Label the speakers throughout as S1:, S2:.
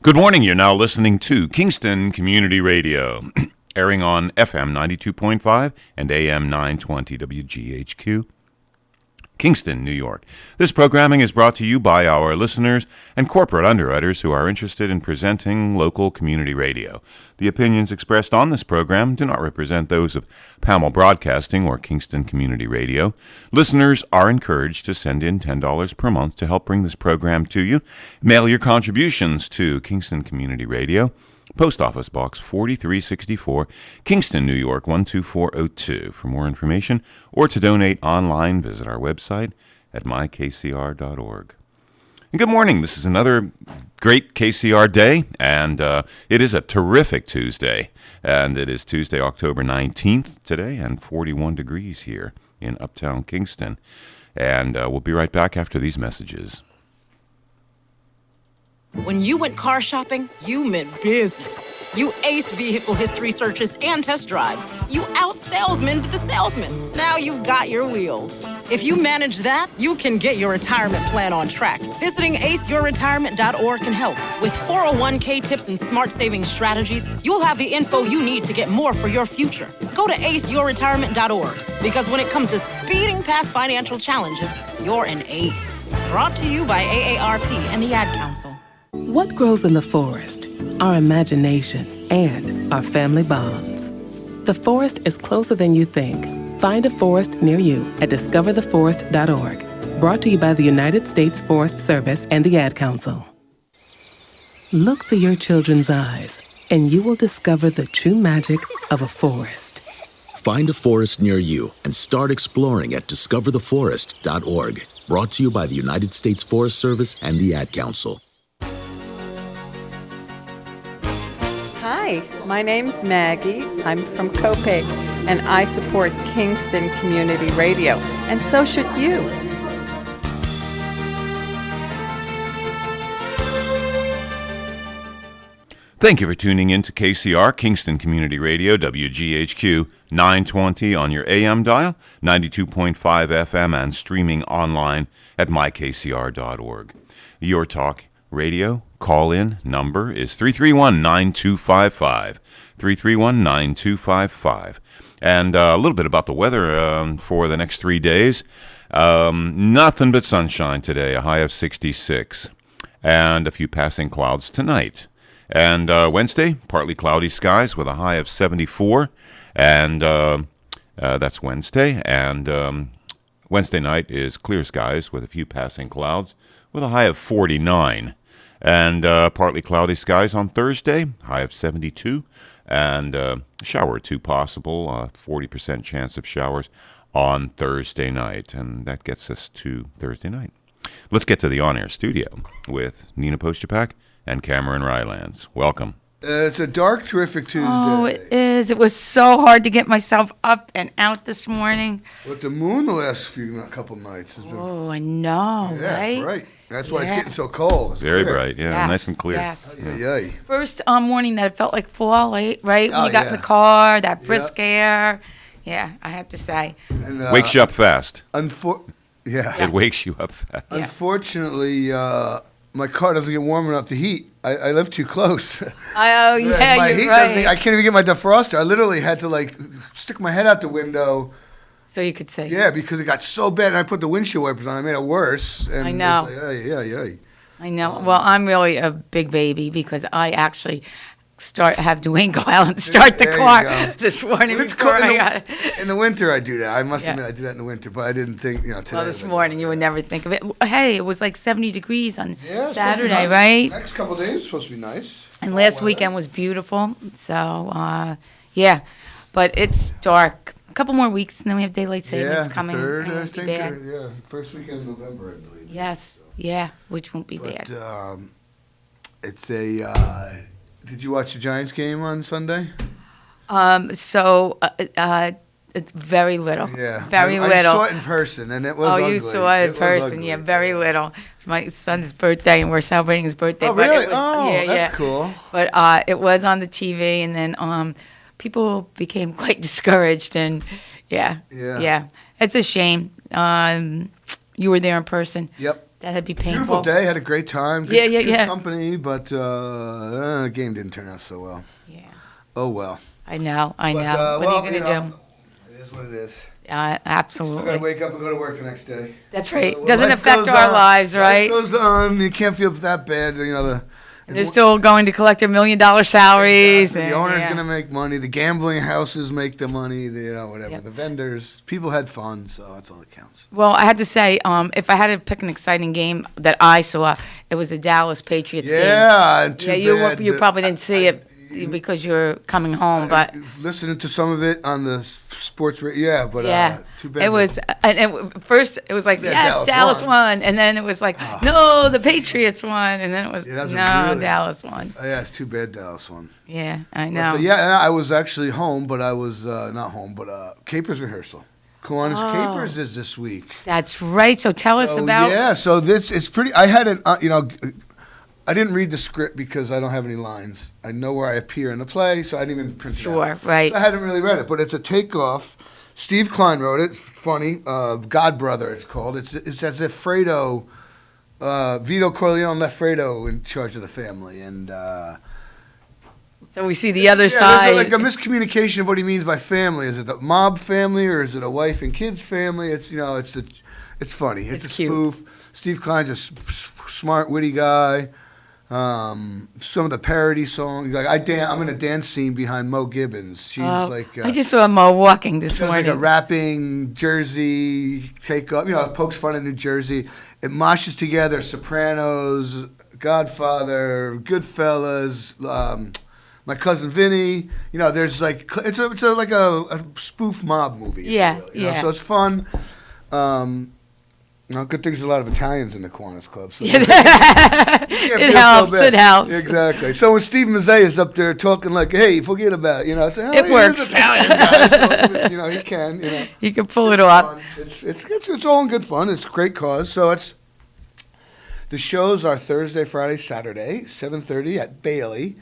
S1: Good morning. You're now listening to Kingston Community Radio, airing on FM 92.5 and AM 920 WGHQ, Kingston, New York. This programming is brought to you by our listeners and corporate underwriters who are interested in presenting local community radio. The opinions expressed on this program do not represent those of Powell Broadcasting or Kingston Community Radio. Listeners are encouraged to send in $10 per month to help bring this program to you. Mail your contributions to Kingston Community Radio, Post Office Box 4364, Kingston, New York 12402. For more information or to donate online, visit our website at mykcr.org. And good morning. This is another great KCR day, and it is a terrific Tuesday. And it is Tuesday, October 19th today, and 41 degrees here in Uptown Kingston. And we'll be right back after these messages.
S2: When you went car shopping, you meant business. You aced vehicle history searches and test drives. You out-salesmaned the salesman. Now you've got your wheels. If you manage that, you can get your retirement plan on track. Visiting aceyourretirement.org can help. With 401k tips and smart saving strategies, you'll have the info you need to get more for your future. Go to aceyourretirement.org, because when it comes to speeding past financial challenges, you're an ace. Brought to you by AARP and the Ad Council.
S3: What grows in the forest? Our imagination and our family bonds. The forest is closer than you think. Find a forest near you at discovertheforest.org. Brought to you by the United States Forest Service and the Ad Council. Look through your children's eyes, and you will discover the true magic of a forest.
S4: Find a forest near you and start exploring at discovertheforest.org. Brought to you by the United States Forest Service and the Ad Council.
S5: Hi, my name's Maggie. I'm from Copiague, and I support Kingston Community Radio, and so should you.
S1: Thank you for tuning in to KCR, Kingston Community Radio, WGHQ 920 on your AM dial, 92.5 FM, and streaming online at mykcr.org. Your Talk Radio call-in number is 331-9255, 331-9255. And a little bit about the weather for the next 3 days. Nothing but sunshine today, a high of 66, and a few passing clouds tonight. And Wednesday, partly cloudy skies with a high of 74, and that's Wednesday. And Wednesday night is clear skies with a few passing clouds with a high of 49. And partly cloudy skies on Thursday, high of 72, and a shower or two possible, 40% chance of showers on Thursday night. And that gets us to Thursday night. Let's get to the on-air studio with Nina Postupack and Cameron Rylance. Welcome.
S6: It's a dark, terrific Tuesday.
S7: Oh, it is. It was so hard to get myself up and out this morning.
S6: With the moon the last couple nights has been...
S7: Oh, I know,
S6: yeah,
S7: right?
S6: That's why it's getting so cold. It's
S1: very
S6: clear.
S1: bright, yeah,
S7: Yes,
S1: nice and clear.
S7: yes.
S6: Yeah.
S7: First morning that it felt like fall, right? When
S6: Oh,
S7: you got in
S6: yeah.
S7: the car, that brisk air. Yeah, I have to say.
S6: And,
S1: Wakes you up fast.
S6: Yeah.
S1: It wakes you up fast.
S7: Yeah.
S6: Unfortunately, my car doesn't get warm enough to heat. I live too close.
S7: Oh,
S6: My
S7: yeah,
S6: heat
S7: you're
S6: doesn't. I
S7: right.
S6: can't even get my defroster. I literally had to stick my head out the window.
S7: So you could say.
S6: Yeah, because it got so bad. And I put the windshield wipers on. I made it worse. And
S7: I know.
S6: It's like, yeah.
S7: I know. Well, I'm really a big baby because I actually have Dwayne go out and start the
S6: There you
S7: car
S6: go.
S7: this morning
S6: It's
S7: before
S6: cold
S7: I got
S6: in the winter, I do that. I must
S7: Yeah.
S6: admit, I do that in the winter, but I didn't think, today.
S7: Well, this morning you would never think of it. Hey, it was like 70 degrees on
S6: Yeah, it's supposed to be
S7: Saturday,
S6: nice.
S7: right?
S6: Next couple of days is supposed to be nice.
S7: And
S6: Fall
S7: last
S6: weather.
S7: weekend was beautiful. So, yeah. But it's dark. A couple more weeks, and then we have daylight savings coming.
S6: Third,
S7: It
S6: I
S7: won't be
S6: think.
S7: bad.
S6: First weekend in November, I believe.
S7: Yes, yeah, which won't be
S6: But
S7: bad.
S6: it's a. Did you watch the Giants game on Sunday?
S7: It's very little.
S6: Yeah,
S7: Very
S6: I
S7: little.
S6: saw it in person, and it was.
S7: Oh,
S6: ugly.
S7: you saw it in
S6: was
S7: person.
S6: ugly.
S7: Yeah, very little. It's my son's birthday, and we're celebrating his birthday.
S6: Oh,
S7: but
S6: really?
S7: It was,
S6: Oh,
S7: yeah,
S6: that's cool.
S7: But it was on the TV, and then people became quite discouraged, and yeah. It's a shame. You were there in person.
S6: Yep.
S7: That'd be painful.
S6: Beautiful day. Had a great time.
S7: Yeah,
S6: Good company, but the game didn't turn out so well.
S7: Yeah.
S6: Oh well.
S7: I know. What
S6: Well,
S7: are you gonna do?
S6: It is what it is.
S7: Absolutely.
S6: I gotta wake up and go to work the next day.
S7: That's right.
S6: Well,
S7: Doesn't
S6: life
S7: affect
S6: goes
S7: our
S6: on.
S7: lives, right?
S6: Life goes on. You can't feel that bad.
S7: They're still going to collect their $1 million salaries.
S6: Exactly. The
S7: and,
S6: owner's gonna make money. The gambling houses make the money. Whatever.
S7: Yep.
S6: The vendors. People had fun, so that's all that counts.
S7: Well, I had to say, if I had to pick an exciting game that I saw, it was the Dallas Patriots game.
S6: Yeah.
S7: You probably didn't see it because you're coming home, but
S6: listening to some of it on the sports radio. Yeah, but too bad.
S7: It was, first it was like, yes, Dallas won, and then it was like, no, the Patriots won, and then it was, no, Dallas won.
S6: Yeah, it's too bad Dallas won.
S7: Yeah, I know.
S6: But, I was actually home, but I was not home, but Capers rehearsal. Kiwanis Capers is this week.
S7: That's right. So tell us about.
S6: Yeah, so it's pretty. I had an I didn't read the script because I don't have any lines. I know where I appear in the play, so I didn't even print it out.
S7: Sure, right.
S6: So I hadn't really read it, but it's a takeoff. Steve Klein wrote it. It's funny. Godbrother, it's called. It's as if Fredo, Vito Corleone left Fredo in charge of the family. And
S7: so we see the other side.
S6: There's like a miscommunication of what he means by family. Is it the mob family or is it a wife and kids family? It's it's funny. It's a
S7: cute.
S6: spoof. Steve Klein's a smart, witty guy. Some of the parody songs, like I'm in a dance scene behind Mo Gibbons. She's like
S7: I just saw Mo walking this
S6: she
S7: morning.
S6: Like a rapping Jersey takeoff, it pokes fun at New Jersey. It moshes together Sopranos, Godfather, Goodfellas, My Cousin Vinny. There's like it's like a spoof mob movie.
S7: Yeah,
S6: So it's fun. Good thing there's a lot of Italians in the Kiwanis Club. So
S7: it helps. It helps.
S6: Exactly. So when Steve Mazzei is up there talking like, "Hey, forget about it," it's
S7: it works.
S6: He's Italian guy, so, he can.
S7: He can pull it off.
S6: It's all in good fun. It's a great cause. So the shows are Thursday, Friday, Saturday, 7:30 at Bailey.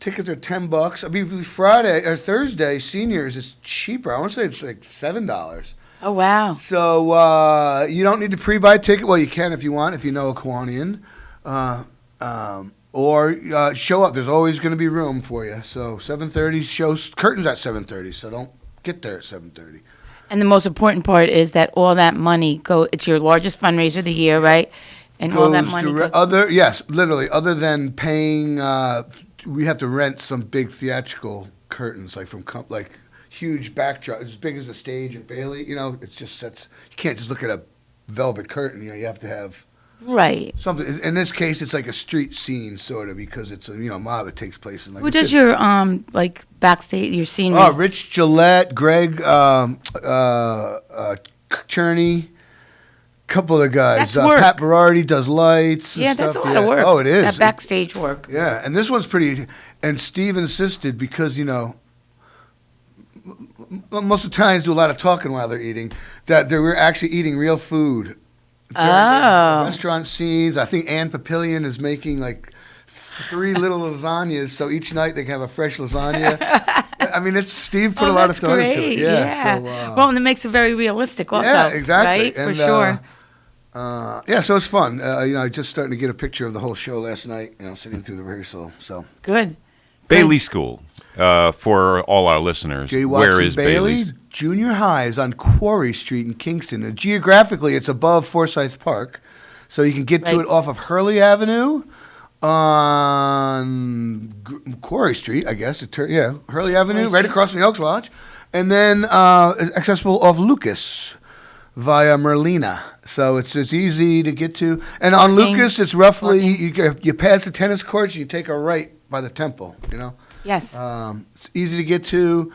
S6: Tickets are $10. I mean, Friday or Thursday, seniors is cheaper. I want to say it's like $7.
S7: Oh, wow.
S6: So you don't need to pre-buy a ticket. Well, you can if you want, if you know a Kiwanian. Or show up. There's always going to be room for you. So 7:30, shows, curtains at 7:30, so don't get there at 7:30.
S7: And the most important part is that all that money it's your largest fundraiser of the year, right? And all that money goes...
S6: literally, other than paying, we have to rent some big theatrical curtains, like from huge backdrop, as big as a stage at Bailey. It's just sets. You can't just look at a velvet curtain. You have to have something. In this case, it's like a street scene, sort of, because it's a mob. It takes place in like.
S7: Who does your backstage? Your scene?
S6: Oh, Rich Gillette, Greg Cherney, couple of guys.
S7: That's work.
S6: Pat Berardi does lights.
S7: Yeah,
S6: and
S7: that's
S6: stuff.
S7: a lot of work.
S6: Oh, it is.
S7: That backstage work.
S6: Yeah, and this one's pretty. And Steve insisted because most of the times do a lot of talking while they're eating, that they were actually eating real food.
S7: Oh.
S6: Restaurant scenes. I think Ann Papillion is making like 3 little lasagnas, so each night they can have a fresh lasagna. I mean, Steve put a lot of thought into it.
S7: Yeah. So, and it makes it very realistic also.
S6: Yeah, exactly.
S7: Right?
S6: And,
S7: for sure.
S6: So it's fun. Just starting to get a picture of the whole show last night, sitting through the rehearsal. So
S7: good.
S1: Bailey School. For all our listeners, where is Bailey?
S6: Junior High is on Quarry Street in Kingston. And geographically, it's above Forsyth Park, so you can get to it off of Hurley Avenue on Quarry Street, I guess. Hurley Avenue, right across from the Elks Lodge, and then accessible off Lucas via Merlina. So it's easy to get to. And on Lucas, it's roughly you pass the tennis courts, you take a right by the temple.
S7: Yes.
S6: It's easy to get to.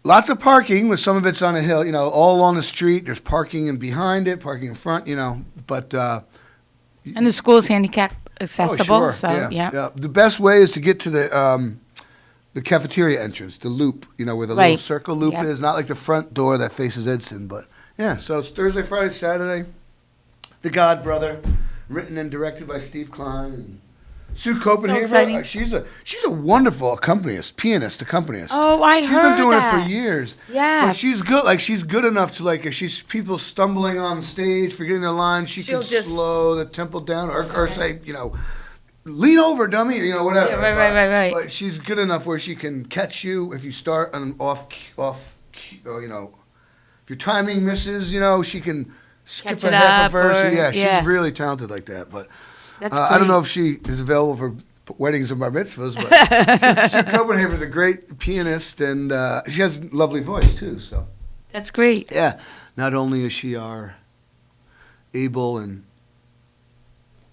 S6: Lots of parking, with some of it's on a hill, all along the street. There's parking in behind it, parking in front, but...
S7: and the school's handicap accessible,
S6: sure.
S7: So,
S6: yeah. The best way is to get to the cafeteria entrance, the loop, where the little circle loop is, not like the front door that faces Edson, but, so it's Thursday, Friday, Saturday. The Godbrother, written and directed by Steve Klein, Sue Copenhaver, she's a wonderful pianist.
S7: Oh, I
S6: she's
S7: heard
S6: been doing
S7: that.
S6: it for years.
S7: Yeah.
S6: But she's good. Like, she's good enough to, like, if she's people stumbling on stage, forgetting their lines, she can slow the tempo down or say, lean over, dummy, whatever.
S7: Yeah, right.
S6: But she's good enough where she can catch you if you start on off, if your timing misses, she can skip a half a verse. She's really talented like that. But I don't know if she is available for weddings and bar mitzvahs, but Sue Copenhaver is a great pianist, and she has a lovely voice too. So
S7: that's great.
S6: Yeah, not only is she our able and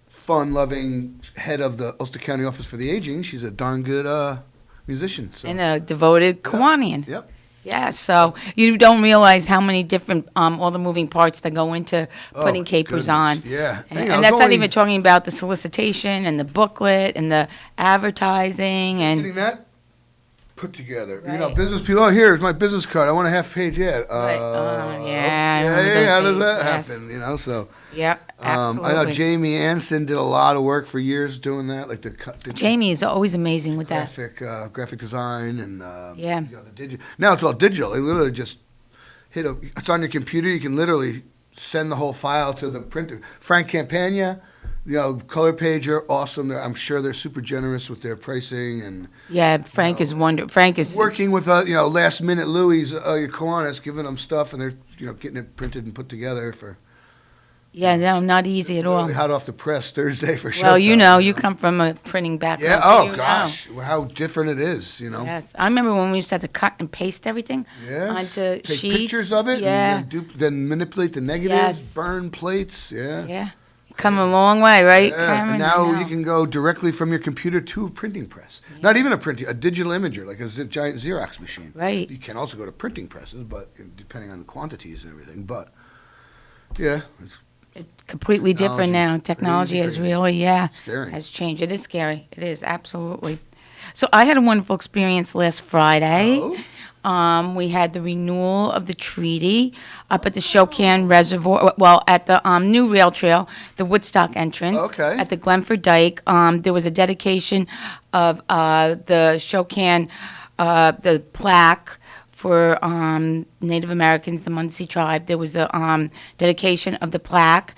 S6: fun-loving head of the Ulster County Office for the Aging, she's a darn good musician. So.
S7: And a devoted Kiwanian.
S6: Yep.
S7: Yeah, so you don't realize how many different, all the moving parts that go into putting capers on.
S6: Yeah.
S7: And that's not even talking about the solicitation and the booklet and the advertising. And
S6: getting that put together.
S7: Right.
S6: Business people, here's my business card. I want a half-page ad.
S7: Yeah.
S6: How does that happen? So.
S7: Yeah, absolutely.
S6: I know Jamie Anson did a lot of work for years doing that. Like
S7: Jamie is always amazing with that.
S6: Graphic design and
S7: the
S6: digital. Now it's all digital. They literally just it's on your computer. You can literally send the whole file to the printer. Frank Campagna, color pager, awesome. I'm sure they're super generous with their pricing and.
S7: Yeah, Frank is wonderful. Frank is
S6: working with last minute Louis, your Kiwanis, giving them stuff, and they're getting it printed and put together for.
S7: Yeah, no, not easy at all.
S6: Really hot off the press Thursday for sure.
S7: Well, you come from a printing background.
S6: Yeah, gosh, how different it is,
S7: Yes, I remember when we used to have to cut and paste everything onto
S6: take
S7: sheets.
S6: Pictures of it, and then manipulate the negatives, burn plates,
S7: Yeah, come a long way, right, Cameron?
S6: And now you can go directly from your computer to a printing press. Yeah. Not even a digital imager, like a giant Xerox machine.
S7: Right.
S6: You can also go to printing presses, but depending on the quantities and everything. But, yeah, it's
S7: completely different now. Technology has really,
S6: scary.
S7: Has changed. It is scary. It is, absolutely. So I had a wonderful experience last Friday.
S6: Oh.
S7: We had the renewal of the treaty up at the Shokan Reservoir, at the new rail trail, the Woodstock entrance.
S6: Okay.
S7: At the Glenford Dyke. There was a dedication of the Shokan, the plaque for Native Americans, the Munsee tribe. There was the dedication of the plaque.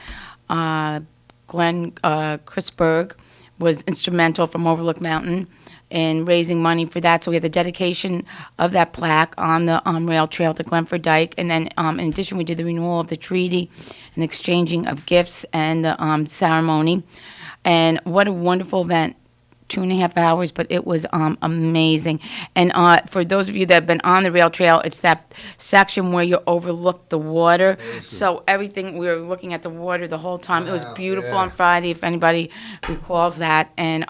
S7: Glenn Chrisberg was instrumental from Overlook Mountain in raising money for that. So we had the dedication of that plaque on the rail trail to Glenford Dyke. And then in addition, we did the renewal of the treaty and exchanging of gifts and the ceremony. And what a wonderful event. 2.5 hours, but it was amazing. And for those of you that have been on the rail trail, it's that section where you overlook the water. So everything, we were looking at the water the whole time. It was beautiful on Friday, if anybody recalls that. And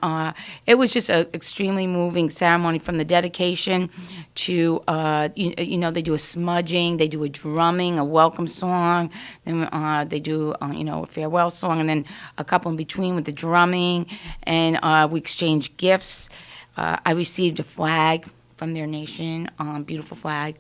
S7: it was just an extremely moving ceremony, from the dedication to, they do a smudging, they do a drumming, a welcome song, then they do, a farewell song, and then a couple in between with the drumming, and we exchanged gifts. I received a flag from their nation, beautiful flag,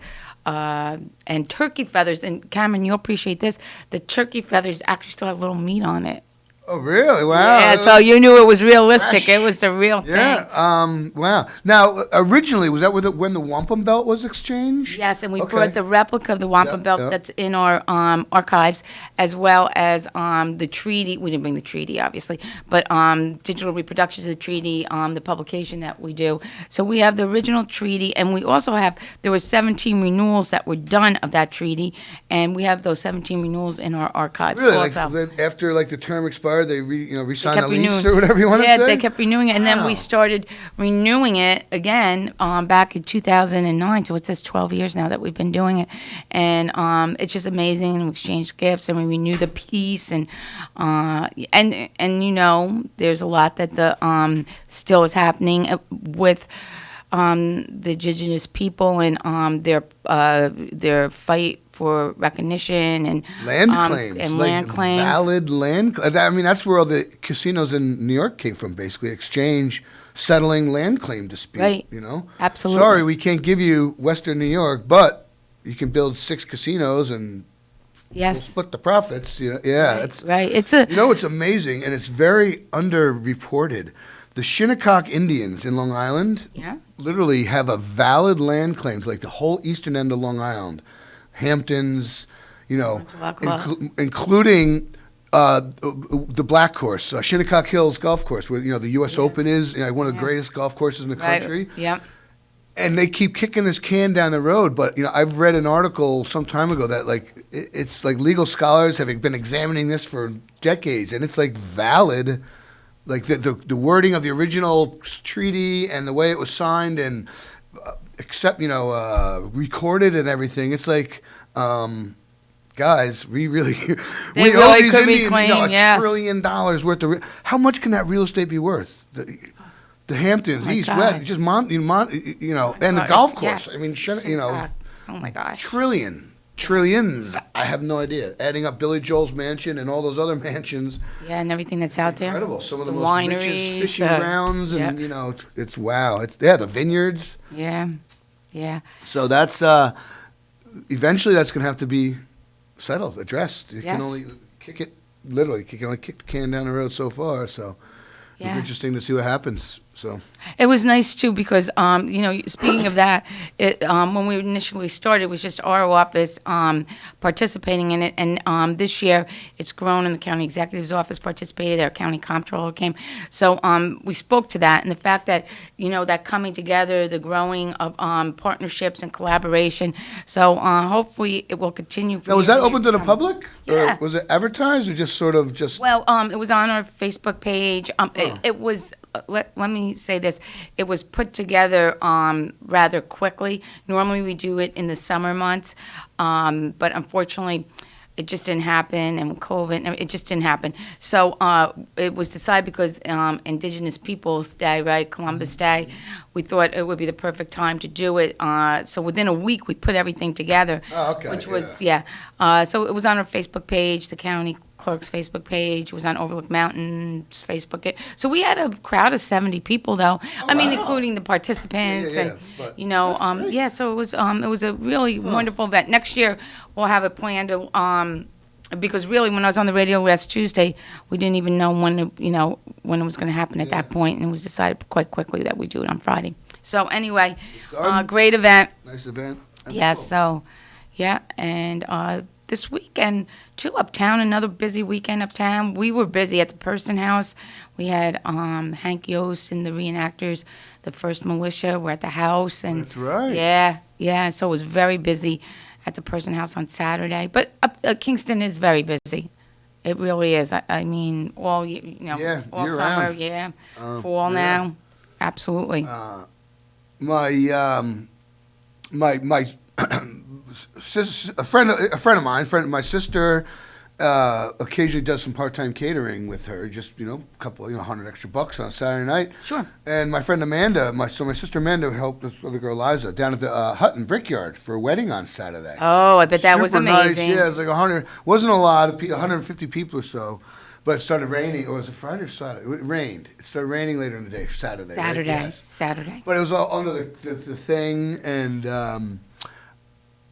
S7: and turkey feathers. And Cameron, you'll appreciate this. The turkey feathers actually still have a little meat on it.
S6: Oh, really? Wow.
S7: Yeah, so you knew it was realistic. It was the real thing.
S6: Yeah, wow. Now, originally, was that when the wampum belt was exchanged?
S7: Yes, and we brought the replica of the wampum belt that's in our archives, as well as the treaty. We didn't bring the treaty, obviously, but digital reproductions of the treaty, the publication that we do. So we have the original treaty, and we also there were 17 renewals that were done of that treaty, and we have those 17 renewals in our archives.
S6: Really?
S7: Also.
S6: Like after the term expired, they re-signed the lease
S7: renewing.
S6: or whatever you want to say?
S7: Yeah, they kept renewing it, and then we started renewing it again back in 2009. So it says 12 years now that we've been doing it, and it's just amazing. And we exchanged gifts, and we renew the peace, and there's a lot that the still is happening with the indigenous people and their fight for recognition and
S6: land claims
S7: and land claims,
S6: valid land. I mean, that's where all the casinos in New York came from. Basically, settling land claim dispute.
S7: Right. Absolutely.
S6: Sorry, we can't give you Western New York, but you can build 6 casinos and we'll split the profits. Yeah.
S7: Right. It's a
S6: it's amazing, and it's very underreported. The Shinnecock Indians in Long Island
S7: Yeah.
S6: literally have a valid land claim to like the whole eastern end of Long Island, Hamptons, including the Black Course, Shinnecock Hills Golf Course, where the U.S. Open is one of the greatest golf courses in the country.
S7: Yep.
S6: And they keep kicking this can down the road. But I've read an article some time ago that it's like legal scholars have been examining this for decades, and it's like valid. Like the wording of the original treaty and the way it was signed and recorded and everything. It's like, guys, we owe these Indians $1 trillion worth of. How much can that real estate be worth? The Hamptons, East, West, just and the golf course.
S7: Yes.
S6: I mean,
S7: Oh my gosh.
S6: trillions. I have no idea. Adding up Billy Joel's mansion and all those other mansions.
S7: Yeah, and everything that's out there.
S6: Incredible. Some of the most
S7: wineries,
S6: richest fishing grounds, and it's wow. It's the vineyards.
S7: Yeah, yeah.
S6: So that's eventually that's going to have to be settled, addressed. You can only kick it. Literally, you can only kick the can down the road so far. So it'll be interesting to see what happens. So
S7: it was nice too because speaking of that, when we initially started, it was just our office participating in it, and this year it's grown, and the county executive's office participated. Our county comptroller came, so we spoke to that and the fact that that coming together, the growing of partnerships and collaboration. So hopefully it will continue.
S6: Now, was that open to the public?
S7: Yeah.
S6: Or was it advertised or just sort of just?
S7: Well, it was on our Facebook page. It was. Let me say this. It was put together rather quickly. Normally we do it in the summer months, but unfortunately it just didn't happen, and with COVID, it just didn't happen. So it was decided because Indigenous Peoples Day, right, Columbus Day, we thought it would be the perfect time to do it. So within a week we put everything together, which was, so it was on our Facebook page, the county clerk's Facebook page. It was on Overlook Mountain's Facebook page. So we had a crowd of 70 people, though. Including the participants, so it was a really wonderful event. Next year we'll have it planned to because really when I was on the radio last Tuesday, we didn't even know when it was going to happen at that point, and it was decided quite quickly that we do it on Friday. So anyway, great event.
S6: Nice event.
S7: Yes. So and this weekend, too, uptown, another busy weekend uptown. We were busy at the Person House. We had Hank Yost and the reenactors, the First Militia, were at the house. And
S6: that's right.
S7: Yeah. So it was very busy at the Person House on Saturday. But Kingston is very busy. It really is. I mean, all all summer, fall now, absolutely.
S6: My a friend of mine, my sister, occasionally does some part-time catering with her. Just a couple, $100 extra bucks on a Saturday night.
S7: Sure.
S6: And my friend Amanda, my sister Amanda helped this other girl Liza down at the Hutton Brickyard for a wedding on Saturday.
S7: Oh, I bet that was
S6: Super
S7: amazing.
S6: Nice. Yeah, it was like 100. Wasn't a lot of people, 150 people or so. But it started raining. Or was it Friday or Saturday? It rained. It started raining later in the day, Saturday. Right? Yes.
S7: Saturday.
S6: But it was all under the thing, and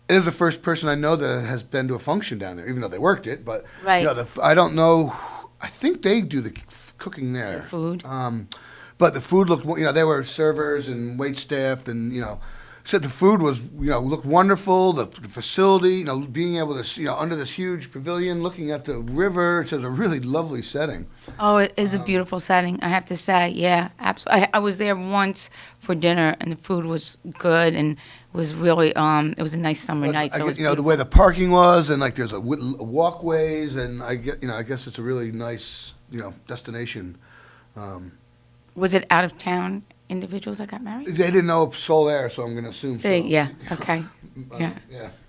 S6: it is the first person I know that has been to a function down there, even though they worked it. But
S7: right.
S6: I don't know. I think they do the cooking there.
S7: The food.
S6: But the food looked. They were servers and wait staff, and said the food was looked wonderful. The facility, being able to under this huge pavilion, looking at the river. It was a really lovely setting.
S7: Oh, it is a beautiful setting, I have to say. Yeah, absolutely. I was there once for dinner, and the food was good, and it was really it was a nice summer night. So
S6: the way the parking was, and there's walkways, and I guess it's a really nice destination.
S7: Was it out of town individuals that got married?
S6: They didn't know Soul Air, so I'm going to assume so.
S7: Yeah. Okay. Yeah.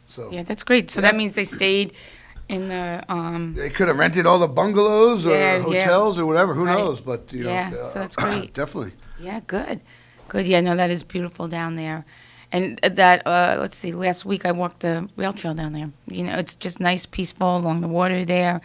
S6: So.
S7: Yeah, that's great. So that means they stayed in the.
S6: They could have rented all the bungalows or hotels or whatever. Who knows? But so
S7: that's great.
S6: Definitely.
S7: Yeah. Good. Yeah. No, that is beautiful down there. And that, let's see, last week I walked the rail trail down there. It's just nice, peaceful along the water there.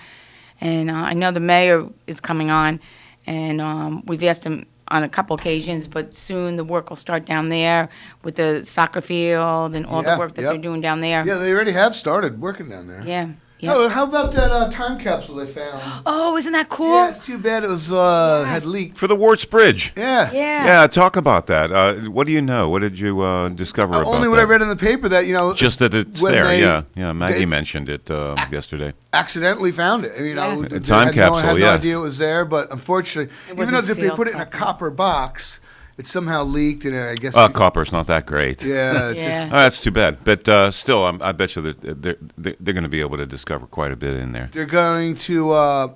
S7: And I know the mayor is coming on, and we've asked him on a couple occasions, but soon the work will start down there with the soccer field and all the work that they're doing down there.
S6: Yeah, they already have started working down there.
S7: Yeah. Yeah.
S6: Oh, how about that time capsule they found?
S7: Oh, isn't that cool?
S6: Yeah, it's too bad it was had leaked.
S1: For the Warts Bridge.
S6: Yeah.
S1: Yeah, talk about that. What do you know? What did you discover about
S6: Only what
S1: that?
S6: I read in the paper that,
S1: Just that it's
S6: when
S1: there,
S6: they-
S1: yeah. Maggie mentioned it yesterday.
S6: accidentally found it.
S7: Yes.
S6: They
S1: time
S6: had
S1: capsule,
S6: had no
S1: yes.
S6: idea it was there, but unfortunately, even though
S7: wasn't
S6: they put it in a
S7: sealed
S6: copper box, it somehow leaked, and I guess
S1: Copper's not that great.
S6: yeah, it
S7: Yeah.
S6: just,
S1: That's too bad. But still, I bet you that they're going to be able to discover quite a bit in there.
S6: they're going to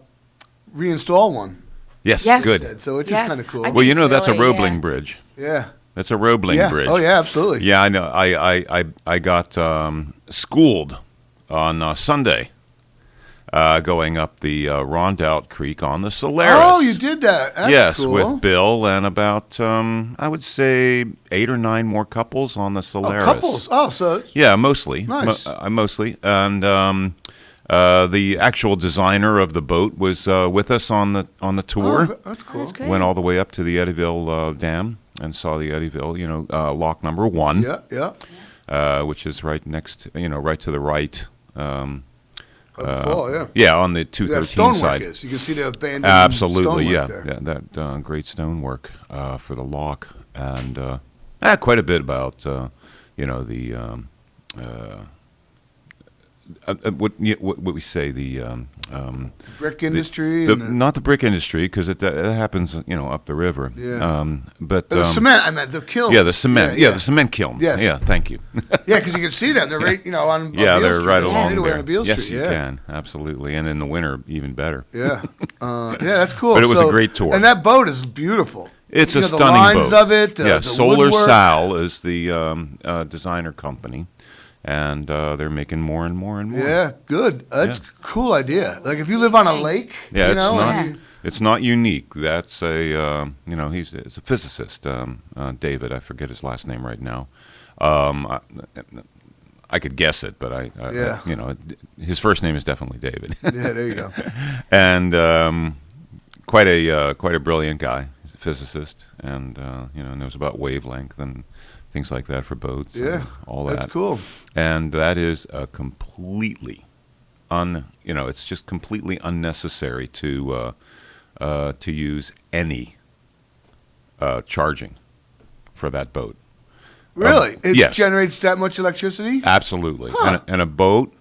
S6: reinstall one.
S1: Yes,
S7: Yes.
S1: good.
S6: So it's
S7: Yes.
S6: just kind of cool.
S7: I
S1: Well, you
S7: It's
S1: know that's a
S7: really,
S1: Roebling
S7: yeah.
S1: bridge.
S6: Yeah.
S1: That's a Roebling
S6: Yeah.
S1: bridge.
S6: Oh yeah, absolutely.
S1: Yeah, I know. I got schooled on Sunday going up the Rondout Creek on the Solaris.
S6: Oh, you did that. That's
S1: yes,
S6: cool.
S1: with Bill and about I would say 8 or 9 more couples on the Solaris.
S6: couples. Oh, so it's,
S1: Yeah, mostly.
S6: Nice.
S1: Mostly. And the actual designer of the boat was with us on the tour.
S6: oh, that's cool.
S7: That's great.
S1: Went all the way up to the Eddyville Dam and saw the Eddyville, lock number 1,
S6: Yeah.
S1: which is right next, right to the right.
S6: By the fall, yeah.
S1: Yeah, on the
S6: That
S1: 213
S6: stonework
S1: side.
S6: is. You can see the abandoned
S1: Absolutely, yeah.
S6: stonework there.
S1: That great stonework for the lock. And quite a bit about, the what we say, the
S6: Brick industry.
S1: the,
S6: and the,
S1: not the brick industry, because it happens, up the river.
S6: Yeah.
S1: But
S6: the cement, I meant the kiln.
S1: yeah, the cement.
S6: Yeah,
S1: The cement kilns.
S6: Yes.
S1: Yeah, thank you.
S6: Yeah, because you can see them. They're right, on
S1: Yeah,
S6: Beale
S1: they're
S6: Street.
S1: right
S6: They're
S1: along
S6: away
S1: there.
S6: on Beale
S1: Yes,
S6: Street,
S1: you
S6: yeah.
S1: can absolutely, and in the winter, even better.
S6: Yeah. That's cool.
S1: But it was a great tour.
S6: And that boat is beautiful.
S1: It's
S6: You
S1: a
S6: know,
S1: stunning
S6: the lines
S1: boat.
S6: of it,
S1: yeah,
S6: the
S1: Solar
S6: woodwork.
S1: Sal is the designer company, and they're making more and more and more.
S6: Yeah, good. That's
S1: Yeah.
S6: a cool idea. Like if you live on a lake,
S1: Yeah, it's not.
S6: and
S1: It's not unique. That's it's a physicist, David. I forget his last name right now. I could guess it, but
S6: Yeah.
S1: his first name is definitely David.
S6: yeah, there you go.
S1: And quite a brilliant guy. He's a physicist, and knows about wavelength and things like that for boats.
S6: Yeah,
S1: and all that.
S6: that's cool.
S1: And that is a completely it's just completely unnecessary to use any charging for that boat.
S6: Really? It
S1: yes.
S6: generates that much electricity?
S1: Absolutely.
S6: Huh.
S1: And a boat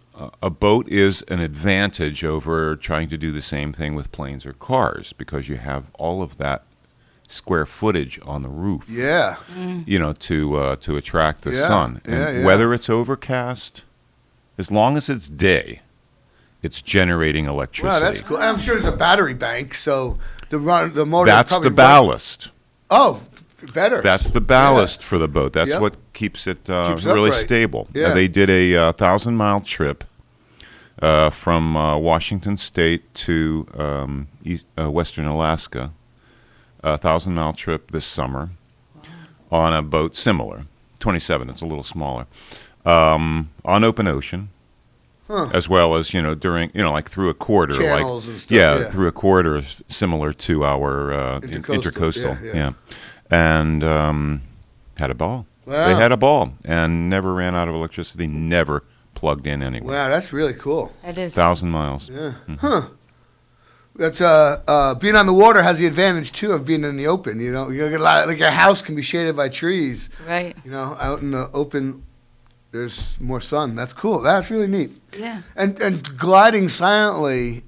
S1: is an advantage over trying to do the same thing with planes or cars, because you have all of that square footage on the roof.
S6: Yeah.
S1: To attract the
S6: Yeah,
S1: sun.
S6: yeah,
S1: And
S6: yeah.
S1: whether it's overcast, as long as it's day, it's generating electricity.
S6: Wow, that's cool. And I'm sure there's a battery bank, so the motor.
S1: That's
S6: probably
S1: the ballast.
S6: Oh, better.
S1: That's the ballast for the boat. That's
S6: Yep.
S1: what keeps it
S6: Keeps it
S1: really
S6: upright.
S1: stable.
S6: Yeah.
S1: They did a 1,000-mile trip from Washington State to western Alaska. A 1,000-mile trip this summer on a boat similar, 27. It's a little smaller, on open ocean.
S6: Huh.
S1: As well as during like through a corridor,
S6: Channels
S1: like
S6: and stuff, yeah.
S1: through a corridor similar to our
S6: Intercoastal,
S1: intercoastal,
S6: yeah.
S1: and had a ball.
S6: Wow.
S1: They had a ball and never ran out of electricity. Never plugged in anywhere.
S6: Wow, that's really cool.
S7: That is.
S1: 1,000 miles.
S6: Yeah. Huh. That's being on the water has the advantage too of being in the open. You get a lot of, like your house can be shaded by trees.
S7: Right.
S6: Out in the open, there's more sun. That's cool. That's really neat.
S7: Yeah.
S6: And gliding silently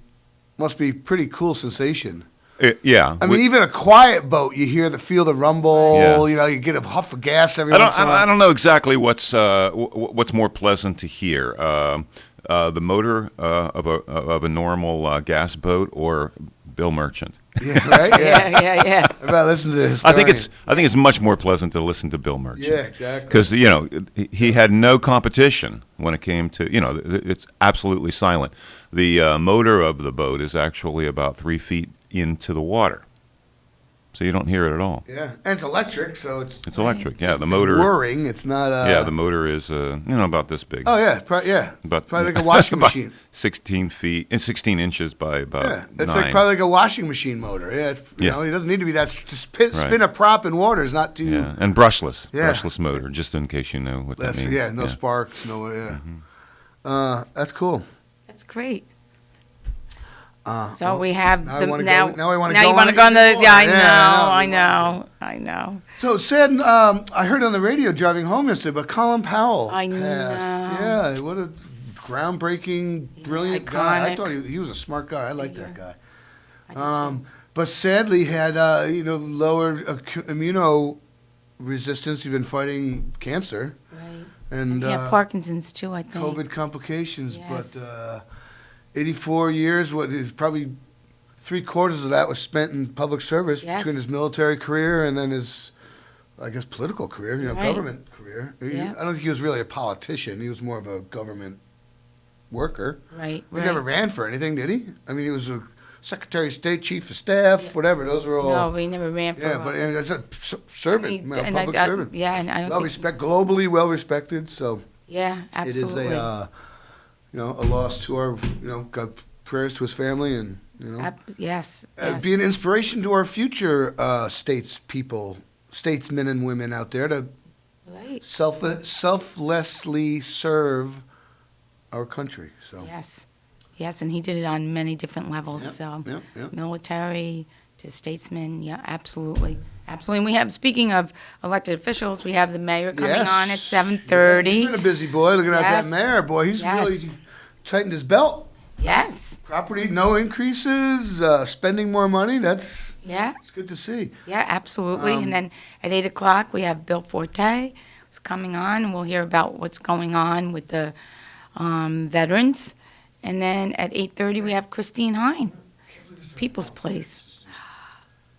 S6: must be pretty cool sensation.
S1: Yeah.
S6: I mean, even a quiet boat, you feel the rumble.
S1: Yeah.
S6: You get a huff of gas every
S1: I
S6: once in a while.
S1: don't know exactly what's more pleasant to hear. The motor of a normal gas boat or Bill Merchant.
S6: Yeah, right. Yeah.
S7: Yeah.
S6: I better listen to this.
S1: I think it's much more pleasant to listen to Bill Merchant.
S6: Yeah, exactly.
S1: Because he had no competition when it came to it's absolutely silent. The motor of the boat is actually about 3 feet into the water, so you don't hear it at all.
S6: Yeah, and it's electric, so it's
S1: electric. Yeah, the
S6: it's
S1: motor.
S6: whirring. It's not.
S1: The motor is about this big.
S6: Oh yeah, probably like a washing
S1: about
S6: machine.
S1: 16 feet and 16 inches by about
S6: Yeah, it's
S1: 9.
S6: like probably like a washing machine motor. Yeah, it doesn't need to be that. To spin a prop in water is not too.
S1: Yeah, and brushless.
S6: Yeah.
S1: Brushless motor, just in case you know what that means.
S6: No sparks, no. Yeah, that's cool.
S7: That's great. So we have
S6: now I
S7: the
S6: wanna
S7: now.
S6: go- now I wanna
S7: now
S6: go
S7: you want
S6: on
S7: to go on the.
S6: even more.
S7: Yeah,
S6: Yeah,
S7: I know.
S6: So sad. I heard on the radio driving home yesterday, but Colin Powell
S7: I know.
S6: passed. Yeah, what a groundbreaking, brilliant guy. I
S7: iconic.
S6: thought he was a smart guy. I like that guy.
S7: I did too.
S6: But sadly had lower immuno resistance. He's been fighting cancer
S7: Right.
S6: and
S7: Yeah, Parkinson's too, I think.
S6: COVID complications.
S7: Yes.
S6: But 84 years. What is probably 3/4 of that was spent in public service
S7: Yes.
S6: between his military career and then his, I guess, political career.
S7: Right.
S6: Government career.
S7: Yeah.
S6: I don't think he was really a politician. He was more of a government worker.
S7: Right.
S6: He never ran for anything, did he? I mean, he was a Secretary of State, Chief of Staff, whatever. Those were all.
S7: No, we never ran for.
S6: Yeah, but and that's a servant, public servant.
S7: Yeah, and I don't
S6: Well
S7: think.
S6: globally well respected. So
S7: Yeah, absolutely.
S6: it is a loss to our, God, prayers to his family and
S7: Yes.
S6: be an inspiration to our future statesmen and women out there to
S7: Right.
S6: selflessly serve our country. So
S7: Yes, and he did it on many different levels.
S6: Yep,
S7: So,
S6: yep.
S7: military to statesmen. Yeah, absolutely. And we have, speaking of elected officials, we have the mayor coming
S6: Yes.
S7: on at 7:30.
S6: He's been a busy boy. Looking at
S7: Yes.
S6: that mayor, boy. He's
S7: Yes.
S6: really tightened his belt.
S7: Yes.
S6: Property, no increases, spending more money. It's
S7: Yeah.
S6: good to see.
S7: Yeah, absolutely. And then at 8 o'clock, we have Bill Forte who's coming on, and we'll hear about what's going on with the veterans. And then at 8:30, we have Christine Hein, People's Place.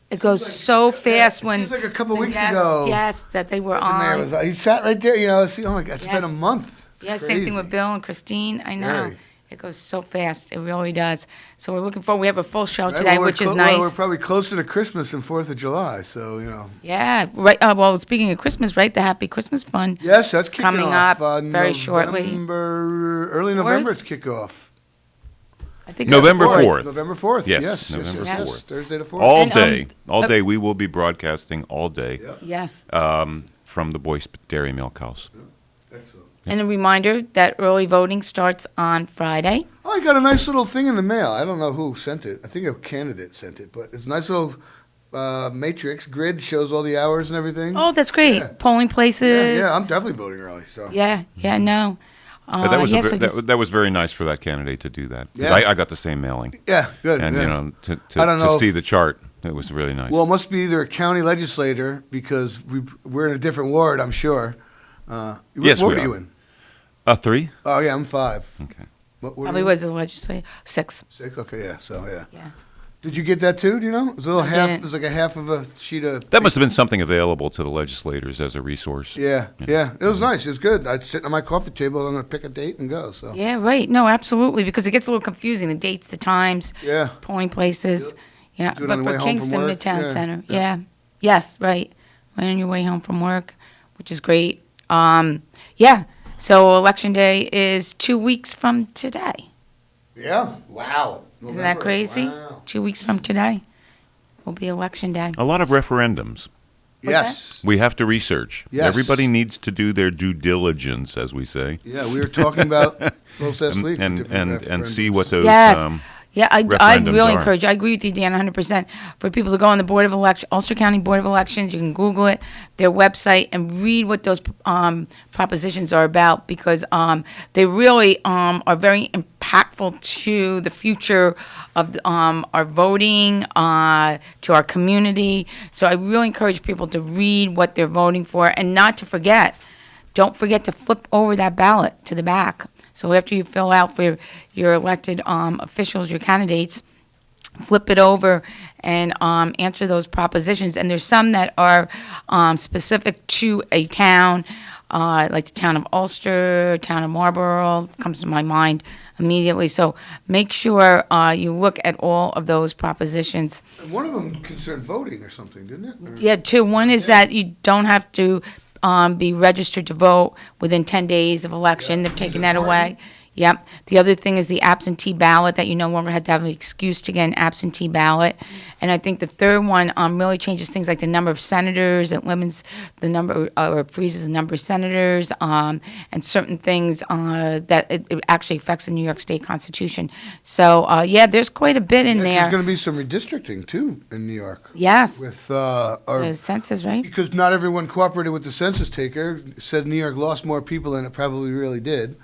S7: It goes so fast when.
S6: Seems like a couple weeks
S7: yes,
S6: ago.
S7: Yes, that they were
S6: The mayor
S7: on.
S6: was, he sat right there, oh my God, it's been a
S7: Yes.
S6: month. It's
S7: Yeah, same thing with
S6: crazy.
S7: Bill and Christine. I know.
S6: Very.
S7: It goes so fast. It really does. So we're looking forward. We have a full show
S6: Right,
S7: today,
S6: well,
S7: which is
S6: well,
S7: nice.
S6: we're probably closer to Christmas than 4th of July, so,
S7: Yeah, right. Well, speaking of Christmas, right? The Happy Christmas Fund.
S6: Yes, that's kicking
S7: coming
S6: off.
S7: up very shortly.
S6: Early November, it's kickoff.
S7: I think
S1: November
S7: it's the
S1: 4th.
S6: November 4th.
S1: Yes,
S6: Yes,
S1: November
S6: yes,
S1: 4th.
S6: Thursday the 4th.
S1: All
S7: And,
S1: day. All
S7: uh,
S1: day. We will be broadcasting all day
S7: Yes.
S1: from the Boyce Dairy Milk House.
S6: Excellent.
S7: And a reminder that early voting starts on Friday.
S6: Oh, I got a nice little thing in the mail. I don't know who sent it. I think a candidate sent it, but it's a nice little matrix grid, shows all the hours and everything.
S7: Oh, that's great.
S6: Yeah.
S7: Polling places.
S6: Yeah, I'm definitely voting early. So
S7: Yeah, no.
S1: That was
S7: yeah, so
S1: that was very nice for that candidate to do that. 'Cause
S6: Yeah.
S1: I got the same mailing,
S6: yeah, good.
S1: and
S6: yeah.
S1: to
S6: I don't know
S1: see
S6: if-
S1: the chart, it was really nice.
S6: Well, it must be either a county legislator because we're in a different ward, I'm sure.
S1: Yes,
S6: what
S1: we
S6: ward
S1: are.
S6: you in?
S1: 3.
S6: Oh yeah, I'm 5.
S1: Okay.
S6: What ward are
S7: probably
S6: you?
S7: was the legislature. 6.
S6: 6. Okay, yeah. So yeah.
S7: Yeah.
S6: Did you get that too? Do you know? It was a little
S7: I
S6: half.
S7: didn't.
S6: It was like a half of a sheet of.
S1: That must have been something available to the legislators as a resource.
S6: Yeah. It was nice. It was good. I'd sit on my coffee table. I'm going to pick a date and go. So.
S7: Yeah, right. No, absolutely, because it gets a little confusing. The dates, the times,
S6: Yeah.
S7: polling places. Yeah,
S6: Do it
S7: but
S6: on the way
S7: for
S6: home from
S7: Kingston
S6: work.
S7: Midtown
S6: Yeah,
S7: Center.
S6: yeah.
S7: Yeah. Yes, right. Right on your way home from work, which is great. Yeah. So election day is 2 weeks from today.
S6: Yeah. Wow.
S7: Isn't that
S6: November.
S7: crazy?
S6: Wow.
S7: 2 weeks from today will be election day.
S1: A lot of referendums.
S6: Yes.
S1: We have to research.
S6: Yes.
S1: Everybody needs to do their due diligence, as we say,
S6: Yeah, we were talking about both last week.
S1: and
S6: different
S1: see
S6: referendums.
S1: what those.
S7: Yes. Yeah, I
S1: referendums
S7: really
S1: are.
S7: encourage. I agree with you, Dan, 100%. For people to go on the Board of Election, Ulster County Board of Elections, you can Google it, their website, and read what those propositions are about, because they really are very impactful to the future of our voting, to our community. So I really encourage people to read what they're voting for, and not to forget. Don't forget to flip over that ballot to the back. So after you fill out for your elected officials, your candidates, flip it over and answer those propositions. And there's some that are specific to a town, like the town of Ulster, town of Marlborough, comes to my mind immediately. So make sure you look at all of those propositions.
S6: And one of them concerned voting or something, didn't it? Or-
S7: Yeah, two. One is that you don't have to be registered to vote within 10 days of election. They're taking that away. Yep. The other thing is the absentee ballot, that you no longer had to have an excuse to get an absentee ballot. And I think the third one really changes things like the number of senators. It limits the number, or freezes the number of senators, and certain things that it actually affects the New York State Constitution. So, yeah, there's quite a bit in there.
S6: There's going to be some redistricting, too, in New York.
S7: Yes.
S6: With
S7: The census, right?
S6: because not everyone cooperated with the census taker. Said New York lost more people than it probably really did.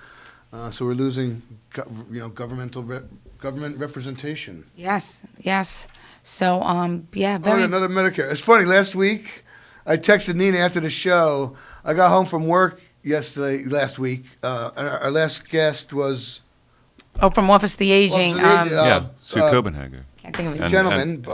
S6: So we're losing, government representation.
S7: Yes, yes. So, yeah,
S6: Oh,
S7: very.
S6: another Medicare. It's funny. Last week, I texted Nina after the show. I got home from work last week, and our last guest was
S7: Oh, from Office of the Aging.
S1: Sue Copenhagen.
S7: Can't think of his
S6: a
S1: And-
S6: gentleman,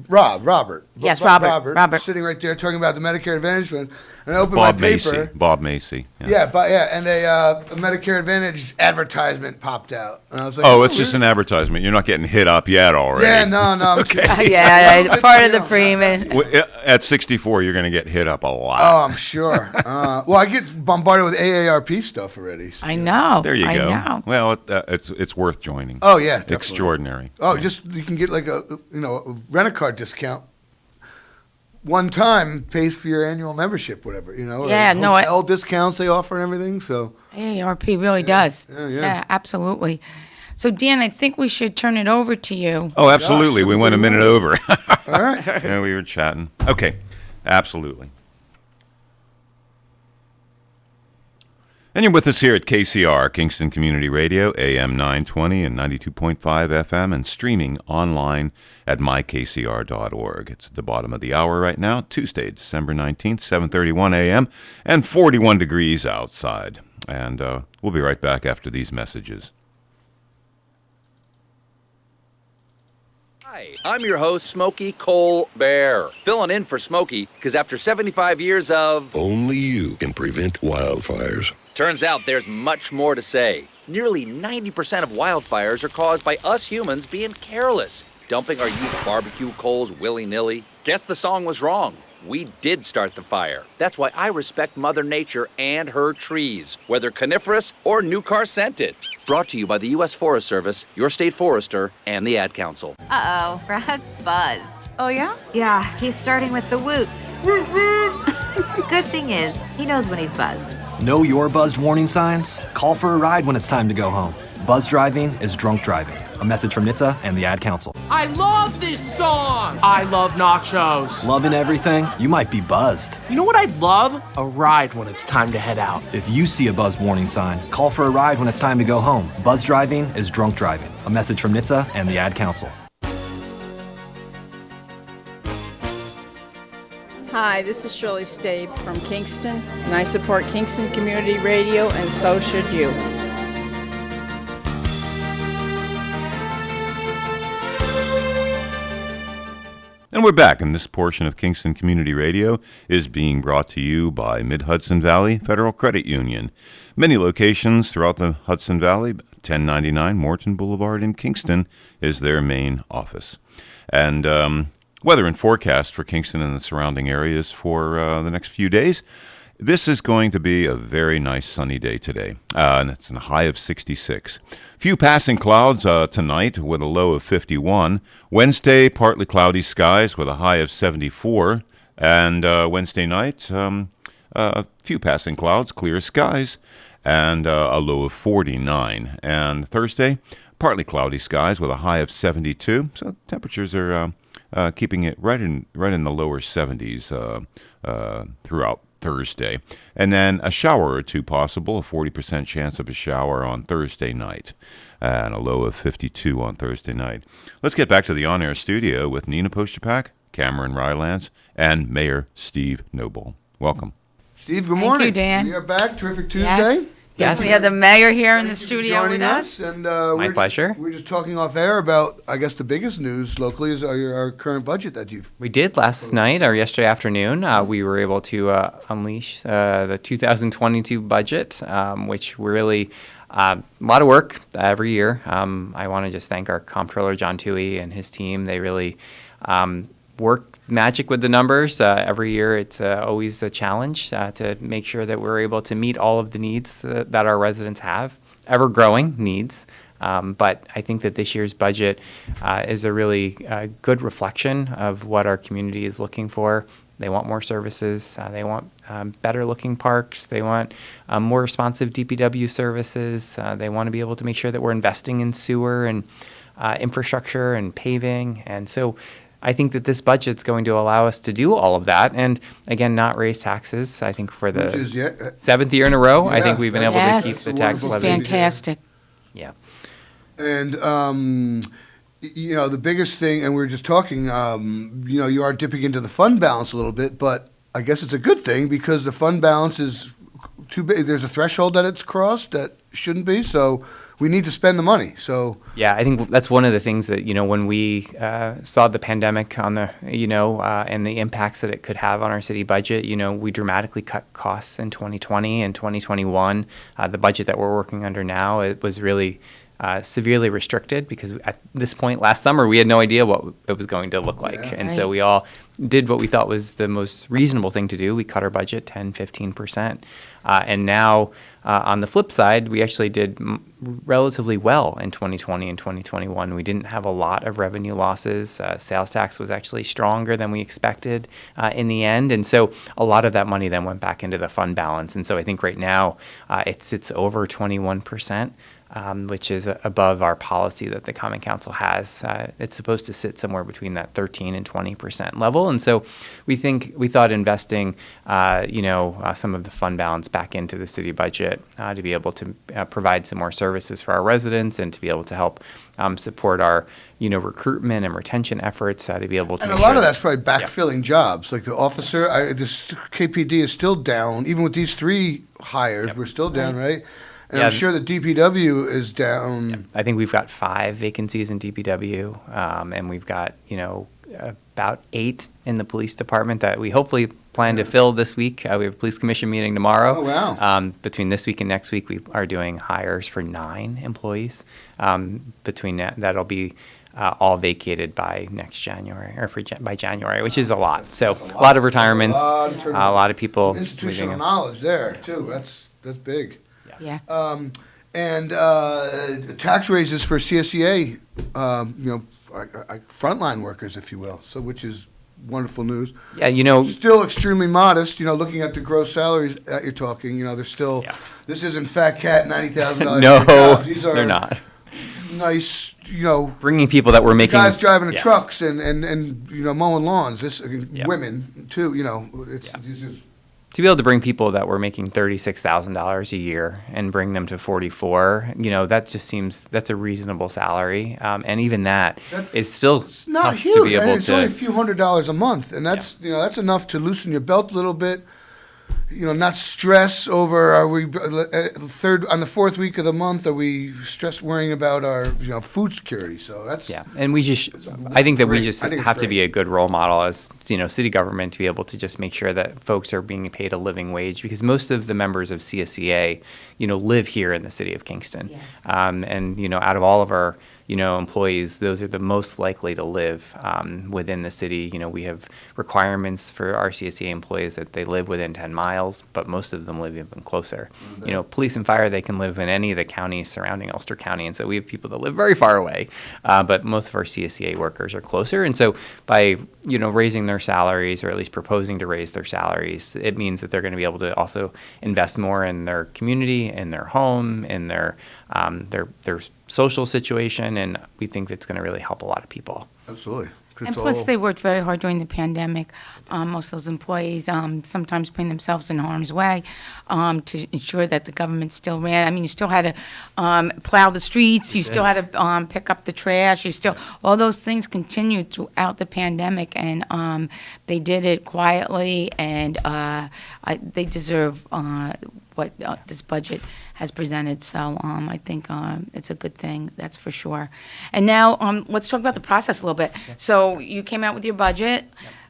S6: Robert.
S7: Yes,
S6: Bob-
S7: Robert.
S6: Sitting right there talking about the Medicare Advantage plan. And I opened my
S1: Bob
S6: paper.
S1: Macy. Bob Macy.
S6: And a Medicare Advantage advertisement popped out. And I was like,
S1: Oh, it's just an advertisement. You're not getting hit up yet already.
S6: Yeah, no, I'm kidding.
S7: Yeah, part of the Freeman.
S1: At 64, you're going to get hit up a lot.
S6: Oh, I'm sure. Well, I get bombarded with AARP stuff already.
S7: I know.
S1: There you
S7: I
S1: go.
S7: know.
S1: Well, it's worth joining.
S6: Oh, yeah, definitely.
S1: Extraordinary.
S6: Oh, just you can get like a rent-a-car discount. One time pays for your annual membership, whatever,
S7: Yeah,
S6: or
S7: no,
S6: hotel discounts they offer and everything. So
S7: AARP really does.
S6: Yeah.
S7: Absolutely. So, Dan, I think we should turn it over to you.
S1: Oh, absolutely. We went a minute over.
S6: all right.
S1: Yeah, we were chatting. Okay, absolutely. And you're with us here at KCR, Kingston Community Radio, AM 920 and 92.5 FM, and streaming online at mykcr.org. It's at the bottom of the hour right now, Tuesday, December 19th, 7:31 a.m., and 41 degrees outside. And we'll be right back after these messages.
S8: Hi, I'm your host, Smokey Cole Bear, filling in for Smokey because after 75 years of...
S9: Only you can prevent wildfires.
S8: Turns out there's much more to say. Nearly 90% of wildfires are caused by us humans being careless, dumping our used barbecue coals willy-nilly. Guess the song was wrong. We did start the fire. That's why I respect Mother Nature and her trees, whether coniferous or new car scented. Brought to you by the U.S. Forest Service, your state forester, and the Ad Council.
S10: Uh-oh, Brad's buzzed.
S7: Oh, yeah?
S10: Yeah, he's starting with the woots. Good thing is, he knows when he's buzzed.
S11: Know your buzzed warning signs? Call for a ride when it's time to go home. Buzz driving is drunk driving. A message from NHTSA and the Ad Council.
S12: I love this song! I love nachos.
S11: Loving everything? You might be buzzed.
S12: You know what I'd love? A ride when it's time to head out.
S11: If you see a buzzed warning sign, call for a ride when it's time to go home. Buzz driving is drunk driving. A message from NHTSA and the Ad Council.
S5: Hi, this is Shirley Stabe from Kingston, and I support Kingston Community Radio, and so should you.
S1: And we're back, and this portion of Kingston Community Radio is being brought to you by Mid-Hudson Valley Federal Credit Union. Many locations throughout the Hudson Valley. 1099 Morton Boulevard in Kingston is their main office. And weather and forecast for Kingston and the surrounding areas for the next few days. This is going to be a very nice sunny day today, and it's a high of 66. Few passing clouds tonight with a low of 51. Wednesday, partly cloudy skies with a high of 74. And Wednesday night, a few passing clouds, clear skies, and a low of 49. And Thursday, partly cloudy skies with a high of 72. So temperatures are keeping it right in the lower 70s throughout Thursday. And then a shower or two possible, a 40% chance of a shower on Thursday night, and a low of 52 on Thursday night. Let's get back to the on-air studio with Nina Postupack, Cameron Rylance, and Mayor Steve Noble. Welcome.
S6: Steve, good morning.
S7: you, Dan.
S6: We are back. Terrific Tuesday.
S7: Yes.
S13: Yes.
S7: We have the mayor here in
S6: Thank
S7: the
S6: you for
S7: studio
S6: joining
S7: with us.
S6: And,
S13: My pleasure.
S6: We're just talking off air about, I guess, the biggest news locally is our current budget that you've.
S13: We did last night or yesterday afternoon. We were able to unleash the 2022 budget, which we're really a lot of work every year. I want to just thank our comptroller, John Toohey, and his team. They really work magic with the numbers. Every year it's always a challenge to make sure that we're able to meet all of the needs that our residents have. ever-growing needs. But I think that this year's budget is a really good reflection of what our community is looking for. They want more services. They want better-looking parks. They want more responsive DPW services. They want to be able to make sure that we're investing in sewer and infrastructure and paving. And so I think that this budget's going to allow us to do all of that and, again, not raise taxes. I think for the seventh year in a row, I think we've been able to keep the tax levy.
S7: Fantastic.
S13: Yeah.
S6: And, the biggest thing, and we were just talking, you are dipping into the fund balance a little bit, but I guess it's a good thing because the fund balance is too big. There's a threshold that it's crossed that shouldn't be, so we need to spend the money. So
S13: yeah, I think that's one of the things that, when we saw the pandemic on the, and the impacts that it could have on our city budget, we dramatically cut costs in 2020 and 2021. The budget that we're working under now, it was really severely restricted because at this point last summer we had no idea what it was going to look like. And so we all did what we thought was the most reasonable thing to do. We cut our budget 10-15%. And now on the flip side, we actually did relatively well in 2020 and 2021. We didn't have a lot of revenue losses. Sales tax was actually stronger than we expected in the end. And so a lot of that money then went back into the fund balance. And so I think right now it sits over 21%. Which is above our policy that the Common Council has. It's supposed to sit somewhere between that 13 and 20% level. And so we thought investing, some of the fund balance back into the city budget to be able to provide some more services for our residents and to be able to help support our, recruitment and retention efforts to be able to.
S6: And a lot of that's probably backfilling jobs. Like the officer, this KPD is still down. Even with these 3 hires, we're still down, right? And I'm sure the DPW is down.
S13: Yeah. I think we've got 5 vacancies in DPW, and we've got, about 8 in the police department that we hopefully plan to fill this week. We have a police commission meeting tomorrow.
S6: Oh, wow.
S13: Between this week and next week, we are doing hires for 9 employees. Between that'll be all vacated by next January, or by January, which is a lot. So a lot of retirements, a lot of people.
S6: Some institutional knowledge there, too. That's big.
S7: Yeah.
S6: And tax raises for CSEA, frontline workers, if you will. So, which is wonderful news.
S13: Yeah,
S6: still extremely modest. Looking at the gross salaries that you're talking, they're still. Yeah. This isn't Fat Cat $90,000.
S13: No, they're not.
S6: Nice,
S13: bringing people that were making
S6: guys driving the trucks and mowing lawns. Women too. This is.
S13: To be able to bring people that were making $36,000 a year and bring them to 44, that just seems that's a reasonable salary, and even that is still
S6: not
S13: tough
S6: huge.
S13: To be able to.
S6: It's only a few $100s a month, and that's that's enough to loosen your belt a little bit. Not stress over are we on the 4th week of the month? Are we worrying about our food security? So that's
S13: and I think that we just have to be a good role model as city government to be able to just make sure that folks are being paid a living wage, because most of the members of CSEA live here in the city of Kingston, and out of all of our employees, those are the most likely to live within the city. We have requirements for our CSEA employees that they live within 10 miles, but most of them live even closer. Police and fire, they can live in any of the counties surrounding Ulster County, and so we have people that live very far away, but most of our CSEA workers are closer. And so by raising their salaries, or at least proposing to raise their salaries, it means that they're going to be able to also invest more in their community, in their home, in their social situation, and we think that's going to really help a lot of people.
S6: Absolutely.
S7: And plus, they worked very hard during the pandemic. Most of those employees sometimes putting themselves in harm's way to ensure that the government still ran. I mean, you still had to plow the streets. You still had to pick up the trash. All those things continued throughout the pandemic, and they did it quietly, and they deserve what this budget has presented. So I think it's a good thing, that's for sure. And now let's talk about the process a little bit. So you came out with your budget,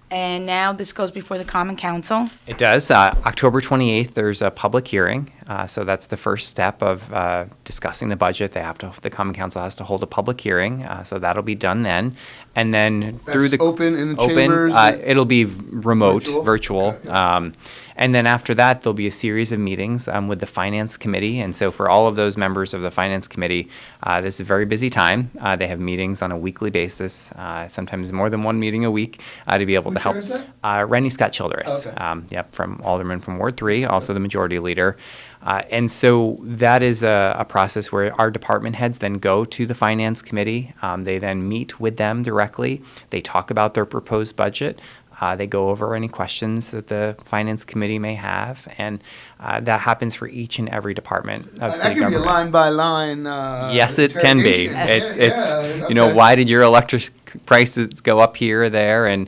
S7: and now this goes before the Common Council.
S13: It does. October 28th, there's a public hearing. So that's the first step of discussing the budget. The Common Council has to hold a public hearing. So that'll be done then. And then through the
S6: open in the chambers?
S13: It'll be remote, virtual.
S6: Okay.
S13: And then after that, there'll be a series of meetings with the Finance Committee. And so for all of those members of the Finance Committee, this is a very busy time. They have meetings on a weekly basis, sometimes more than one meeting a week, to be able to help. Rennie Scott Childress, from Alderman from Ward 3, also the Majority Leader. And so that is a process where our department heads then go to the Finance Committee. They then meet with them directly. They talk about their proposed budget. They go over any questions that the Finance Committee may have, and that happens for each and every department of city government.
S6: That can be a line-by-line
S13: yes, it can be. It's why did your electric prices go up here or there? And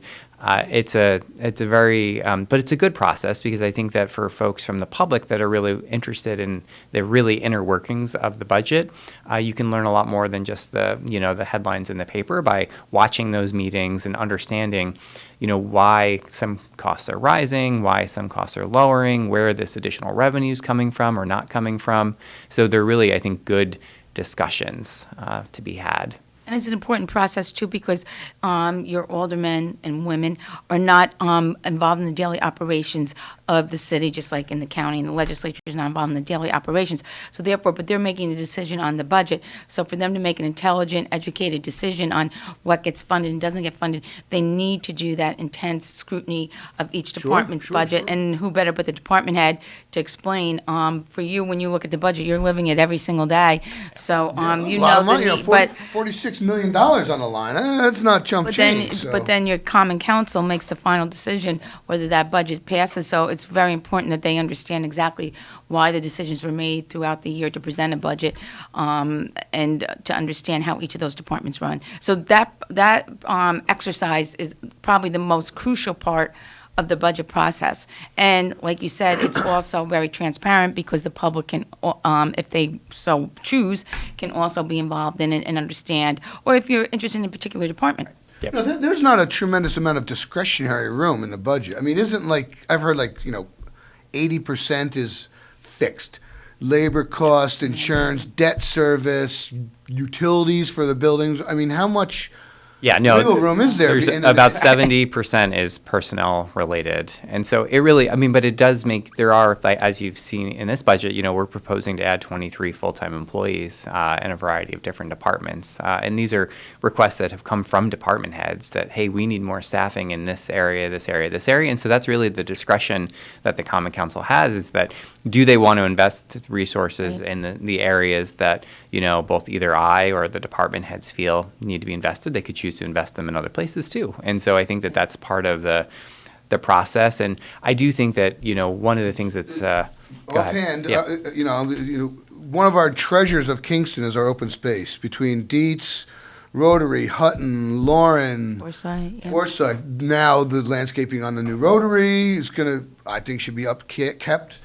S13: it's a very, but it's a good process, because I think that for folks from the public that are really interested in the really inner workings of the budget, you can learn a lot more than just the headlines in the paper by watching those meetings and understanding, why some costs are rising, why some costs are lowering, where this additional revenue is coming from or not coming from. So they're really, I think, good discussions to be had.
S7: And it's an important process, too, because your aldermen and women are not involved in the daily operations of the city, just like in the county, and the legislature is not involved in the daily operations. So therefore, but they're making the decision on the budget. So for them to make an intelligent, educated decision on what gets funded and doesn't get funded, they need to do that intense scrutiny of each department's budget. And who better but the department head to explain? For you, when you look at the budget, you're living it every single day. So you know the need. But
S6: $46 million on the line. That's not chump change.
S7: But then your common council makes the final decision whether that budget passes. So it's very important that they understand exactly why the decisions were made throughout the year to present a budget, and to understand how each of those departments run. So that exercise is probably the most crucial part of the budget process. And like you said, it's also very transparent, because the public can, if they so choose, can also be involved in it and understand, or if you're interested in a particular department.
S13: Yep.
S6: No, there's not a tremendous amount of discretionary room in the budget. I mean, isn't I've heard 80% is fixed. Labor cost, insurance, debt service, utilities for the buildings. I mean, how much wiggle room is there?
S13: There's about 70% is personnel related. And so it really, but it does there are, as you've seen in this budget, we're proposing to add 23 full-time employees in a variety of different departments. And these are requests that have come from department heads that, hey, we need more staffing in this area, this area, this area. And so that's really the discretion that the Common Council has, is that do they want to invest resources in the areas that, both either I or the department heads feel need to be invested. They could choose to invest them in other places too. And so I think that that's part of the process. And I do think that, one of the things that's
S6: offhand, one of our treasures of Kingston is our open space between Dietz, Rotary, Hutton, Lauren, Forsyth. Now the landscaping on the new Rotary is I think should be kept.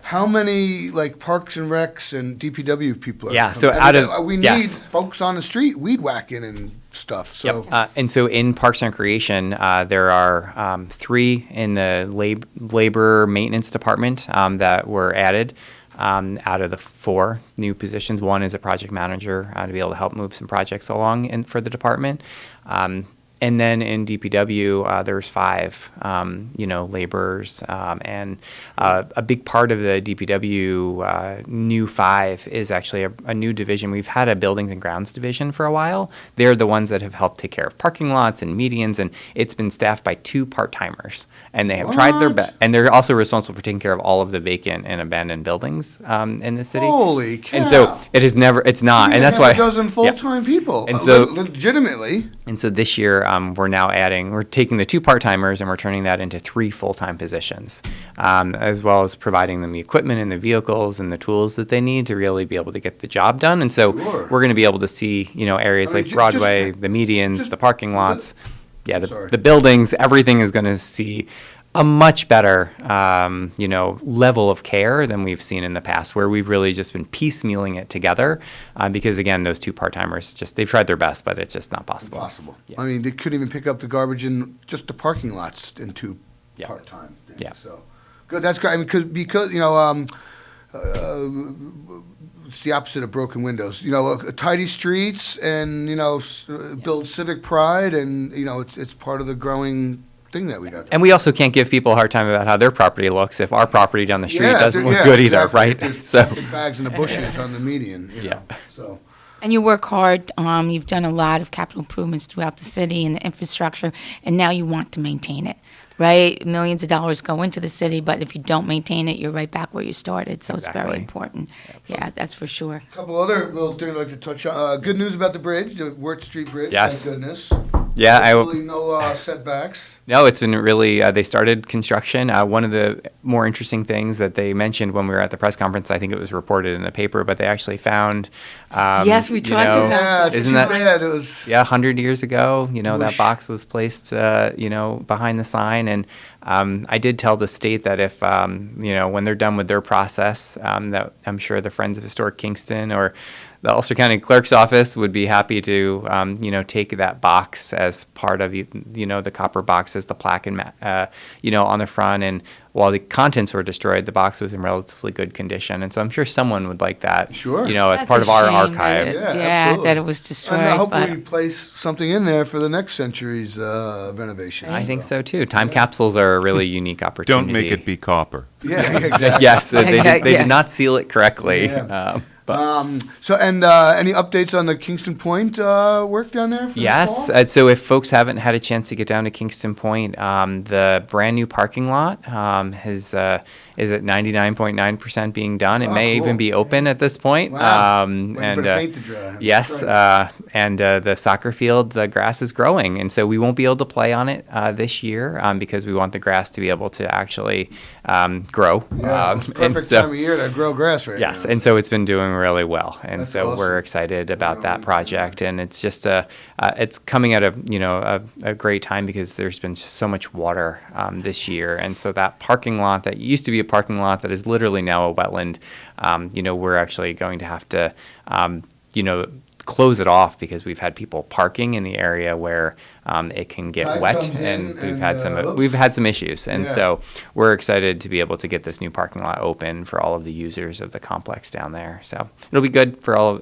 S6: How many Parks and Recs and DPW people are
S13: coming? So
S6: we need folks on the street weed whacking and stuff. So
S13: and so in Parks and Recreation, there are 3 in the labor maintenance department that were added. Out of the 4 new positions, 1 is a project manager to be able to help move some projects along for the department. And then in DPW, there's 5, laborers, and a big part of the DPW new 5 is actually a new division. We've had a buildings and grounds division for a while. They're the ones that have helped take care of parking lots and medians, and it's been staffed by 2 part-timers. And they have tried their best, and they're also responsible for taking care of all of the vacant and abandoned buildings in the city.
S6: Holy cow!
S13: And so it's not, and that's why
S6: a dozen full-time people,
S13: and so
S6: legitimately.
S13: And so this year, we're taking the 2 part-timers and we're turning that into 3 full-time positions, as well as providing them the equipment and the vehicles and the tools that they need to really be able to get the job done. And so we're going to be able to see, areas like Broadway, the medians, the parking lots, the buildings, everything is going to see a much better, level of care than we've seen in the past, where we've really just been piecemealing it together, because again, those 2 part-timers they've tried their best, but it's just not possible.
S6: Impossible. Yeah. I mean, they couldn't even pick up the garbage in just the parking lots in 2 part-time things.
S13: Yeah.
S6: So good. That's great. I mean, because it's the opposite of broken windows. Tidy streets and build civic pride, and it's part of the growing thing that we got.
S13: And we also can't give people a hard time about how their property looks if our property down the street doesn't look good either, right?
S6: So big bags in the bushes on the median. So.
S7: And you work hard. You've done a lot of capital improvements throughout the city and the infrastructure, and now you want to maintain it, right? Millions of dollars go into the city, but if you don't maintain it, you're right back where you started. So It's very important. Yeah, that's for sure.
S6: A couple other little things I'd like to touch on. Good news about the bridge, the Wirt Street Bridge.
S13: Yes.
S6: Thank goodness.
S13: Yeah,
S6: Hopefully no setbacks.
S13: No, it's been really, they started construction. One of the more interesting things that they mentioned when we were at the press conference, I think it was reported in the paper, but they actually found.
S7: Yes, we talked about
S6: that.
S13: Isn't that
S6: bad? It was.
S13: Yeah, 100 years ago, that box was placed, behind the sign. And I did tell the state that if, when they're done with their process, that I'm sure the Friends of Historic Kingston or the Ulster County Clerk's Office would be happy to, take that box as part of, the copper box as the plaque and, on the front. And while the contents were destroyed, the box was in relatively good condition. And so I'm sure someone would like that,
S6: sure.
S13: as
S7: That's
S13: part
S7: a
S13: of our
S7: shame
S13: archive.
S7: that it was destroyed.
S6: And hopefully we place something in there for the next century's renovation.
S13: I think so too. Time capsules are a really unique opportunity.
S1: Don't make it be copper.
S6: Yeah, exactly.
S13: Yes, they did not seal it correctly.
S6: Yeah. Any updates on the Kingston Point work down there? For
S13: Yes.
S6: This fall?
S13: So if folks haven't had a chance to get down to Kingston Point, the brand new parking lot is at 99.9% being done. It may
S6: cool.
S13: even be open at this point.
S6: Wow. Waiting for the paint to dry.
S13: Yes. And the soccer field, the grass is growing, and so we won't be able to play on it this year because we want the grass to be able to actually grow.
S6: Yeah, it's perfect time of year to grow grass right now.
S13: Yes, and so it's been doing really well, and
S6: That's
S13: so
S6: awesome.
S13: we're excited about that project, and it's just it's coming at a great time because there's been so much water this year, and so that parking lot that used to be a parking lot that is literally now a wetland, we're actually going to have to close it off because we've had people parking in the area where it can get
S6: Tide
S13: wet,
S6: comes in
S13: and
S6: and,
S13: we've had some issues, and
S6: Yeah.
S13: so we're excited to be able to get this new parking lot open for all of the users of the complex down there. So it'll be good for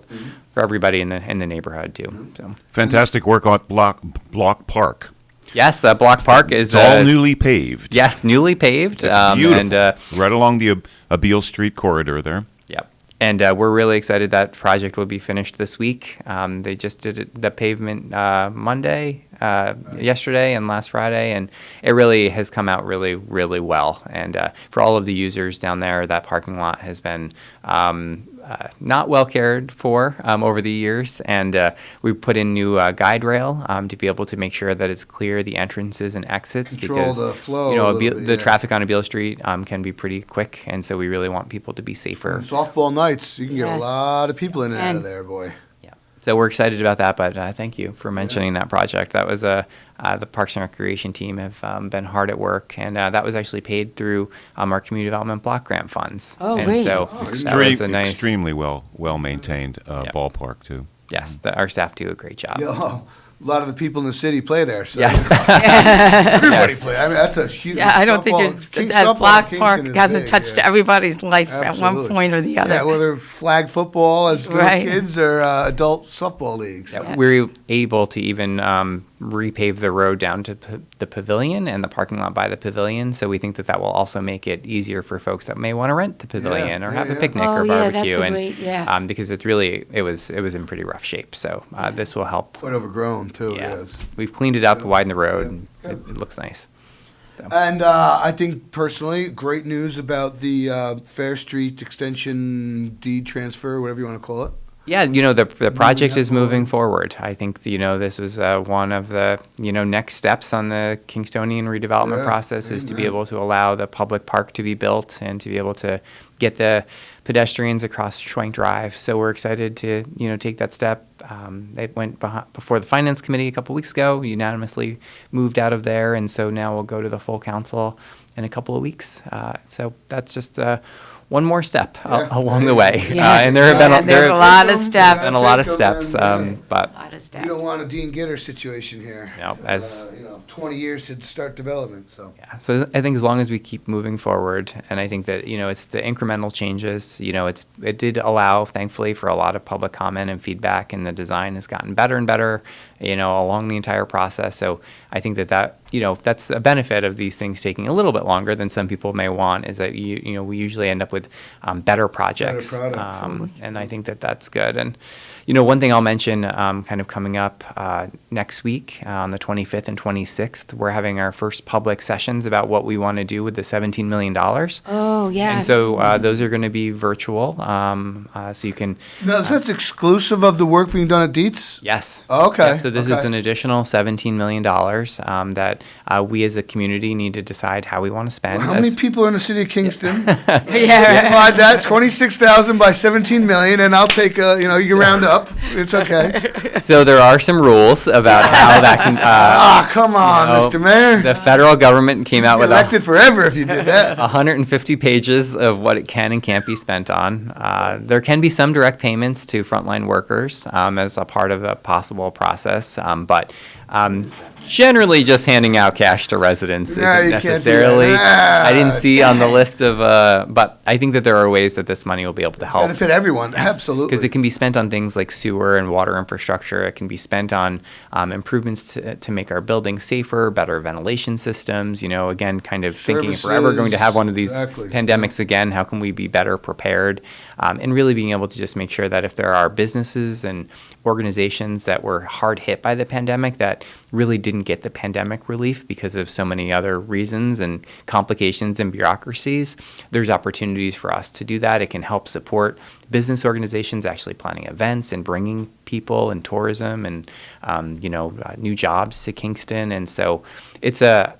S13: for everybody in the neighborhood too. So
S1: Fantastic work on Block Park.
S13: yes, Block Park is
S1: It's all newly paved.
S13: Yes, newly paved.
S1: It's beautiful.
S13: And,
S1: right along the Abeele Street corridor there.
S13: Yep. And we're really excited that project will be finished this week. They just did the pavement Monday, yesterday, and last Friday, and it really has come out really, really well. And for all of the users down there, that parking lot has been not well cared for over the years, and we put in new guide rail to be able to make sure that it's clear the entrances and exits.
S6: Control
S13: because
S6: the flow a little bit,
S13: the
S6: yeah.
S13: traffic on Abeele Street can be pretty quick, and so we really want people to be safer.
S6: Softball nights, you can get a
S7: Yes.
S6: lot of people in and out of
S7: And-
S6: there, boy.
S13: So we're excited about that, but thank you for mentioning that project. That was the Parks and Recreation team have been hard at work, and that was actually paid through our community development block grant funds.
S7: Oh,
S13: and
S7: great.
S13: so that was a nice,
S1: Extremely well maintained ballpark too.
S13: yes, our staff do a great job.
S6: Yeah, a lot of the people in the city play there. So
S13: Yes.
S6: everybody
S13: Yes.
S6: plays. I mean, that's a huge.
S7: Yeah, I don't think that
S6: softball
S7: block
S6: in
S7: park
S6: Kingston is
S7: hasn't
S6: big,
S7: touched
S6: yeah.
S7: everybody's life at one
S6: Absolutely.
S7: point or the other.
S6: Yeah, whether flag football as little
S7: Right.
S6: kids or adult softball leagues.
S13: Yeah, we were able to even repave the road down to the pavilion and the parking lot by the pavilion. So we think that will also make it easier for folks that may want to rent the pavilion or have a picnic
S7: Oh,
S13: or
S7: yeah,
S13: barbecue.
S7: that's a
S13: and
S7: great- yes.
S13: because it was in pretty rough shape. So this will help.
S6: Quite overgrown too.
S13: Yeah.
S6: Yes.
S13: We've cleaned it up, widened the road, and it looks nice.
S6: And I think personally, great news about the Fair Street extension deed transfer, whatever you want to call it.
S13: Yeah, the project is moving forward. I think, this was one of the, next steps on the Kingstonian redevelopment
S6: Yeah,
S13: process is to be
S6: amen.
S13: able to allow the public park to be built and to be able to get the pedestrians across Schwenk Drive. So we're excited to, take that step. It went before the Finance Committee a couple weeks ago, unanimously moved out of there, and so now we'll go to the full council in a couple of weeks. So that's just one more step along the way.
S7: Yes.
S13: And there have been
S7: There's a lot of steps.
S13: been a lot of steps, but
S7: A lot of steps.
S6: You don't want a Dean Gitter situation here.
S13: you know, as
S6: 20 years to start development. So
S13: So I think as long as we keep moving forward, and I think that, it's the incremental changes, it did allow, thankfully, for a lot of public comment and feedback, and the design has gotten better and better, along the entire process. So I think that that's a benefit of these things taking a little bit longer than some people may want, is that, we usually end up with better projects. And I think that that's good. And, one thing I'll mention kind of coming up next week on the 25th and 26th, we're having our first public sessions about what we want to do with the $17 million.
S7: Oh, yes.
S13: And so those are going to be virtual, so you can...
S6: Now, that's exclusive of the work being done at Dietz?
S13: Yes.
S6: Oh, okay.
S13: Yep, so this is an additional $17 million that we as a community need to decide how we want to spend.
S6: How many people are in the city of Kingston?
S7: Yeah.
S6: Divide that, 26,000 by 17 million, and I'll take you can round up. It's okay.
S13: So there are some rules about how that can...
S6: come on, Mr. Mayor.
S13: The federal government came out with...
S6: Elected forever if you did that.
S13: 150 pages of what it can and can't be spent on. There can be some direct payments to frontline workers as a part of a possible process, but generally just handing out cash to residents isn't necessarily... I didn't see on the list of... but I think that there are ways that this money will be able to help.
S6: Benefit everyone, absolutely.
S13: Because it can be spent on things like sewer and water infrastructure. It can be spent on improvements to make our buildings safer, better ventilation systems. Again, kind of thinking if we're ever going to have one of these pandemics again, how can we be better prepared? And really being able to just make sure that if there are businesses and organizations that were hard hit by the pandemic that really didn't get the pandemic relief because of so many other reasons and complications and bureaucracies, there's opportunities for us to do that. It can help support business organizations actually planning events and bringing people and tourism and new jobs to Kingston. And so it's a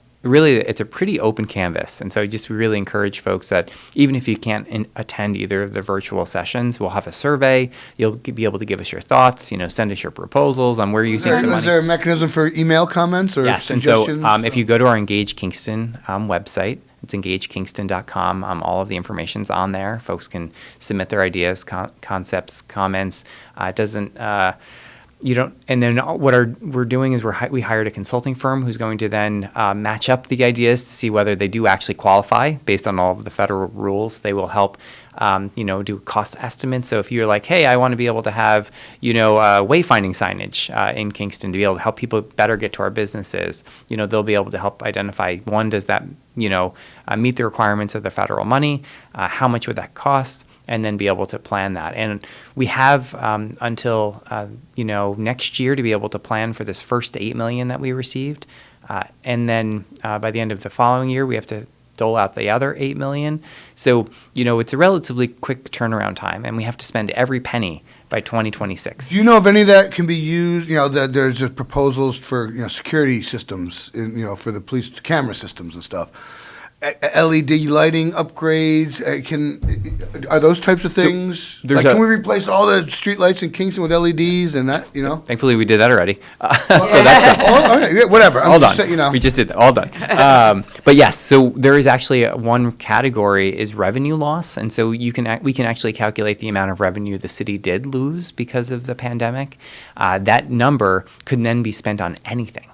S13: pretty open canvas. And so we really encourage folks that even if you can't attend either of the virtual sessions, we'll have a survey. You'll be able to give us your thoughts, send us your proposals on where you think the money...
S6: Is there a mechanism for email comments or suggestions?
S13: And so if you go to our Engage Kingston website, it's engagekingston.com. All of the information's on there. Folks can submit their ideas, concepts, comments. It doesn't... and then what we're doing is we hired a consulting firm who's going to then match up the ideas to see whether they do actually qualify based on all of the federal rules. They will help, do cost estimates. So if you're like, hey, I want to be able to have, wayfinding signage in Kingston to be able to help people better get to our businesses, they'll be able to help identify, one, does that, meet the requirements of the federal money? How much would that cost? And then be able to plan that. And we have until next year to be able to plan for this first $8 million that we received, and then by the end of the following year we have to dole out the other $8 million. So it's a relatively quick turnaround time, and we have to spend every penny by 2026.
S6: Do you know if any of that can be used? There's proposals for security systems, for the police camera systems and stuff. LED lighting upgrades, are those types of things? Can we replace all the street lights in Kingston with LEDs and that,
S13: Thankfully, we did that already.
S6: So that's done. Okay, whatever.
S13: All done. We just did that. All done. But yes, so there is actually one category is revenue loss, and so we can actually calculate the amount of revenue the city did lose because of the pandemic. That number could then be spent on anything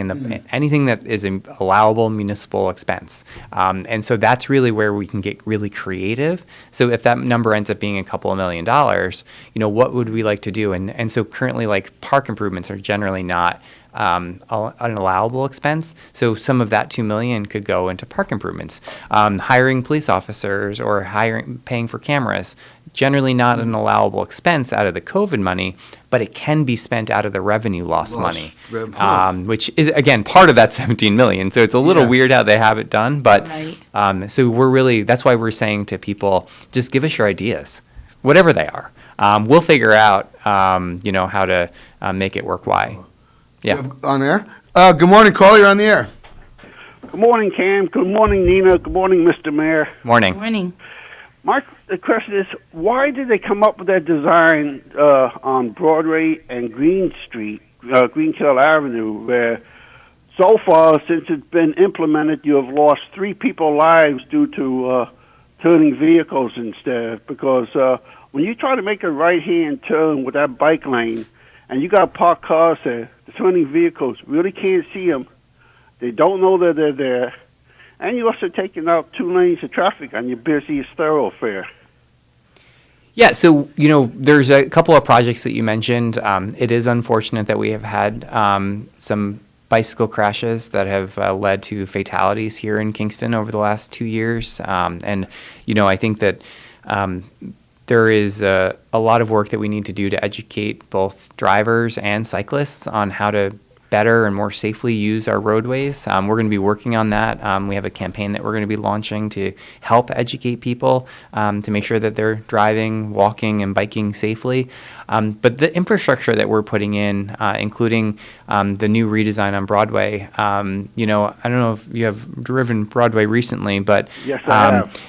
S13: that is an allowable municipal expense. And so that's really where we can get really creative. So if that number ends up being a couple of $1 million, what would we like to do? And so currently, like, park improvements are generally not an allowable expense. So some of that $2 million could go into park improvements. Hiring police officers or paying for cameras, generally not an allowable expense out of the COVID money, but it can be spent out of the revenue loss money, which is, again, part of that $17 million. So it's a little weird how they have it done, but so that's why we're saying to people, just give us your ideas, whatever they are. We'll figure out, how to make it work. Yeah.
S6: On air. Good morning, Cole. You're on the air.
S14: Good morning, Cam. Good morning, Nina. Good morning, Mr. Mayor.
S13: Morning.
S7: Morning.
S14: My question is, why did they come up with that design on Broadway and Greenkill Avenue, where so far since it's been implemented, you have lost 3 people's lives due to turning vehicles instead, because when you try to make a right-hand turn with that bike lane, and you got parked cars there, the turning vehicles really can't see them. They don't know that they're there. And you're also taking out 2 lanes of traffic on your busiest thoroughfare.
S13: Yeah, so, there's a couple of projects that you mentioned. It is unfortunate that we have had some bicycle crashes that have led to fatalities here in Kingston over the last 2 years. And, I think that there is a lot of work that we need to do to educate both drivers and cyclists on how to better and more safely use our roadways. We're going to be working on that. We have a campaign that we're going to be launching to help educate people to make sure that they're driving, walking, and biking safely. But the infrastructure that we're putting in, including the new redesign on Broadway, I don't know if you have driven Broadway recently, but
S14: yes, I have.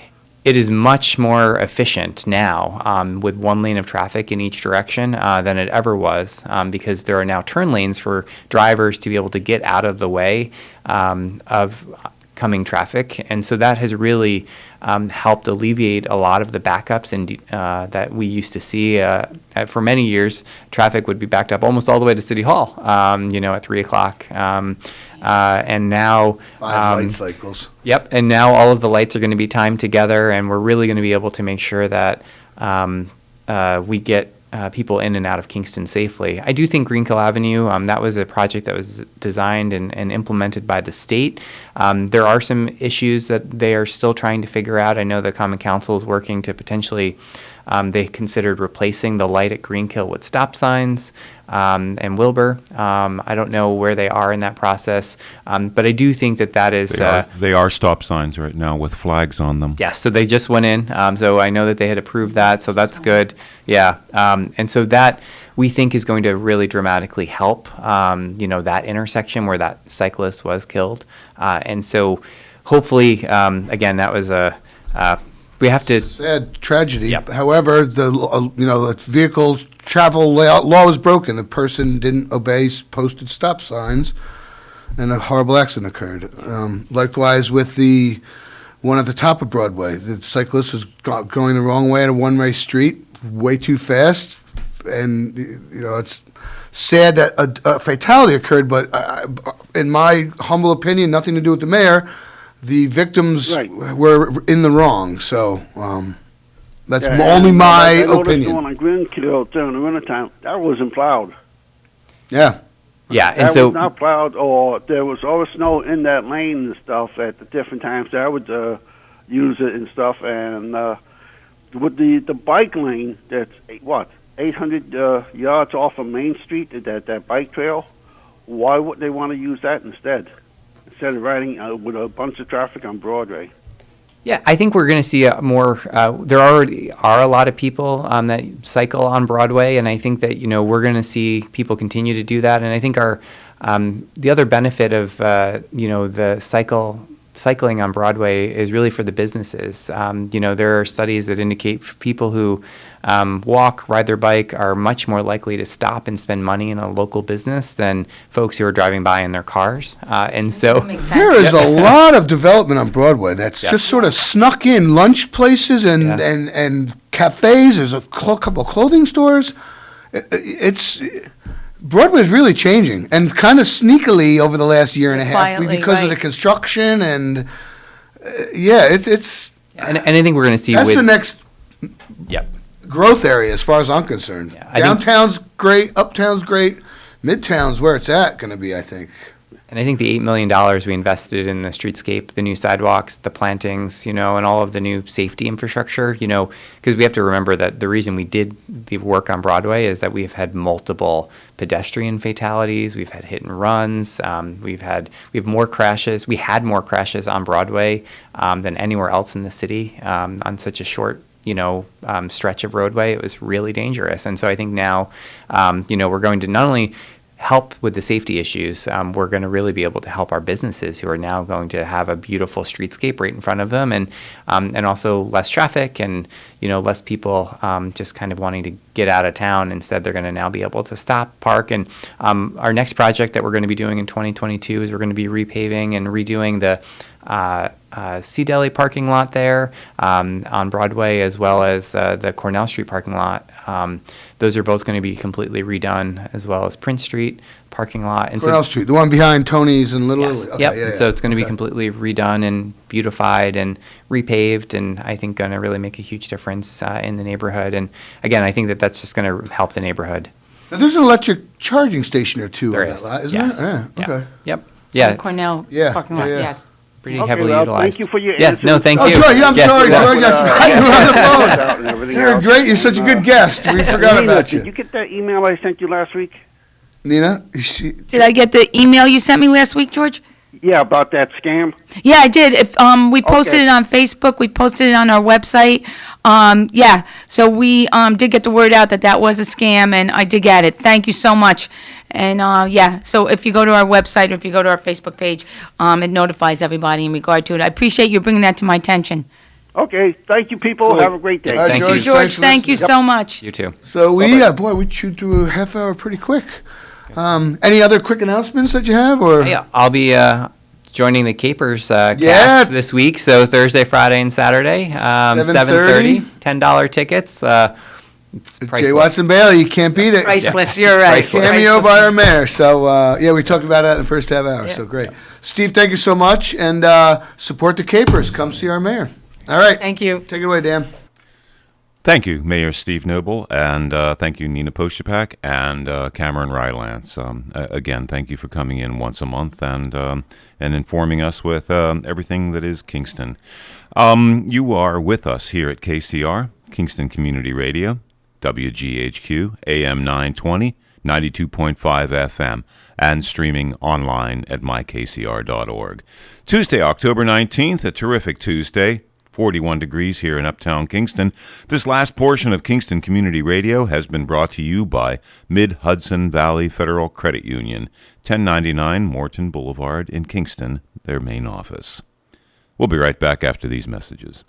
S13: It is much more efficient now with 1 lane of traffic in each direction than it ever was, because there are now turn lanes for drivers to be able to get out of the way of coming traffic. And so that has really helped alleviate a lot of the backups that we used to see. For many years, traffic would be backed up almost all the way to City Hall, at 3 o'clock. And now
S6: 5 light cycles.
S13: Yep, and now all of the lights are going to be timed together, and we're really going to be able to make sure that we get people in and out of Kingston safely. I do think Greenkill Avenue, that was a project that was designed and implemented by the state. There are some issues that they are still trying to figure out. I know the Common Council is working to potentially, they considered replacing the light at Greenkill with stop signs and Wilbur. I don't know where they are in that process, but I do think that is...
S1: They are stop signs right now with flags on them.
S13: Yes, so they just went in. So I know that they had approved that, so that's good. Yeah, and so that we think is going to really dramatically help, that intersection where that cyclist was killed. And so hopefully, again, that was we have to...
S6: Sad tragedy.
S13: Yep.
S6: However, the vehicles travel law was broken. The person didn't obey posted stop signs, and a horrible accident occurred. Likewise, with the one at the top of Broadway, the cyclist was going the wrong way at a one-way street, way too fast, and it's sad that a fatality occurred. But in my humble opinion, nothing to do with the mayor. The victims were in the wrong, so that's only my opinion.
S14: The one on Greenkill during the wintertime, that wasn't plowed.
S6: Yeah.
S13: Yeah, and
S14: that
S13: so...
S14: was not plowed, or there was always snow in that lane and stuff at the different times that I would use it and stuff. And with the bike lane, that's, 800 yards off of Main Street, that bike trail, why would they want to use that instead of riding with a bunch of traffic on Broadway?
S13: Yeah, I think we're going to see more. There already are a lot of people that cycle on Broadway, and I think that we're going to see people continue to do that. And I think the other benefit of the cycling on Broadway is really for the businesses. There are studies that indicate people who ride their bike are much more likely to stop and spend money in a local business than folks who are driving by in their cars. And so
S6: there is a lot of development on Broadway that's just sort of snuck in. Lunch places and cafes. There's a couple of clothing stores. Broadway is really changing, and kind of sneakily over the last year and a half
S7: Quietly,
S6: because of the construction and it's.
S13: And I think we're going to see
S6: that's the next.
S13: Yep.
S6: Growth area, as far as I'm concerned.
S13: Yeah,
S6: Downtown's great, uptown's great, midtown's where it's at going to be, I think.
S13: And I think the $8 million we invested in the streetscape, the new sidewalks, the plantings, and all of the new safety infrastructure, because we have to remember that the reason we did the work on Broadway is that we've had multiple pedestrian fatalities, we've had hit and runs, we have more crashes. We had more crashes on Broadway than anywhere else in the city on such a short stretch of roadway. It was really dangerous. And so I think now, we're going to not only help with the safety issues, we're going to really be able to help our businesses who are now going to have a beautiful streetscape right in front of them, and also less traffic and less people just kind of wanting to get out of town. Instead, they're going to now be able to stop, park, and our next project that we're going to be doing in 2022 is we're going to be repaving and redoing the Sea Deli parking lot there on Broadway, as well as the Cornell Street parking lot. Those are both going to be completely redone, as well as Prince Street parking lot. And
S6: Cornell Street, the one behind Tony's and Little
S13: Yes.
S6: Italy. Okay,
S13: Yep.
S6: yeah,
S13: So
S6: yeah.
S13: it's going to be completely redone and beautified and repaved, and I think going to really make a huge difference in the neighborhood. And again, I think that that's just going to help the neighborhood.
S6: Now, there's an electric charging station there too.
S13: There
S6: on
S13: is,
S6: that lot, isn't
S13: yes.
S6: there? Yeah.
S13: Yeah.
S6: Okay.
S13: Yep. Yeah.
S7: The Cornell
S6: Yeah,
S7: parking lot,
S6: yeah, yeah.
S7: yes.
S13: Pretty
S14: Okay,
S13: heavily
S14: well,
S13: utilized.
S14: thank you for your
S13: Yeah.
S14: answers.
S13: No, thank
S6: Oh,
S13: you.
S6: George, I'm
S13: Yes.
S6: sorry, George. I forgot you were on the
S14: And everything
S6: phone. You're
S14: else.
S6: great. You're such a good guest. We forgot
S14: Nina,
S6: about
S14: Did
S6: you.
S14: you get that email I sent you last week?
S6: Nina,
S7: Did I get the email you sent me last week, George?
S14: Yeah, about that scam.
S7: Yeah, I did. If we posted
S14: Okay.
S7: it on Facebook, we posted it on our website. Yeah, so we did get the word out that that was a scam, and I did get it. Thank you so much. And yeah, so if you go to our website or if you go to our Facebook page, it notifies everybody in regard to it. I appreciate you bringing that to my attention.
S14: Okay, thank you, people.
S6: Cool.
S14: Have a great day.
S6: All right,
S13: Thank
S6: George,
S13: you.
S7: George,
S6: thanks for
S7: thank you
S6: listening.
S7: so much.
S13: You too.
S6: So we, we chewed through a half hour pretty quick. Any other quick announcements that you have, or?
S13: Yeah, I'll be joining the Capers
S6: Yeah.
S13: cast this week. So Thursday, Friday, and Saturday,
S6: 7:30.
S13: $10 tickets. It's
S6: Jay
S13: priceless.
S6: Watson Bailey, you can't beat it.
S7: Priceless,
S13: Yeah.
S7: you're right.
S13: It's priceless.
S6: Cameo by our mayor. So yeah, we talked about that in the first half hour. So great, Steve. Thank you so much, and support the Capers. Come see our mayor. All right,
S7: Thank you.
S6: take it away, Dan.
S1: Thank you, Mayor Steve Noble, and thank you, Nina Postupack and Cameron Rylance. Again, thank you for coming in once a month and informing us with everything that is Kingston. You are with us here at KCR, Kingston Community Radio, WGHQ, AM 920, 92.5 FM, and streaming online at mykcr.org. Tuesday, October 19th, a terrific Tuesday. 41 degrees here in Uptown Kingston. This last portion of Kingston Community Radio has been brought to you by Mid-Hudson Valley Federal Credit Union, 1099 Morton Boulevard in Kingston, their main office. We'll be right back after these messages.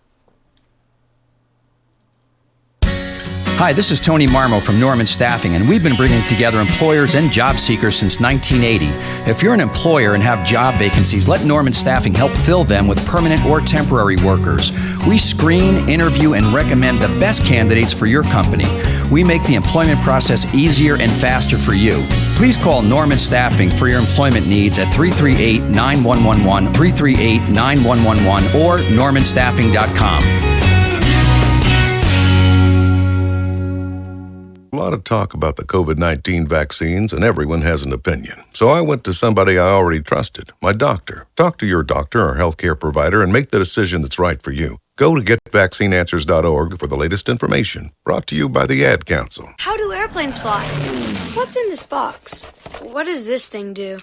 S15: Hi, this is Tony Marmo from Norman Staffing, and we've been bringing together employers and job seekers since 1980. If you're an employer and have job vacancies, let Norman Staffing help fill them with permanent or temporary workers. We screen, interview, and recommend the best candidates for your company. We make the employment process easier and faster for you. Please call Norman Staffing for your employment needs at 338-9111, 338-9111, or normanstaffing.com.
S9: A lot of talk about the COVID-19 vaccines, and everyone has an opinion. So I went to somebody I already trusted, my doctor. Talk to your doctor or healthcare provider and make the decision that's right for you. Go to getvaccineanswers.org for the latest information. Brought to you by the Ad Council.
S16: How do airplanes fly? What's in this box? What does this thing do?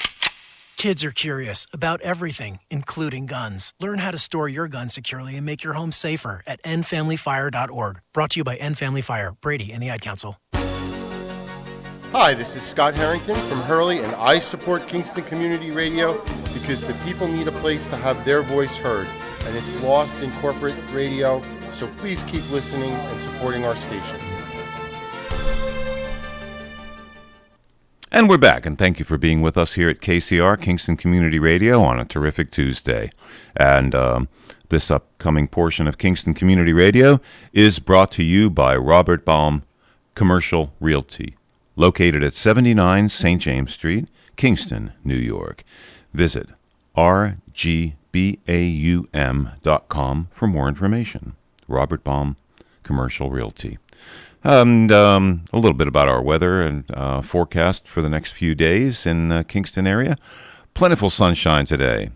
S17: Kids are curious about everything, including guns. Learn how to store your gun securely and make your home safer at endfamilyfire.org. Brought to you by End Family Fire, Brady, and the Ad Council.
S18: Hi, this is Scott Harrington from Hurley, and I support Kingston Community Radio because the people need a place to have their voice heard, and it's lost in corporate radio, so please keep listening and supporting our station.
S1: And we're back, and thank you for being with us here at KCR, Kingston Community Radio, on a terrific Tuesday. And this upcoming portion of Kingston Community Radio is brought to you by Robert Baum Commercial Realty, located at 79 St. James Street, Kingston, New York. Visit rgbaum.com for more information. Robert Baum Commercial Realty. And a little bit about our weather and forecast for the next few days in the Kingston area. Plentiful sunshine today.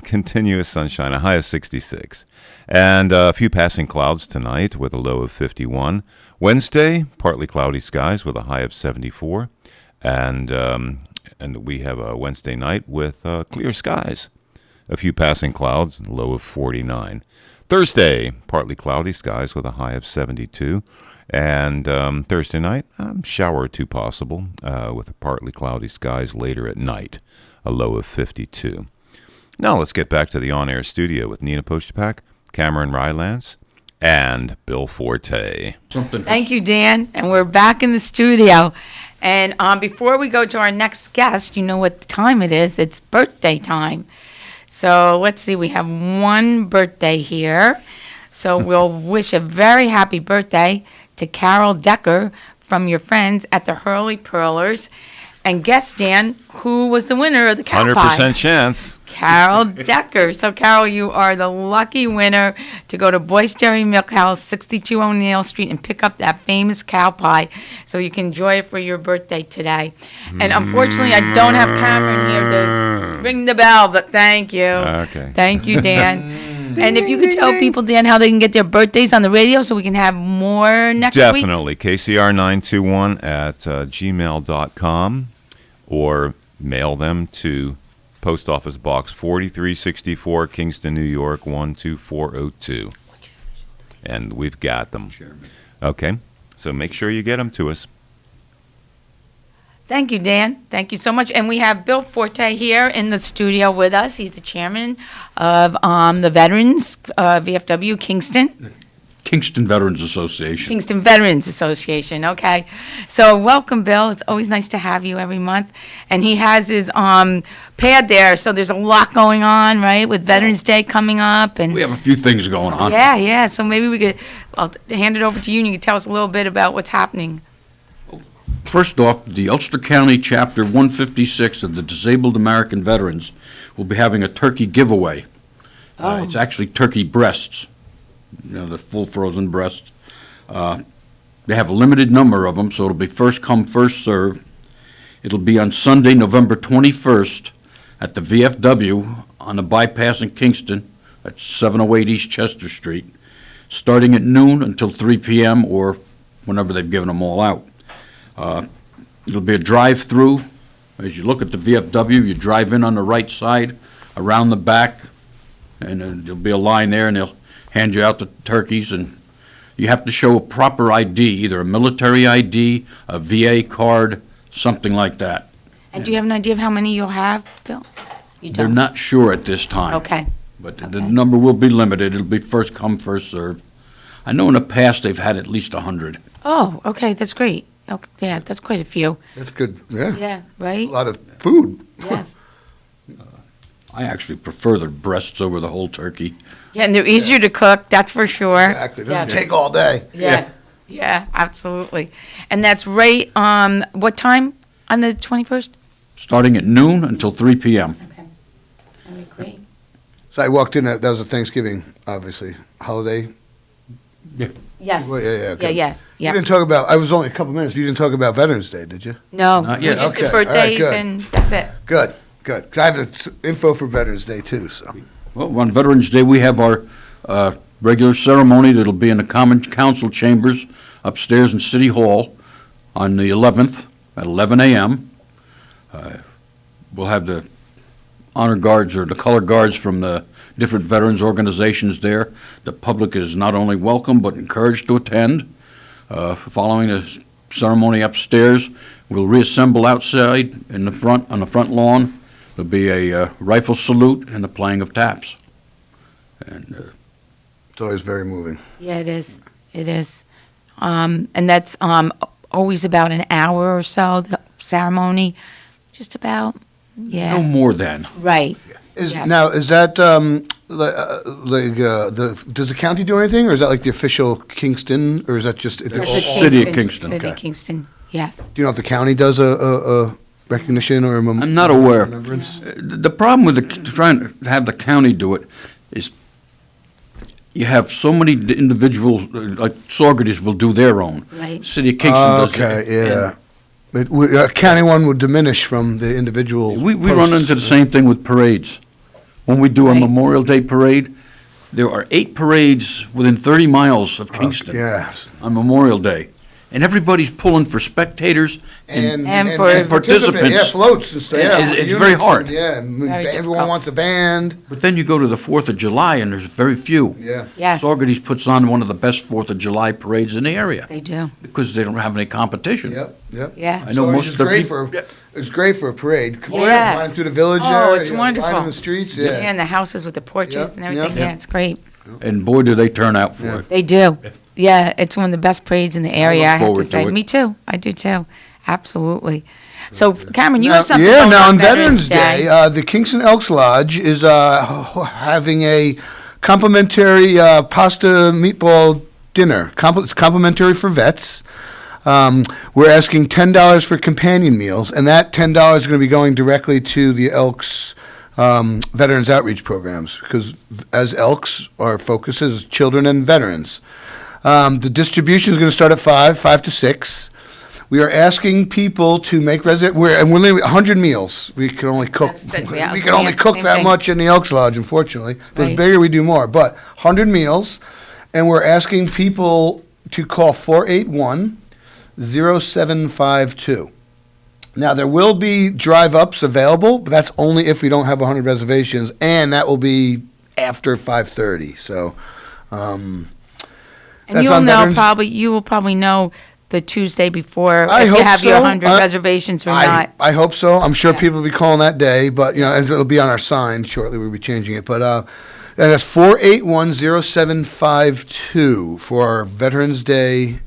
S1: Continuous sunshine, a high of 66. And a few passing clouds tonight with a low of 51. Wednesday, partly cloudy skies with a high of 74. And we have a Wednesday night with clear skies. A few passing clouds, low of 49. Thursday, partly cloudy skies with a high of 72. And Thursday night, shower or two possible with partly cloudy skies later at night, a low of 52. Now let's get back to the on-air studio with Nina Postupack, Cameron Rylance, and Bill Forte.
S7: Thank you, Dan. And we're back in the studio. And before we go to our next guest, you know what time it is. It's birthday time. So let's see, we have one birthday here. So we'll wish a very happy birthday to Carol Decker from your friends at the Hurley Pearlers. And guess, Dan, who was the winner of the cow pie?
S1: 100% chance.
S7: Carol Decker. So, Carol, you are the lucky winner to go to Boyce Dairy Milk House, 62 O'Neill Street, and pick up that famous cow pie so you can enjoy it for your birthday today. And unfortunately, I don't have Cameron here to ring the bell, but thank you.
S1: Okay.
S7: Thank you, Dan. And if you could tell people, Dan, how they can get their birthdays on the radio so we can have more next week.
S1: Definitely. KCR921 at gmail.com, or mail them to Post Office Box 4364, Kingston, New York, 12402. And we've got them. Okay. So make sure you get them to us.
S7: Thank you, Dan. Thank you so much. And we have Bill Forte here in the studio with us. He's the chairman of the Veterans VFW Kingston.
S19: Kingston Veterans Association.
S7: Kingston Veterans Association. Okay. So welcome, Bill. It's always nice to have you every month. And he has his pad there. So there's a lot going on, right, with Veterans Day coming up. And
S19: We have a few things going on.
S7: Yeah. So maybe I'll hand it over to you and you can tell us a little bit about what's happening.
S19: First off, the Ulster County Chapter 156 of the Disabled American Veterans will be having a turkey giveaway. It's actually turkey breasts, the full frozen breasts. They have a limited number of them, so it'll be first come, first serve. It'll be on Sunday, November 21st at the VFW on the bypass in Kingston at 708 East Chester Street, starting at noon until 3 p.m. or whenever they've given them all out. It'll be a drive-through. As you look at the VFW, you drive in on the right side, around the back, and there'll be a line there, and they'll hand you out the turkeys, and you have to show a proper ID, either a military ID, a VA card, something like that.
S7: And do you have an idea of how many you'll have, Bill? You
S19: They're
S7: don't?
S19: not sure at this time.
S7: Okay.
S19: But the number will be limited. It'll be first come, first served. I know in the past they've had at least 100.
S7: Oh, okay. That's great. Okay, yeah, that's quite a few.
S6: That's good, yeah.
S7: Yeah, right?
S6: A lot of food.
S7: Yes.
S19: I actually prefer the breasts over the whole turkey.
S7: Yeah, and they're easier to cook, that's for sure.
S6: Exactly. It doesn't take all day.
S7: Yeah, absolutely. And that's right, what time on the 21st?
S19: Starting at noon until 3 p.m.
S7: Great.
S6: So I walked in, that was a Thanksgiving, obviously, holiday.
S19: Yeah.
S7: Yes.
S6: Well, yeah. Okay.
S7: Yeah.
S6: You didn't talk about, I was only a couple minutes, you didn't talk about Veterans Day, did you?
S7: No,
S19: Not yet.
S7: just the
S6: Okay. All right,
S7: birthdays
S6: good.
S7: and that's it.
S6: Good. 'Cause I have the info for Veterans Day too, so.
S19: Well, on Veterans Day, we have our regular ceremony that'll be in the Common Council chambers upstairs in City Hall on the 11th at 11 a.m. We'll have the honor guards or the color guards from the different veterans organizations there. The public is not only welcome but encouraged to attend. Following the ceremony upstairs, we'll reassemble outside in the front, on the front lawn. There'll be a rifle salute and the playing of taps. And
S6: it's always very moving.
S7: Yeah, it is. It is. And that's always about an hour or so, the ceremony, just about, yeah.
S19: no more than.
S7: Right.
S6: Now, is that, does the county do anything, or is that like the official Kingston, or is that just?
S7: That's the
S19: City of Kingston.
S7: City of
S6: Okay.
S7: Kingston, yes.
S6: Do you know if the county does a recognition or a
S19: I'm not aware.
S6: remembrance?
S19: The problem with trying to have the county do it is you have so many individual, like Saugerties will do their own.
S7: Right.
S19: City of Kingston does it.
S6: Okay, yeah. A county one would diminish from the individual.
S19: We run into the same thing with parades. When we do a Memorial Day parade, there are 8 parades within 30 miles of Kingston
S6: yes.
S19: on Memorial Day. And everybody's pulling for spectators and
S6: participants.
S19: participants.
S6: Yeah, floats and stuff.
S19: Yeah, it's very hard.
S6: Everyone wants a band.
S19: But then you go to the 4th of July and there's very few.
S6: Yeah.
S7: Yes.
S19: Saugerties puts on one of the best 4th of July parades in the area.
S7: They do.
S19: Because they don't have any competition.
S6: Yep.
S7: Yeah.
S19: I know
S6: So
S19: most
S6: it's
S19: of the
S6: great
S19: people.
S6: It's great for a parade.
S7: Yeah.
S6: Flying through the village
S7: Oh,
S6: there.
S7: it's wonderful.
S6: Lining the streets. Yeah.
S7: And the houses with the porches
S6: Yep,
S7: and everything.
S6: yep.
S7: Yeah, it's great.
S19: And boy, do they turn out for it.
S7: They do. Yeah, it's one of the best parades in the area, I have to
S19: forward to
S7: say.
S19: it.
S7: Me too. I do too. Absolutely. So, Cameron, you
S6: Now-
S7: have something
S6: Yeah,
S7: going
S6: now
S7: on
S6: on Veterans Day, the Kingston Elks Lodge is having a complimentary pasta meatball dinner. It's complimentary for vets. We're asking $10 for companion meals, and that $10 is going to be going directly to the Elks Veterans Outreach Programs, because as Elks, our focus is children and veterans. The distribution is going to start at 5 to 6. We are asking people to make we're limiting 100 meals. We can only cook. We can only cook that much in the Elks Lodge, unfortunately. If it's
S7: Right.
S6: bigger, we do more. But 100 meals, and we're asking people to call 481-0752. Now, there will be drive-ups available, but that's only if we don't have 100 reservations, and that will be after 5:30. So,
S7: And
S6: that's
S7: you'll
S6: on
S7: know
S6: Veterans-
S7: you will probably know the Tuesday before
S6: I
S7: if
S6: hope
S7: you have your
S6: so.
S7: 100 reservations or not.
S6: I hope so. I'm sure people will be calling that day, but and it'll be on our sign shortly. We'll be changing it, but and that's 481-0752 for our Veterans Day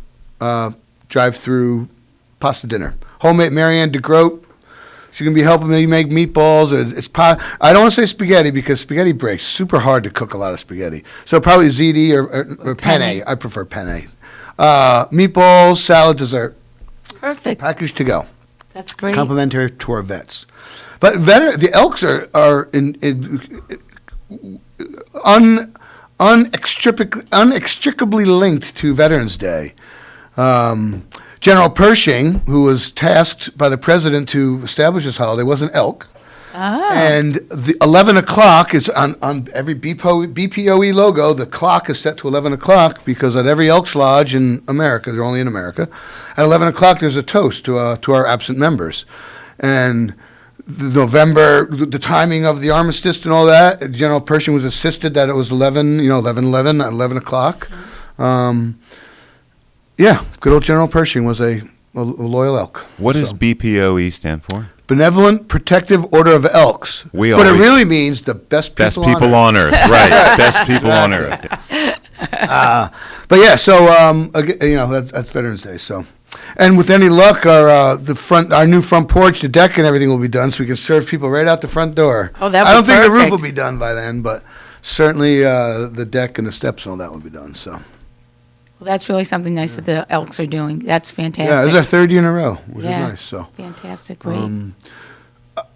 S6: drive-through pasta dinner. Homemade Marianne DeGroat. She's gonna be helping me make meatballs. I don't want to say spaghetti because spaghetti breaks. Super hard to cook a lot of spaghetti. So probably ziti or penne. I prefer penne. Meatballs, salad, dessert.
S7: Perfect.
S6: Package to go.
S7: That's great.
S6: Complimentary to our vets. But the Elks are inextricably linked to Veterans Day. General Pershing, who was tasked by the president to establish this holiday, was an elk. And the 11 o'clock is on every BPOE logo. The clock is set to 11 o'clock because at every Elks Lodge in America, they're only in America, at 11 o'clock there's a toast to our absent members. And the timing of the armistice and all that, General Pershing was insisted that it was 11 o'clock. Yeah, good old General Pershing was a loyal elk.
S1: What does BPOE stand for?
S6: Benevolent Protective Order of Elks. But it really means the best people
S1: on earth. Right, best people on earth.
S6: But yeah, so that's Veterans Day. So, and with any luck, our new front porch, the deck, and everything will be done, so we can serve people right out the front door.
S7: Oh, that
S6: I don't
S7: would be
S6: think the roof
S7: perfect.
S6: will be done by then, but certainly the deck and the steps and all that will be done. So.
S7: Well, that's really something nice that the Elks are doing. That's fantastic.
S6: Yeah, it's our third year in a row, which is nice. So
S7: fantastic, great.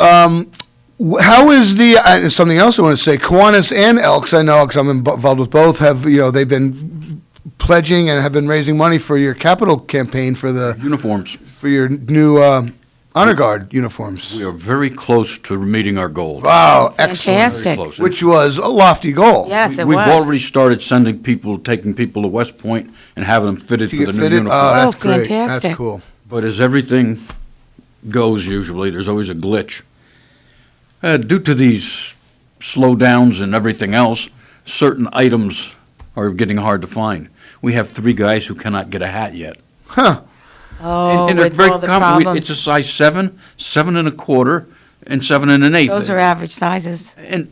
S6: How is something else I want to say? Kiwanis and Elks, I know because I'm involved with both. They've been pledging and have been raising money for your capital campaign for the
S19: uniforms
S6: for your new honor guard uniforms.
S19: We are very close to meeting our goal.
S6: Wow,
S7: Fantastic.
S6: excellent!
S19: Very close.
S6: Which was a lofty goal.
S7: Yes, it
S19: We've
S7: was.
S19: already started taking people to West Point and having them fitted
S6: To
S19: for
S6: get
S19: the
S6: fitted?
S19: new
S6: Oh,
S19: uniform.
S6: that's great.
S7: fantastic.
S6: That's cool.
S19: But as everything goes usually, there's always a glitch. Due to these slowdowns and everything else, certain items are getting hard to find. We have 3 guys who cannot get a hat yet.
S6: Huh.
S7: Oh,
S19: And
S7: with
S19: it's very
S7: all the
S19: complicated.
S7: problems.
S19: It's a size 7, 7 1/4, and 7 1/8.
S7: Those are average sizes.
S19: And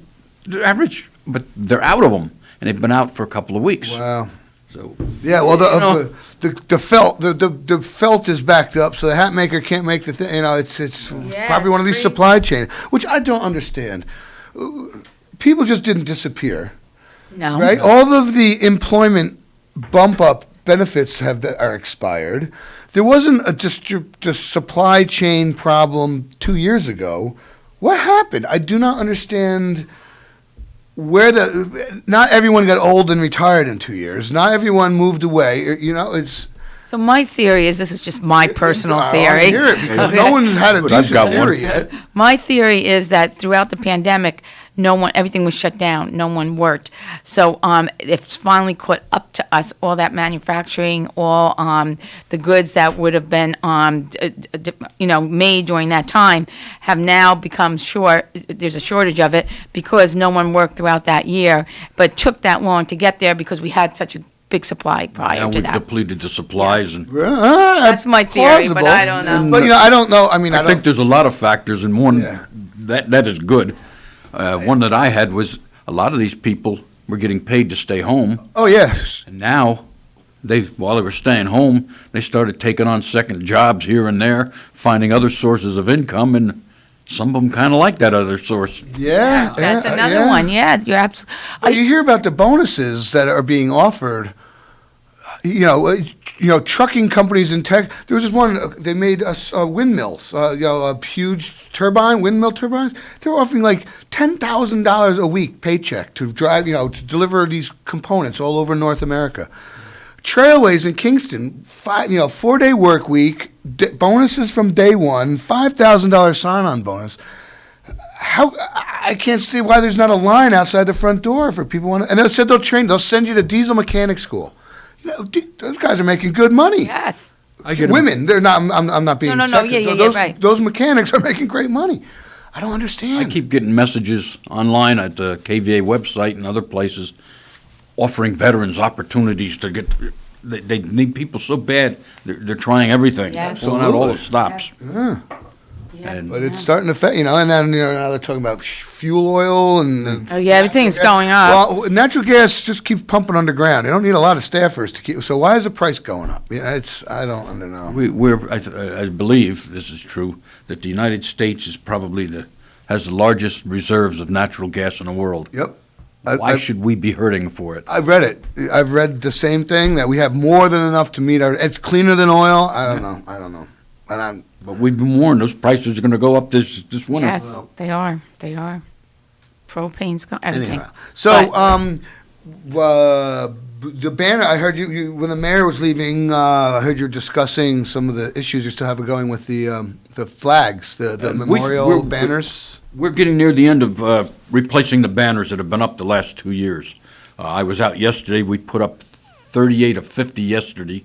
S19: they're average, but they're out of them, and they've been out for a couple of weeks.
S6: Wow.
S19: So
S6: Yeah, well, the felt is backed up, so the hat maker can't make the thing. It's probably one of these supply chain, which I don't understand. People just didn't disappear,
S7: No.
S6: right? All of the employment bump up benefits are expired. There wasn't a supply chain problem 2 years ago. What happened? I do not understand. Not everyone got old and retired in 2 years. Not everyone moved away. It's.
S7: So my theory is, this is just my personal
S6: I
S7: theory.
S6: wanna hear it because no one's had a
S19: Good, I've
S6: decent
S19: got one.
S6: theory yet.
S7: My theory is that throughout the pandemic, everything was shut down. No one worked. So it's finally caught up to us, all that manufacturing, all the goods that would have been, made during that time have now become short. There's a shortage of it because no one worked throughout that year, but took that long to get there because we had such a big supply prior
S19: and
S7: to
S19: we've
S7: that.
S19: depleted the supplies. And
S7: That's my theory, but I don't know.
S6: But I don't know. I mean,
S19: I think there's a lot of factors, and one that is good. One that I had was a lot of these people were getting paid to stay home.
S6: Oh, yes.
S19: And now while they were staying home, they started taking on second jobs here and there, finding other sources of income, and some of them kind of like that other source.
S6: Yeah,
S7: That's another one. Yeah, you're absolutely.
S6: You hear about the bonuses that are being offered. Trucking companies in tech. There was this one. They made windmills. A huge windmill turbines. They were offering like $10,000 a week paycheck to drive. To deliver these components all over North America. Trailways in Kingston, 4-day work week, bonuses from day one, $5,000 sign-on bonus. I can't see why there's not a line outside the front door for people. And they said they'll send you to diesel mechanic school. Those guys are making good money.
S7: Yes.
S6: Women, they're not. I'm not being.
S7: No. Right.
S6: Those mechanics are making great money. I don't understand.
S19: I keep getting messages online at the KVA website and other places offering veterans opportunities to get. They need people so bad. They're trying everything.
S7: Yes.
S19: Pulling out all the stops.
S6: Yeah. But it's starting to affect, and then now they're talking about fuel oil and
S7: everything's going up.
S6: Well, natural gas just keeps pumping underground. They don't need a lot of staffers to keep. So why is the price going up? I don't know.
S19: I believe this is true that the United States is probably has the largest reserves of natural gas in the world.
S6: Yep.
S19: Why should we be hurting for it?
S6: I've read it. I've read the same thing, that we have more than enough to meet it's cleaner than oil. I don't know.
S19: But we've been warned those prices are going to go up this winter.
S7: Yes, they are. Propane's going. Everything.
S6: Anyhow. So, the banner. I heard you when the mayor was leaving. I heard you were discussing some of the issues you're still having going with the flags, the memorial banners.
S19: We're getting near the end of replacing the banners that have been up the last 2 years. I was out yesterday. We put up 38 of 50 yesterday.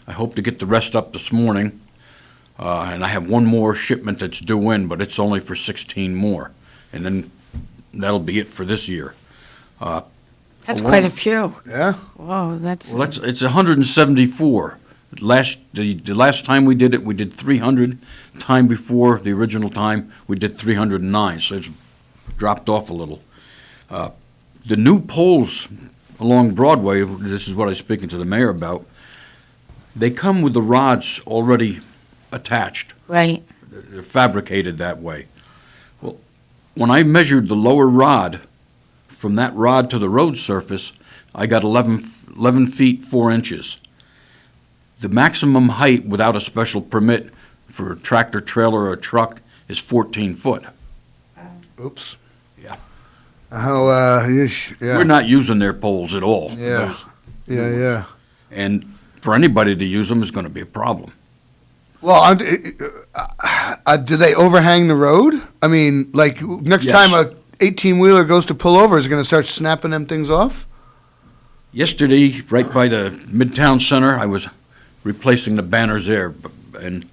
S19: I hope to get the rest up this morning. And I have one more shipment that's due in, but it's only for 16 more. And then that'll be it for this year.
S7: That's quite a few.
S6: Yeah.
S7: Whoa,
S19: it's 174. The last time we did it, we did 300. Time before the original time, we did 309. So it's dropped off a little. The new poles along Broadway, this is what I was speaking to the mayor about, they come with the rods already attached.
S7: Right.
S19: They're fabricated that way. Well, when I measured the lower rod, from that rod to the road surface, I got 11 feet 4 inches. The maximum height without a special permit for a tractor, trailer, or a truck is 14 foot.
S6: Oops.
S19: Yeah.
S6: We're
S19: not using their poles at all.
S6: Yeah. Yeah.
S19: And for anybody to use them is going to be a problem.
S6: Well, do they overhang the road? I mean, like next time a 18-wheeler goes to pull over, is it going to start snapping them things off?
S19: Yesterday, right by the Midtown Center, I was replacing the banners there, and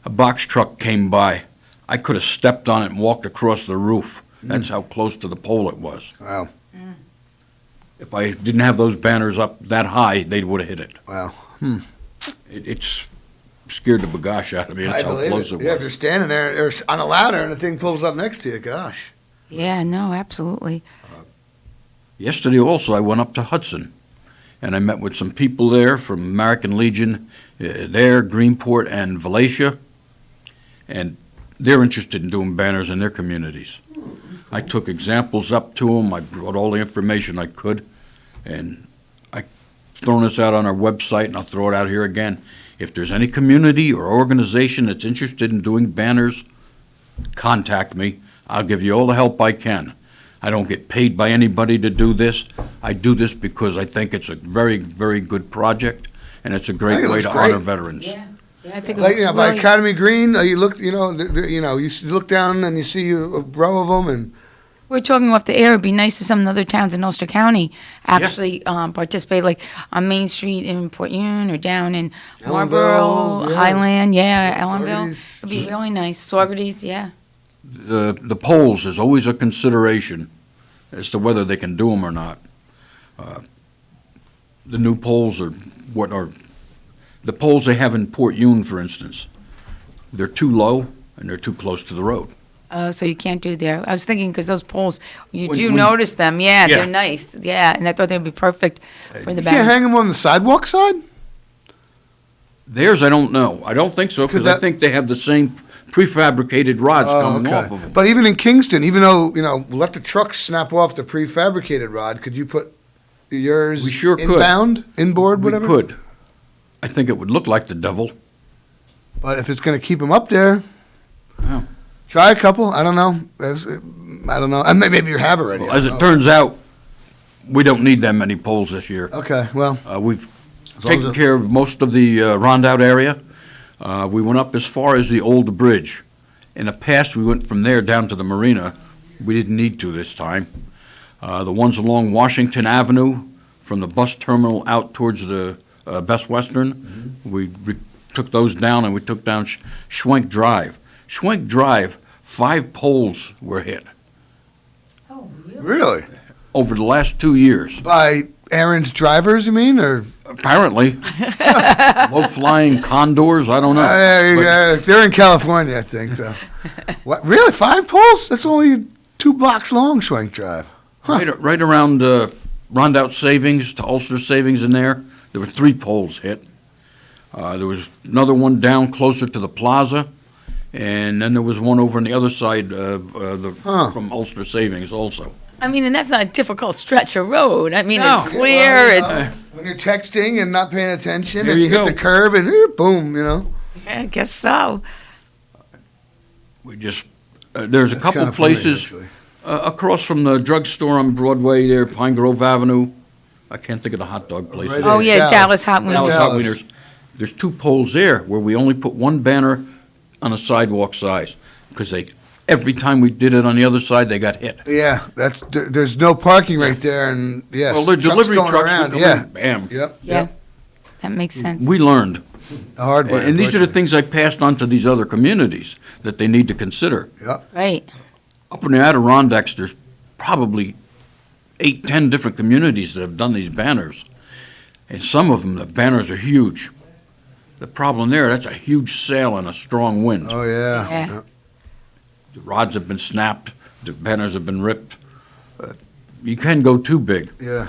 S19: a box truck came by. I could have stepped on it and walked across the roof. That's how close to the pole it was.
S6: Wow.
S19: If I didn't have those banners up that high, they would have hit it.
S6: Wow.
S19: It's scared the bagosh out of me. That's how close it was.
S6: Yeah, if you're standing there on a ladder and the thing pulls up next to you, gosh.
S7: Yeah, no, absolutely.
S19: Yesterday also I went up to Hudson, and I met with some people there from American Legion there, Greenport, and Valatia, and they're interested in doing banners in their communities. I took examples up to them. I brought all the information I could, and I've thrown this out on our website, and I'll throw it out here again. If there's any community or organization that's interested in doing banners, contact me. I'll give you all the help I can. I don't get paid by anybody to do this. I do this because I think it's a very, very good project, and it's a great way to honor veterans.
S7: Yeah, I think
S6: by Academy Green, you look down and you see a row of them, and
S7: we're talking off the air. It'd be nice if some other towns in Ulster County actually participate, like on Main Street in Port Union or down in Marlborough, Highland, Ellenville. It'd be really nice. Saugerties,
S19: The polls is always a consideration as to whether they can do them or not. The new polls are the polls they have in Port Union, for instance. They're too low and they're too close to the road.
S7: Oh, so you can't do there. I was thinking because those poles, you
S19: When-
S7: do
S19: when-
S7: notice them. Yeah,
S19: Yeah.
S7: they're nice. Yeah, and I thought they'd be perfect for the
S6: You can't
S7: banners.
S6: hang them on the sidewalk side?
S19: Theirs, I don't know. I don't think so, because I think they have the same prefabricated rods coming off of them.
S6: But even in Kingston, even though, let the trucks snap off the prefabricated rod, could you put yours
S19: We sure could.
S6: inbound, inboard, whatever?
S19: We could. I think it would look like the devil.
S6: But if it's going to keep them up there,
S19: Yeah.
S6: try a couple. I don't know. I don't know. And maybe you have already.
S19: Well, as it turns out, we don't need that many poles this year.
S6: Okay, well.
S19: We've
S6: As long as
S19: taken
S6: it-
S19: care of most of the Rondout area. We went up as far as the old bridge. In the past, we went from there down to the marina. We didn't need to this time. The ones along Washington Avenue, from the bus terminal out towards the Best Western, we took those down, and we took down Schwenk Drive. Schwenk Drive, 5 poles were hit
S6: Really?
S19: over the last 2 years.
S6: By Aaron's drivers, you mean, or?
S19: Apparently. Low-flying condors, I don't know. But-
S6: They're in California, I think, though. What, really? 5 poles? That's only 2 blocks long, Schwenk Drive.
S19: Right around Rondout Savings to Ulster Savings in there were 3 poles hit. There was another one down closer to the plaza, and then there was one over on the other side of from Ulster Savings also.
S7: I mean, and that's not a difficult stretch of road. I mean,
S19: No.
S7: it's clear. It's.
S6: When you're texting and not paying attention,
S19: There
S6: and
S19: you
S6: you hit
S19: go.
S6: the curb, and boom,
S7: I guess so.
S19: We just there's a
S6: That's
S19: couple
S6: kinda funny,
S19: places
S6: actually.
S19: across from the drugstore on Broadway there, Pine Grove Avenue. I can't think of the hot dog place.
S6: Right
S7: Oh,
S6: there.
S7: yeah, Dallas Hot Wings.
S19: Dallas Hot
S6: Dallas.
S19: Wieners. There's 2 poles there where we only put 1 banner on a sidewalk size because every time we did it on the other side, they got hit.
S6: Yeah, there's no parking right there, and yes.
S19: Well, the delivery
S6: going
S19: trucks
S6: around,
S19: would come
S6: yeah.
S19: in, bam.
S6: Yep.
S7: Yeah, that makes sense.
S19: We learned.
S6: The hard way.
S19: And these are the
S6: unfortunately.
S19: things I passed on to these other communities that they need to consider.
S6: Yep.
S7: Right.
S19: Up in the Adirondacks, there's probably 8, 10 different communities that have done these banners. And some of them, the banners are huge. The problem there, that's a huge sail in a strong wind.
S6: Oh, yeah.
S7: Yeah.
S19: The rods have been snapped, the banners have been ripped. You can go too big.
S6: Yeah.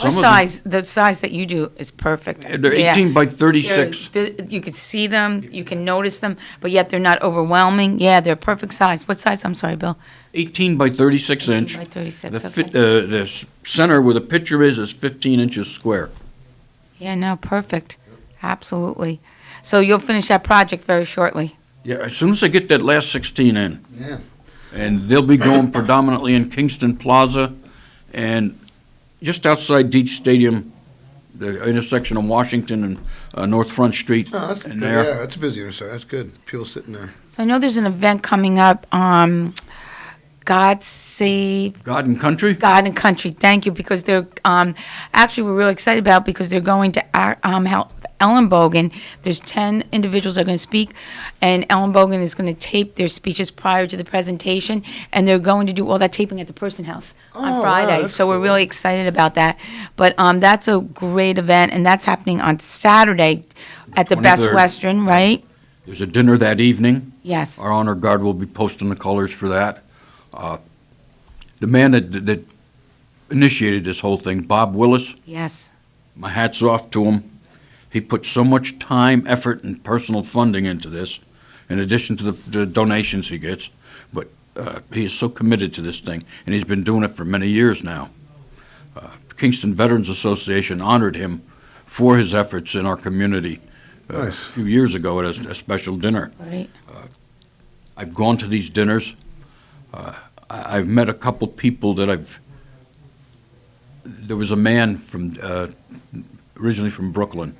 S7: Our size, the size that you do is perfect.
S19: They're 18 by 36.
S7: You can see them, you can notice them, but yet they're not overwhelming. Yeah, they're perfect size. What size? I'm sorry, Bill.
S19: 18 by 36 inch.
S7: 18 by 36,
S19: The,
S7: okay.
S19: the center where the picture is 15 inches square.
S7: Yeah, no, perfect. Absolutely. So you'll finish that project very shortly.
S19: Yeah, as soon as I get that last 16 in.
S6: Yeah.
S19: And they'll be going predominantly in Kingston Plaza and just outside Deach Stadium, the intersection of Washington and North Front Street.
S6: Oh, that's
S19: and
S6: good.
S19: there.
S6: Yeah, that's a busy intersection. That's good. People sitting there.
S7: So I know there's an event coming up, God Save
S19: God and Country?
S7: God and Country, thank you, because they're, actually, we're really excited about it because they're going to Ellenbogen. There's 10 individuals that are going to speak, and Ellenbogen is going to tape their speeches prior to the presentation, and they're going to do all that taping at the Person House
S6: Oh,
S7: on
S6: wow,
S7: Friday.
S6: that's
S7: So we're
S6: cool.
S7: really excited about that. But that's a great event, and that's happening on Saturday at the Best
S19: 23rd.
S7: Western, right?
S19: There's a dinner that evening.
S7: Yes.
S19: Our honor guard will be posting the colors for that. The man that initiated this whole thing, Bob Willis,
S7: Yes.
S19: my hat's off to him. He put so much time, effort, and personal funding into this, in addition to the donations he gets. But he is so committed to this thing, and he's been doing it for many years now. Kingston Veterans Association honored him for his efforts in our community a
S6: Nice.
S19: few years ago at a special dinner.
S7: Right.
S19: I've gone to these dinners. I've met a couple people that there was a man from, originally from Brooklyn,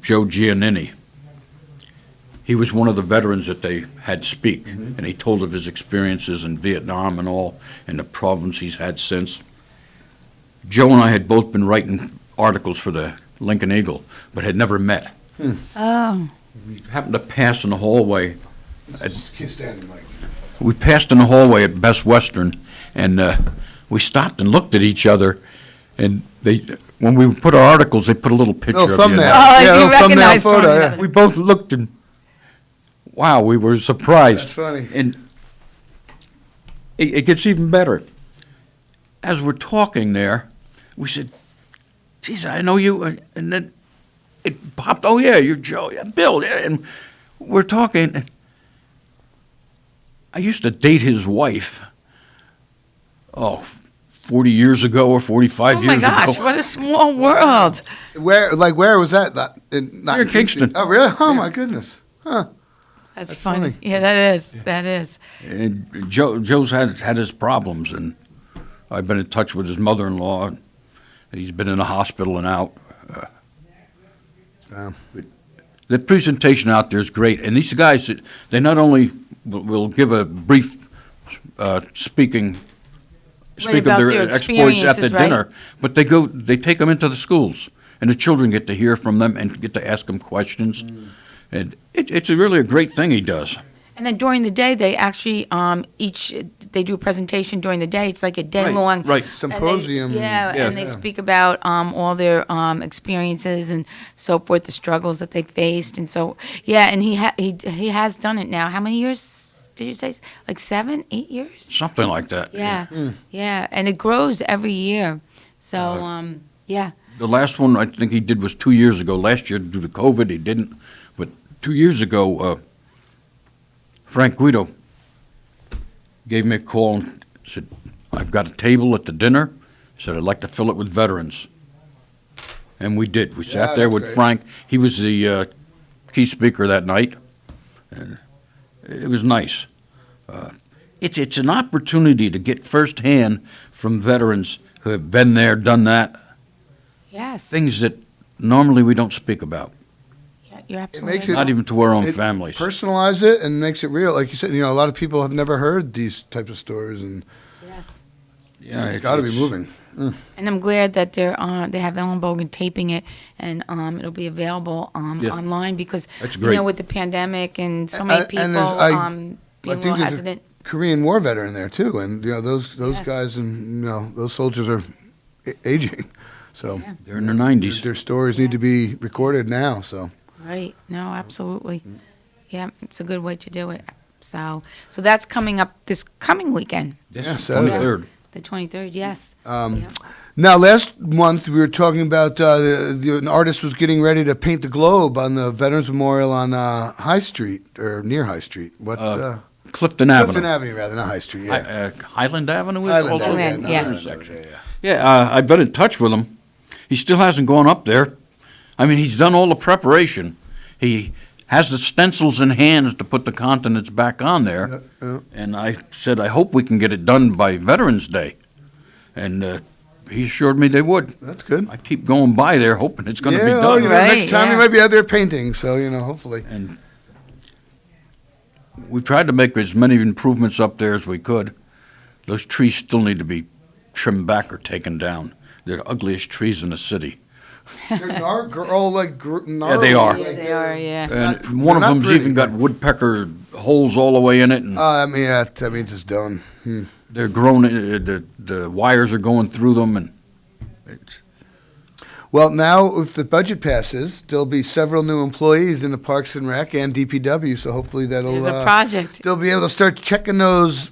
S19: Joe Giannini. He was one of the veterans that they had speak, and he told of his experiences in Vietnam and all, and the problems he's had since. Joe and I had both been writing articles for the Lincoln Eagle, but had never met.
S7: Oh.
S19: We happened to pass in the hallway.
S6: Can't stand him, Mike.
S19: We passed in the hallway at Best Western, and we stopped and looked at each other, and when we put our articles, they put a little picture
S6: Little
S19: of you.
S6: thumbnail.
S7: Oh,
S6: Yeah,
S7: you
S6: little thumbnail
S7: recognize
S6: photo,
S7: one
S6: yeah.
S7: another.
S19: We both looked, and wow, we were surprised.
S6: That's funny.
S19: And it gets even better. As we're talking there, we said, geez, I know you. And then it popped, oh, yeah, you're Joe. Yeah, Bill. Yeah. And we're talking. And I used to date his wife, 40 years ago or 45 years ago.
S7: Oh, my gosh, what a small world.
S6: Where was that? Not
S19: Near Kingston.
S6: Oh, really? Oh, my goodness. Huh.
S7: That's funny. Yeah, that is.
S19: And Joe's had his problems, and I've been in touch with his mother-in-law. And he's been in the hospital and out. The presentation out there is great, and these guys, they not only will give a brief speak of their exploits at the dinner, but they take them into the schools, and the children get to hear from them and get to ask them questions. And it's really a great thing he does.
S7: And then during the day, they actually they do a presentation during the day. It's like a day-long
S6: symposium.
S7: And they speak about all their experiences and so forth, the struggles that they faced, and so and he has done it now. How many years did you say? Like 7, 8 years?
S19: Something like that.
S7: Yeah, and it grows every year. So
S19: The last one I think he did was 2 years ago. Last year, due to COVID, he didn't. But 2 years ago, Frank Guido gave me a call and said, I've got a table at the dinner. He said, I'd like to fill it with veterans. And we did. We sat there with Frank. He was the key speaker that night. And it was nice. It's an opportunity to get firsthand from veterans who have been there, done that.
S7: Yes.
S19: Things that normally we don't speak about.
S7: You're absolutely
S19: not even to our own families.
S6: Personalize it and makes it real. Like you said, a lot of people have never heard these types of stories, and it's got to be moving.
S7: And I'm glad that they have Ellen Bogan taping it, and it'll be available online because with the pandemic and so many people being real hesitant.
S6: Korean War veteran there too, and those guys and those soldiers are aging, so
S19: they're in their 90s.
S6: Their stories need to be recorded now. So.
S7: Right. No, absolutely. Yeah, it's a good way to do it. So that's coming up this coming weekend.
S19: Yes, 23rd.
S7: The 23rd, yes.
S6: Now, last month we were talking about an artist was getting ready to paint the globe on the Veterans Memorial on High Street, or near High Street.
S19: Clifton Avenue.
S6: Clifton Avenue, rather, not High Street,
S19: Highland Avenue is
S6: Highland
S19: also
S6: Avenue,
S19: I've been in touch with him. He still hasn't gone up there. I mean, he's done all the preparation. He has the stencils in hand to put the continents back on there. And I said, I hope we can get it done by Veterans Day. And he assured me they would.
S6: That's good.
S19: I keep going by there hoping it's going to be done.
S6: Next time he might be out there painting, so, hopefully.
S19: And we tried to make as many improvements up there as we could. Those trees still need to be trimmed back or taken down. They're the ugliest trees in the city.
S6: They're gnarly.
S19: Yeah, they are.
S7: Yeah, they are,
S19: And one of them's even got woodpecker holes all the way in it. And
S6: that means it's done.
S19: They're grown. The wires are going through them, and
S6: well, now if the budget passes, there'll be several new employees in the Parks and Rec and DPW. So hopefully that'll.
S7: There's a project.
S6: They'll be able to start checking those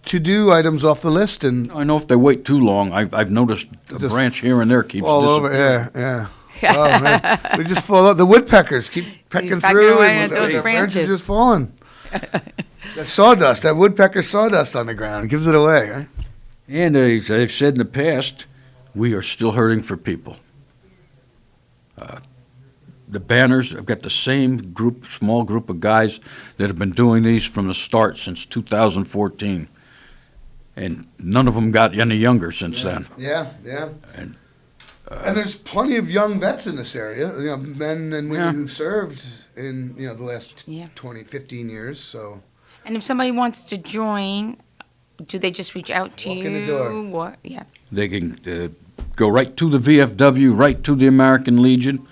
S6: to-do items off the list, and
S19: I know if they wait too long, I've noticed a branch here and there keeps
S6: all over. Yeah. Oh man, they just fall out. The woodpeckers keep pecking through,
S7: away
S6: and
S7: at those
S6: branches just falling. That sawdust, that woodpecker sawdust on the ground, gives it away. Right?
S19: And as I've said in the past, we are still hurting for people. The banners, I've got the same small group of guys that have been doing these from the start since 2014. And none of them got any younger since then.
S6: Yeah. And there's plenty of young vets in this area, men and women who've served in the last 20, 15 years. So.
S7: And if somebody wants to join, do they just reach out to you?
S6: Walk in the door.
S7: What? Yeah.
S19: They can go right to the VFW, right to the American Legion.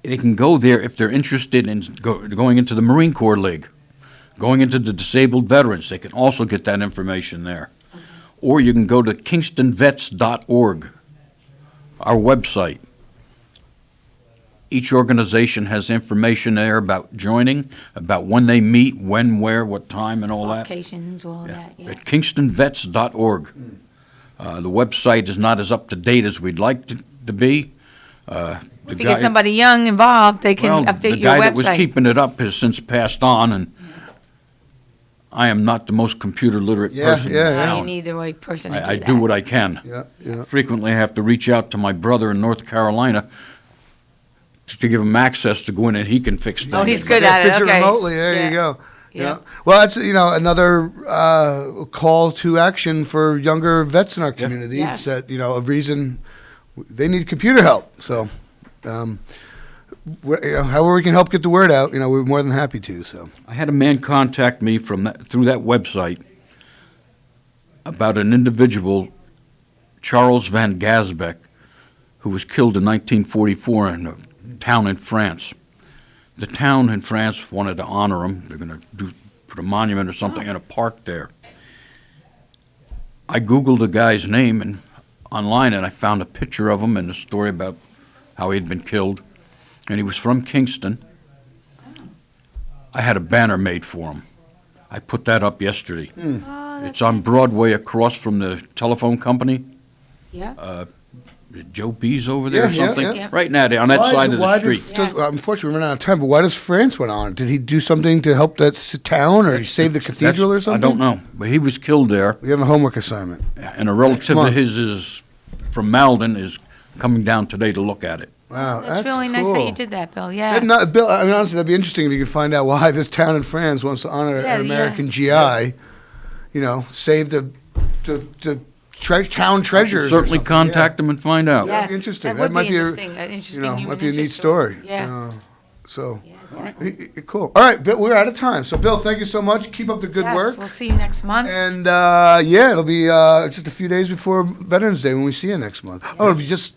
S19: They can go there if they're interested in going into the Marine Corps League. Going into the disabled veterans, they can also get that information there. Or you can go to kingstonvets.org, our website. Each organization has information there about joining, about when they meet, when, where, what time, and all that.
S7: Qualifications, all that, yeah.
S19: At kingstonvets.org. The website is not as up-to-date as we'd like to be.
S7: If you get somebody young involved, they can update your website.
S19: The guy that was keeping it up has since passed on, and I am not the most computer literate person in town.
S7: I need the right person to do
S19: I
S7: that.
S19: do what I can. Frequently, I have to reach out to my brother in North Carolina to give him access to go in and he can fix things.
S7: Oh, he's good at it.
S6: Fix it remotely. There you go. Yeah. Well, that's another call to action for younger vets in our community.
S7: Yes.
S6: That a reason they need computer help. So, however we can help get the word out, we're more than happy to. So,
S19: I had a man contact me through that website about an individual, Charles Van Gasbeck, who was killed in 1944 in a town in France. The town in France wanted to honor him. They're going to put a monument or something in a park there. I Googled the guy's name online, and I found a picture of him and a story about how he'd been killed. And he was from Kingston. I had a banner made for him. I put that up yesterday. It's on Broadway across from the telephone company.
S7: Yeah.
S19: Joe B's over there or something?
S6: Yeah.
S19: Right now, on that side of the street.
S6: Unfortunately, we're running out of time, but why does France went on? Did he do something to help that town, or did he save the cathedral or something?
S19: I don't know, but he was killed there.
S6: We have a homework assignment.
S19: And a relative of his is from Malden is coming down today to look at it.
S6: Wow,
S7: That's really nice that you did that, Bill. Yeah.
S6: Bill, I mean, honestly, that'd be interesting if you could find out why this town in France wants to honor an American GI. Save the town treasures.
S19: Certainly contact them and find out.
S7: Yes,
S6: interesting.
S7: That
S6: might
S7: be
S6: be
S7: interesting.
S6: might be a neat story.
S7: Yeah.
S6: Cool. All right, Bill, we're out of time. So, Bill, thank you so much. Keep up the good work.
S7: We'll see you next month.
S6: And it'll be just a few days before Veterans Day when we see you next month. Oh, it'll be just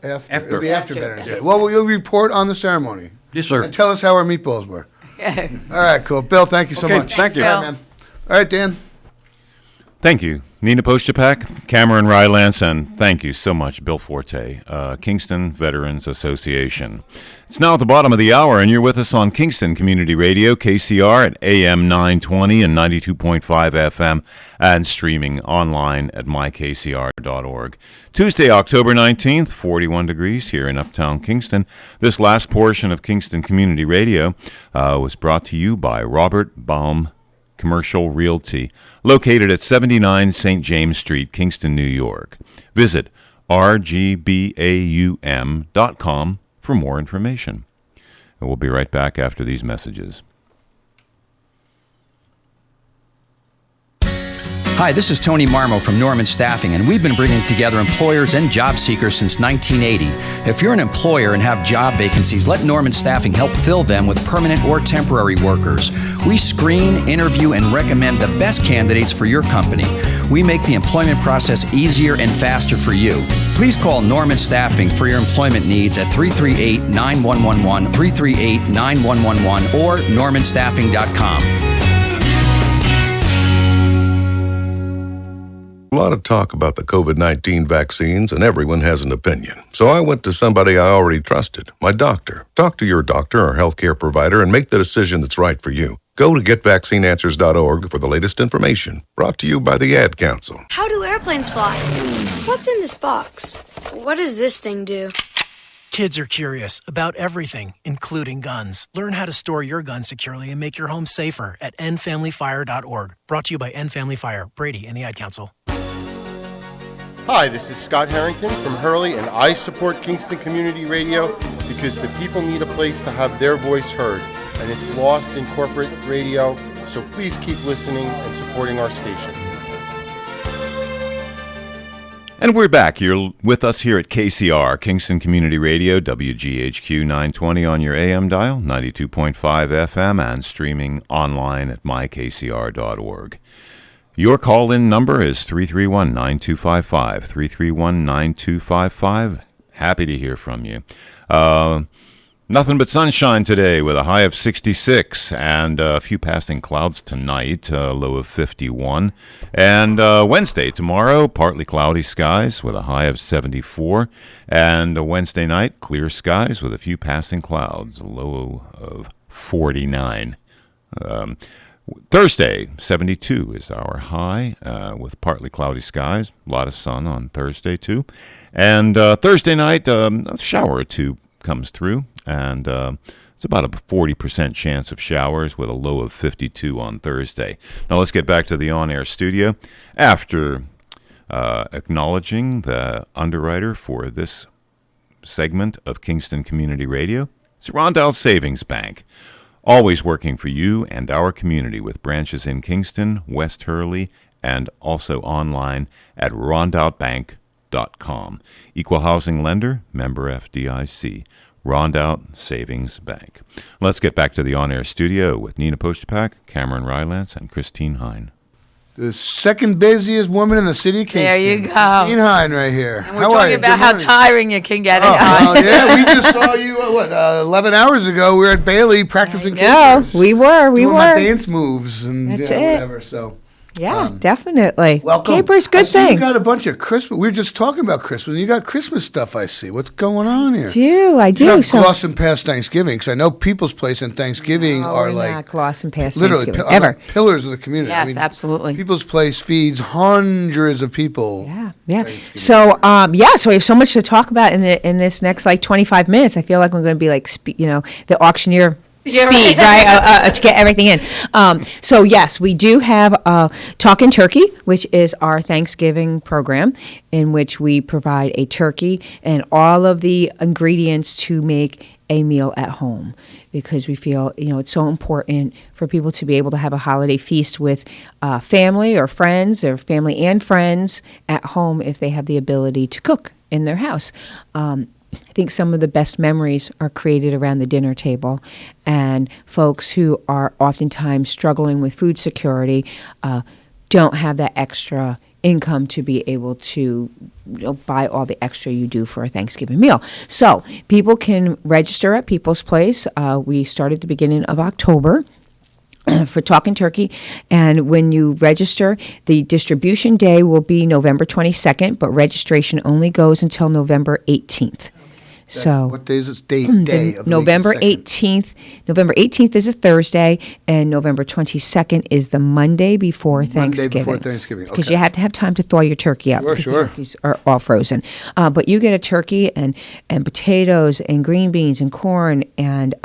S6: after. It'll be after Veterans Day. Well, you'll report on the ceremony.
S19: Yes, sir.
S6: And tell us how our meatballs were. All right, cool. Bill, thank you so much.
S19: Thank you.
S6: All right, man. All right, Dan.
S1: Thank you, Nina Postupack, Cameron Rylance, and thank you so much, Bill Forte, Kingston Veterans Association. It's now at the bottom of the hour, and you're with us on Kingston Community Radio, KCR at AM 920 and 92.5 FM, and streaming online at mykcr.org. Tuesday, October 19th, 41 degrees here in Uptown Kingston. This last portion of Kingston Community Radio was brought to you by Robert Baum Commercial Realty, located at 79 St. James Street, Kingston, New York. Visit rgbaum.com for more information. And we'll be right back after these messages.
S15: Hi, this is Tony Marmo from Norman Staffing, and we've been bringing together employers and job seekers since 1980. If you're an employer and have job vacancies, let Norman Staffing help fill them with permanent or temporary workers. We screen, interview, and recommend the best candidates for your company. We make the employment process easier and faster for you. Please call Norman Staffing for your employment needs at 338-9111, 338-9111, or normanstaffing.com.
S9: A lot of talk about the COVID-19 vaccines, and everyone has an opinion. So I went to somebody I already trusted, my doctor. Talk to your doctor or healthcare provider and make the decision that's right for you. Go to getvaccineanswers.org for the latest information. Brought to you by the Ad Council.
S16: How do airplanes fly? What's in this box? What does this thing do?
S17: Kids are curious about everything, including guns. Learn how to store your gun securely and make your home safer at endfamilyfire.org. Brought to you by End Family Fire, Brady, and the Ad Council.
S18: Hi, this is Scott Harrington from Hurley, and I support Kingston Community Radio because the people need a place to have their voice heard, and it's lost in corporate radio, so please keep listening and supporting our station.
S1: And we're back. You're with us here at KCR, Kingston Community Radio, WGHQ 920 on your AM dial, 92.5 FM, and streaming online at mykcr.org. Your call-in number is 331-9255, 331-9255. Happy to hear from you. Nothing but sunshine today with a high of 66 and a few passing clouds tonight, a low of 51. And Wednesday, tomorrow, partly cloudy skies with a high of 74. And Wednesday night, clear skies with a few passing clouds, a low of 49. Thursday, 72 is our high with partly cloudy skies, a lot of sun on Thursday too. And Thursday night, a shower or two comes through. And it's about a 40% chance of showers with a low of 52 on Thursday. Now let's get back to the on-air studio. After acknowledging the underwriter for this segment of Kingston Community Radio, it's Rondout Savings Bank. Always working for you and our community with branches in Kingston, West Hurley, and also online at rondoutbank.com. Equal housing lender, member FDIC. Rondout Savings Bank. Let's get back to the on-air studio with Nina Postupack, Cameron Rylance, and Christine Hein.
S6: The second busiest woman in the city of Kingston.
S7: There you go.
S6: Christine Hein right here.
S7: And we're talking about how tiring it can get at
S6: times.
S7: times.
S6: Yeah, we just saw you, 11 hours ago. We were at Bailey practicing capers.
S20: We were.
S6: Doing my dance moves and
S20: That's
S6: whatever, so.
S20: Yeah, definitely.
S6: Welcome.
S20: Caper's good
S6: I see
S20: thing.
S6: You got a bunch of Christmas. We were just talking about Christmas. You got Christmas stuff, I see. What's going on here?
S20: I do.
S6: You're not glossing past Thanksgiving, because I know People's Place and Thanksgiving are
S20: we're
S6: like
S20: not glossing past
S6: literally
S20: Thanksgiving, ever.
S6: Pillars of the community.
S7: Yes, absolutely.
S6: People's Place feeds hundreds of people.
S20: Yeah. So, so we have so much to talk about in this next 25 minutes. I feel like we're going to be like, the auctioneer. Speed, right, to get everything in. So, yes, we do have Talkin' Turkey, which is our Thanksgiving program in which we provide a turkey and all of the ingredients to make a meal at home, because we feel, it's so important for people to be able to have a holiday feast with family or friends, or family and friends at home if they have the ability to cook in their house. I think some of the best memories are created around the dinner table, and folks who are oftentimes struggling with food security don't have that extra income to be able to buy all the extra you do for a Thanksgiving meal. So people can register at People's Place. We start at the beginning of October for Talkin' Turkey, and when you register, the distribution day will be November 22nd, but registration only goes until November 18th. So
S6: what day is it? Day of
S20: November 18th. November 18th is a Thursday, and November 22nd is the Monday before Thanksgiving.
S6: Monday before Thanksgiving,
S20: because you have to have time to thaw your turkey up.
S6: Sure.
S20: The turkeys are all frozen, but you get a turkey and potatoes and green beans and corn and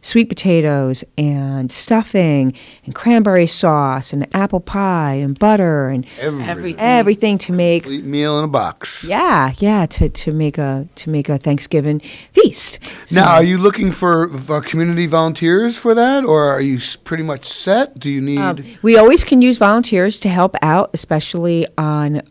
S20: sweet potatoes and stuffing and cranberry sauce and apple pie and butter and everything to make
S6: complete meal in a box.
S20: Yeah, to make a Thanksgiving feast.
S6: Now, are you looking for community volunteers for that, or are you pretty much set? Do you need?
S20: We always can use volunteers to help out, especially on.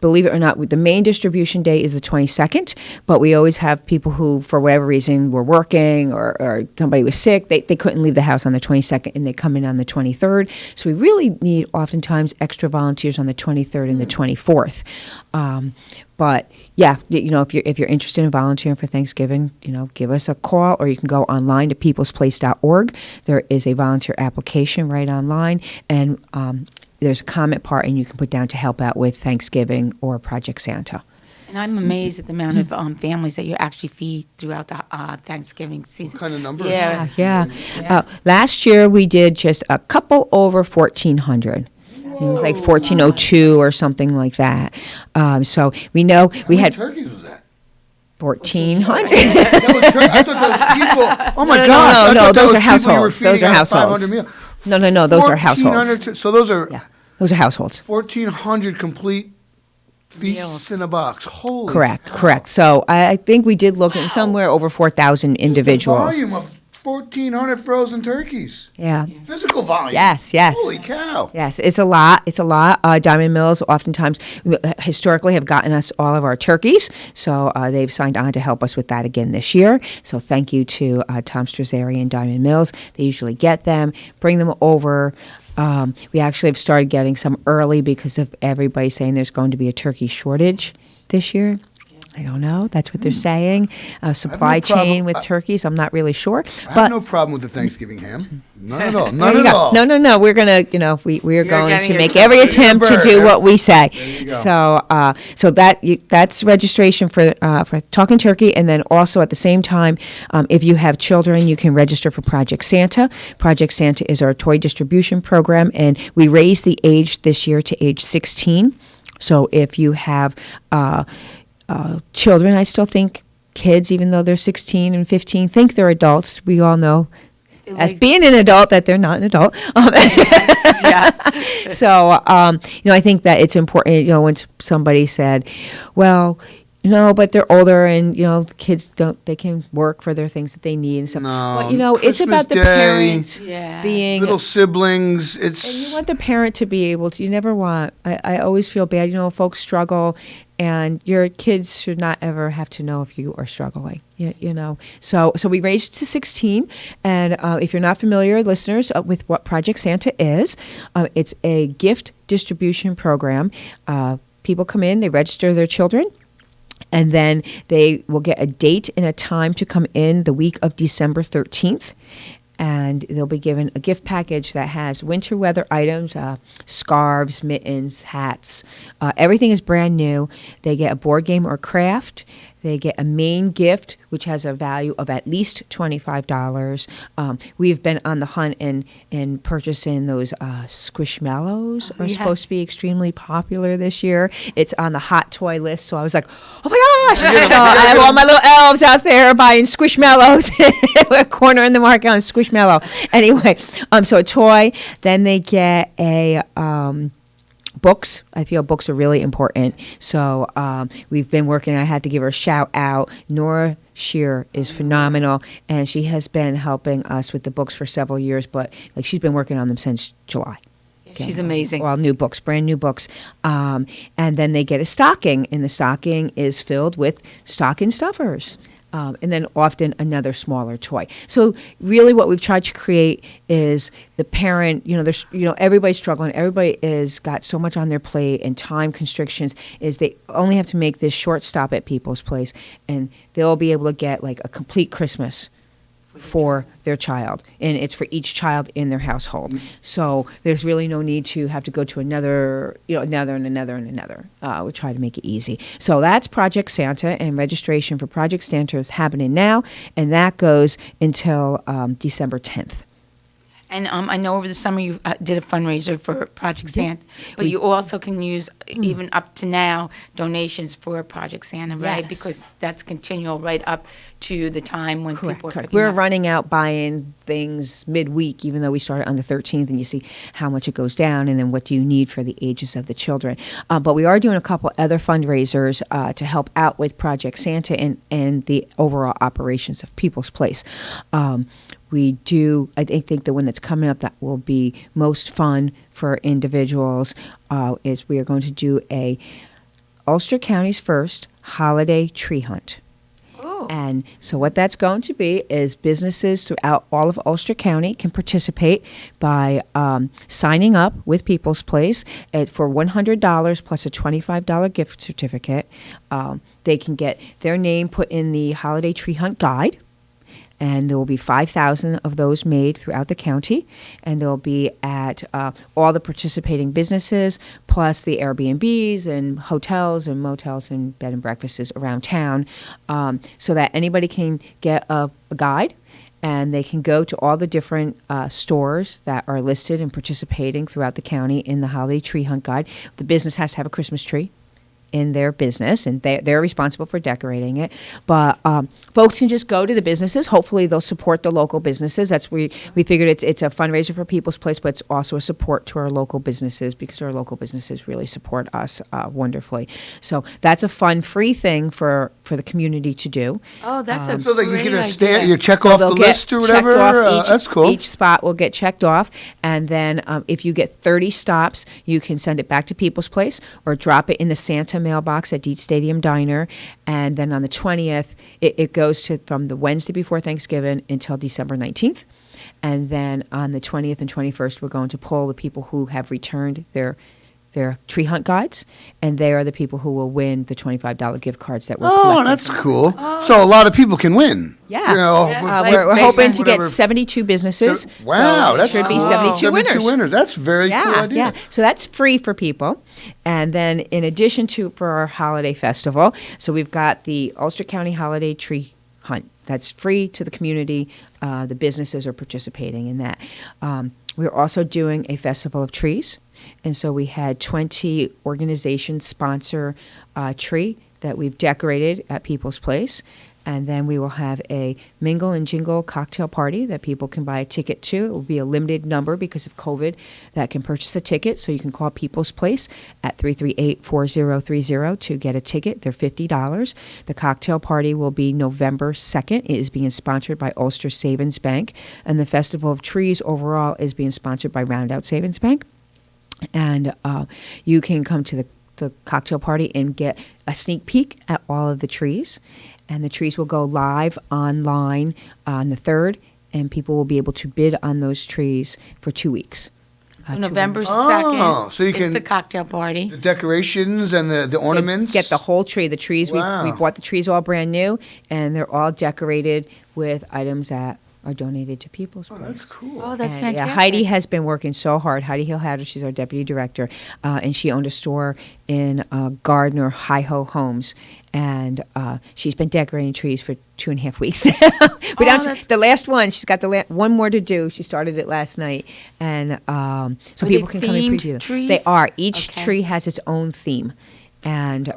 S20: Believe it or not, the main distribution day is the 22nd, but we always have people who, for whatever reason, were working or somebody was sick. They couldn't leave the house on the 22nd, and they come in on the 23rd. So we really need oftentimes extra volunteers on the 23rd and the 24th. But yeah, if you're interested in volunteering for Thanksgiving, give us a call, or you can go online to peoplesplace.org. There is a volunteer application right online, and there's a comment part, and you can put down to help out with Thanksgiving or Project Santa.
S7: And I'm amazed at the amount of families that you actually feed throughout the Thanksgiving season.
S6: What kind of numbers?
S20: Yeah. Last year we did just a couple over 1,400. It was like 1,402 or something like that. So we know we had.
S6: How many turkeys was that?
S20: 1,400.
S6: I thought those people. Oh my gosh!
S20: No, those are households. Those are households. No, those are households.
S6: So those are.
S20: Yeah, those are households.
S6: 1,400 complete feasts in a box. Holy.
S20: Correct. So I think we did look at somewhere over 4,000 individuals.
S6: The volume of 1,400 frozen turkeys.
S20: Yeah.
S6: Physical volume.
S20: Yes.
S6: Holy cow.
S20: Yes, it's a lot. Diamond Mills oftentimes historically have gotten us all of our turkeys, so they've signed on to help us with that again this year. So thank you to Tom Strazzeri and Diamond Mills. They usually get them, bring them over. We actually have started getting some early because of everybody saying there's going to be a turkey shortage this year. I don't know. That's what they're saying. Supply chain with turkeys. I'm not really sure.
S6: I have no problem with the Thanksgiving ham. None at all.
S20: There
S6: None
S20: you
S6: at
S20: go.
S6: all.
S20: No. We're gonna, we are going
S7: getting
S20: to
S7: your
S20: make
S7: turkey.
S20: every attempt to do
S6: bird.
S20: what we say.
S6: you go.
S20: So that's registration for Talking Turkey, and then also at the same time, if you have children, you can register for Project Santa. Project Santa is our toy distribution program, and we raised the age this year to age 16. So if you have children, I still think kids, even though they're 16 and 15, think they're adults. We all know, as being an adult, that they're not an adult.
S7: Yes.
S20: So, I think that it's important, when somebody said, well, but they're older and, kids they can work for their things that they need and stuff.
S6: No,
S20: But, it's about the
S6: Christmas Day,
S20: parent being...
S6: little siblings.
S20: And you want the parent to be able to, you never want, I always feel bad, folks struggle, and your kids should not ever have to know if you are struggling, So we raised to 16, and if you're not familiar, listeners, with what Project Santa is, it's a gift distribution program. People come in, they register their children, and then they will get a date and a time to come in the week of December 13th. And they'll be given a gift package that has winter weather items, scarves, mittens, hats. Everything is brand new. They get a board game or craft. They get a main gift, which has a value of at least $25. We've been on the hunt and purchasing those Squishmallows are supposed to be extremely popular this year. It's on the hot toy list, so I was like, oh my gosh! So I have all my little elves out there buying Squishmallows. We're cornering the market on Squishmallow. Anyway, so a toy. Then they get a... books. I feel books are really important. So we've been working. I had to give her a shout out. Nora Shear is phenomenal, and she has been helping us with the books for several years, but she's been working on them since July.
S7: She's amazing.
S20: All new books, brand new books. And then they get a stocking, and the stocking is filled with stocking stuffers. And then often another smaller toy. So really what we've tried to create is the parent, there's, everybody's struggling. Everybody is got so much on their plate and time constrictions is they only have to make this short stop at people's place, and they'll be able to get a complete Christmas for their child, and it's for each child in their household. So there's really no need to have to go to another, another. We try to make it easy. So that's Project Santa, and registration for Project Santa is happening now, and that goes until December 10th.
S7: And I know over the summer you did a fundraiser for Project Santa, but you also can use, even up to now, donations for Project Santa, right?
S20: Yes.
S7: Because that's continual right up to the time when people are
S20: Correct.
S7: picking
S20: We're
S7: up.
S20: running out buying things midweek, even though we started on the 13th, and you see how much it goes down, and then what do you need for the ages of the children. But we are doing a couple other fundraisers to help out with Project Santa and the overall operations of People's Place. We do, I think the one that's coming up that will be most fun for individuals is we are going to do a Ulster County's first holiday tree hunt. And so what that's going to be is businesses throughout all of Ulster County can participate by signing up with People's Place for $100 plus a $25 gift certificate. They can get their name put in the Holiday Tree Hunt Guide. And there will be 5,000 of those made throughout the county, and they'll be at all the participating businesses, plus the Airbnbs and hotels and motels and bed and breakfasts around town, so that anybody can get a guide, and they can go to all the different stores that are listed and participating throughout the county in the Holiday Tree Hunt Guide. The business has to have a Christmas tree in their business, and they're responsible for decorating it. But folks can just go to the businesses. Hopefully they'll support the local businesses. That's we figured it's a fundraiser for People's Place, but it's also a support to our local businesses, because our local businesses really support us wonderfully. So that's a fun, free thing for the community to do.
S7: Oh, that's a
S6: So that you
S7: great
S6: get a
S7: idea.
S6: stamp, you check off the
S20: they'll get
S6: list or
S20: checked
S6: whatever.
S20: off
S6: That's cool.
S20: Each spot will get checked off, and then if you get 30 stops, you can send it back to People's Place or drop it in the Santa mailbox at Dietz Stadium Diner. And then on the 20th, it goes from the Wednesday before Thanksgiving until December 19th. And then on the 20th and 21st, we're going to pull the people who have returned their They're tree hunt guides, and they are the people who will win the $25 gift cards that we're
S6: Oh,
S20: collecting.
S6: that's cool. So a lot of people can win.
S20: Yeah.
S6: You know,
S20: We're hoping to get
S6: whatever.
S20: 72 businesses.
S6: Wow,
S20: so
S6: that's
S20: should be
S6: cool.
S20: 72 winners.
S6: 72 winners. That's a very cool idea.
S20: Yeah, so that's free for people. And then in addition to for our holiday festival, so we've got the Ulster County Holiday Tree Hunt. That's free to the community. The businesses are participating in that. We're also doing a Festival of Trees. And so we had 20 organizations sponsor a tree that we've decorated at People's Place. And then we will have a mingle and jingle cocktail party that people can buy a ticket to. It will be a limited number because of COVID that can purchase a ticket. So you can call People's Place at 338-4030 to get a ticket. They're $50. The cocktail party will be November 2nd. It is being sponsored by Ulster Savings Bank. And the Festival of Trees overall is being sponsored by Roundout Savings Bank. And you can come to the cocktail party and get a sneak peek at all of the trees. And the trees will go live online on the 3rd, and people will be able to bid on those trees for 2 weeks.
S7: So November 2nd
S6: so you
S7: is
S6: can
S7: the cocktail party.
S6: the decorations and the ornaments.
S20: Get the whole tree. The trees,
S6: Wow.
S20: we bought the trees all brand new, and they're all decorated with items that are donated to People's Place.
S6: That's cool.
S7: Oh, that's
S20: And,
S7: fantastic.
S20: Heidi has been working so hard. Heidi Hill-Hatter, she's our deputy director, and she owned a store in Gardner, Hi-Ho Homes, and she's been decorating trees for 2.5 weeks. The last one, she's got one more to do. She started it last night, and so
S7: Are
S20: people
S7: they
S20: can come and
S7: themed
S20: preview them.
S7: trees?
S20: They are. Each
S7: Okay.
S20: tree has its own theme. And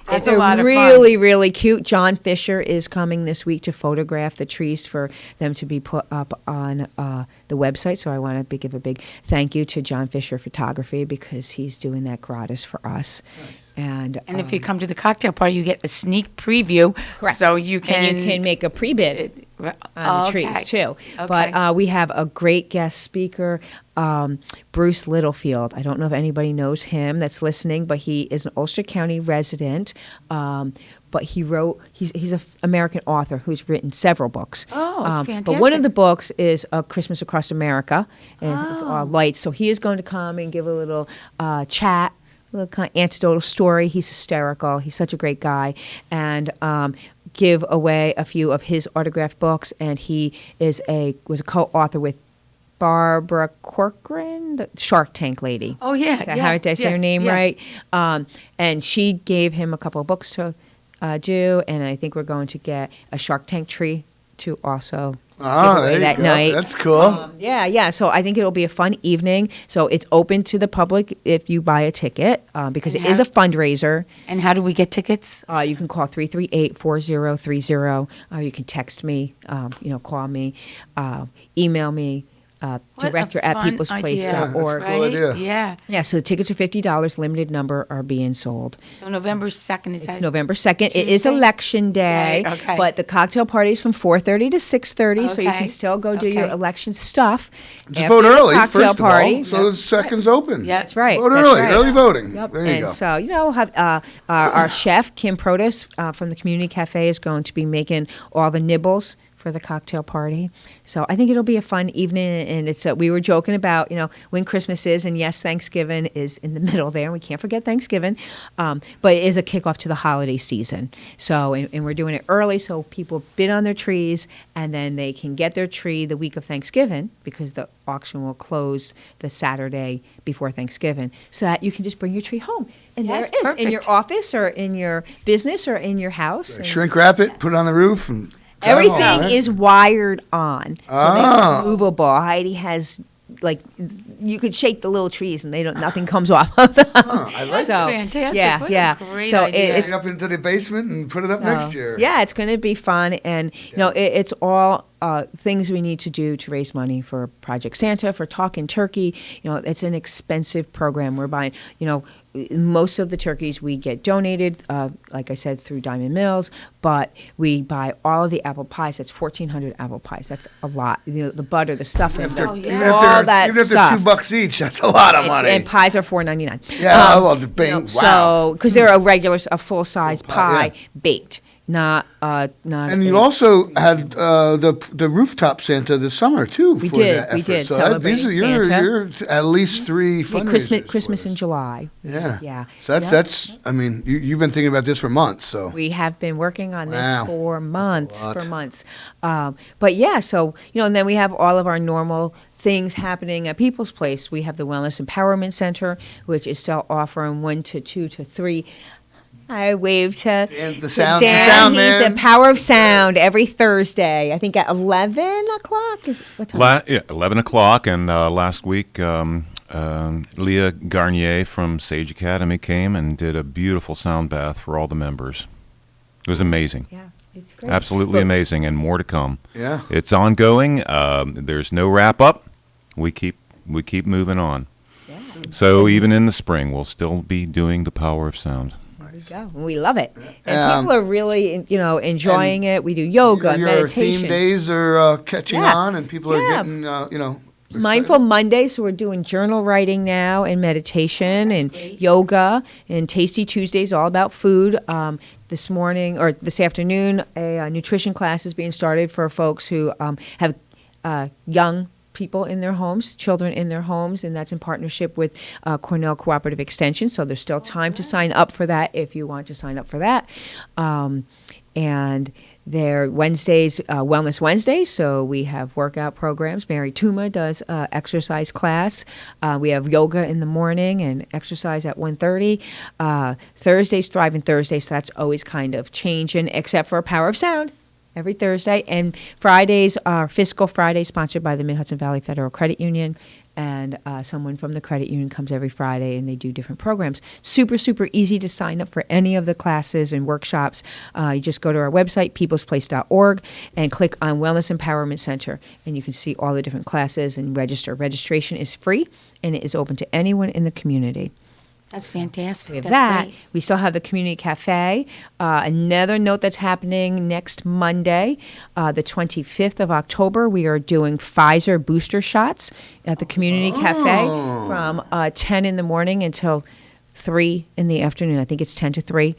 S7: That's
S20: they're
S7: a lot of fun.
S20: really, really cute. John Fisher is coming this week to photograph the trees for them to be put up on the website. So I want to give a big thank you to John Fisher Photography because he's doing that gratis for us. And
S7: if you come to the cocktail party, you get a sneak preview.
S20: Correct.
S7: So you can...
S20: And you can make a pre-bid on the trees, too.
S7: Okay.
S20: But we have a great guest speaker, Bruce Littlefield. I don't know if anybody knows him that's listening, but he is an Ulster County resident. But he's an American author who's written several books.
S7: Oh, fantastic.
S20: But one of the books is Christmas Across America, and it's all lights. So he is going to come and give a little chat, a little kind of anecdotal story. He's hysterical. He's such a great guy. And give away a few of his autographed books. And he was a co-author with Barbara Corcoran, the Shark Tank lady.
S7: Oh, yeah.
S20: How did I say her name right? And she gave him a couple of books to do. And I think we're going to get a Shark Tank tree to also give away that night.
S6: That's cool.
S20: Yeah. So I think it'll be a fun evening. So it's open to the public if you buy a ticket because it is a fundraiser.
S7: And how do we get tickets?
S20: You can call 338-4030. You can text me, call me, email me. Director at peoplesplace.org.
S7: Right? Cool idea. Yeah.
S20: Yeah, so the tickets are $50. Limited number are being sold.
S7: So November 2nd,
S20: It's November 2nd. It is election day,
S7: Okay.
S20: but the cocktail party is from 4:30 to 6:30, so you
S7: Okay.
S20: can still go do your election stuff.
S6: Just
S20: after
S6: vote
S20: the
S6: early,
S20: cocktail
S6: first of
S20: party.
S6: all, so the second's open.
S20: Yeah, that's right.
S6: Vote
S20: That's
S6: early,
S20: right.
S6: early voting.
S20: Yep.
S6: There you
S20: And
S6: go.
S20: so, have our chef, Kim Protus, from the Community Cafe is going to be making all the nibbles for the cocktail party. So I think it'll be a fun evening, and it's we were joking about, when Christmas is, and yes, Thanksgiving is in the middle there. We can't forget Thanksgiving, but it is a kickoff to the holiday season. So, and we're doing it early so people bid on their trees, and then they can get their tree the week of Thanksgiving because the auction will close the Saturday before Thanksgiving, so that you can just bring your tree home. And
S7: Yes,
S20: there it is, in your
S7: perfect.
S20: office or in your business or in your house. And
S6: Shrink wrap it, put it on the roof, and
S20: everything is wired on, so
S6: Ah.
S20: they're movable. Heidi has you could shake the little trees and nothing comes off of them.
S6: I like
S20: so,
S7: fantastic.
S20: Yeah,
S7: What a
S20: yeah.
S7: great
S20: so
S7: idea.
S20: it's
S6: Take it up into the basement and put it up next year.
S20: Yeah, it's going to be fun, and it's all things we need to do to raise money for Project Santa, for Talking Turkey. It's an expensive program. We're buying, most of the turkeys we get donated, like I said, through Diamond Mills, but we buy all of the apple pies. That's 1,400 apple pies. That's a lot. The butter, the stuffing,
S6: Even if they're
S20: stuff.
S6: $2 each, that's a lot of money.
S20: And pies are $4.99.
S6: Yeah, well, the bang, wow.
S20: So because they're a full size pie baked. not.
S6: And you also had the rooftop Santa this summer too.
S20: We
S6: for
S20: did.
S6: That
S20: We
S6: effort.
S20: did.
S6: So
S20: Celebrating Santa.
S6: you're at least 3 fundraisers.
S20: Christmas in July.
S6: Yeah.
S20: Yeah.
S6: So that's. I mean, you've been thinking about this for months. So
S20: we have been working on this
S6: Wow.
S20: for months.
S6: That's a lot.
S20: For months. But yeah. So and then we have all of our normal things happening at People's Place. We have the Wellness Empowerment Center, which is still offering 1 to 2 to 3. I wave to
S6: And the
S20: to
S6: sound-
S20: Dan.
S6: the sound
S20: He's
S6: man.
S20: the Power of Sound every Thursday. I think at 11 o'clock is what time?
S1: 11 o'clock, and last week, Leah Garnier from Sage Academy came and did a beautiful sound bath for all the members. It was amazing.
S20: Yeah, it's great.
S1: Absolutely amazing, and more to come.
S6: Yeah.
S1: It's ongoing. There's no wrap up. We keep moving on.
S20: Yeah.
S1: So even in the spring, we'll still be doing the Power of Sound.
S20: Go. We love it, and people are really, enjoying it. We do yoga,
S6: Your
S20: meditation.
S6: theme days are catching
S20: Yeah.
S6: on, and people are
S20: Yeah.
S6: getting,
S20: Mindful Monday, so we're doing journal writing now, and meditation, and yoga, and Tasty Tuesdays, all about food. This morning or this afternoon, a nutrition class is being started for folks who have young people in their homes, children in their homes, and that's in partnership with Cornell Cooperative Extension. So there's still time to sign up for that if you want to sign up for that. And they're Wednesdays, Wellness Wednesdays, so we have workout programs. Mary Tuma does exercise class. We have yoga in the morning and exercise at 1:30. Thursdays, Thriving Thursdays, so that's always kind of changing, except for Power of Sound. Every Thursday. And Fridays are Fiscal Friday, sponsored by the Mid-Hudson Valley Federal Credit Union. And someone from the credit union comes every Friday, and they do different programs. Super, super easy to sign up for any of the classes and workshops. You just go to our website, peoplesplace.org, and click on Wellness Empowerment Center. And you can see all the different classes and register. Registration is free, and it is open to anyone in the community.
S7: That's fantastic.
S20: We have
S7: That's
S20: that.
S7: great.
S20: We still have the community cafe. Another note that's happening next Monday, the 25th of October, we are doing Pfizer booster shots at the community cafe from 10 in the morning until 3 in the afternoon. I think it's 10 to 3.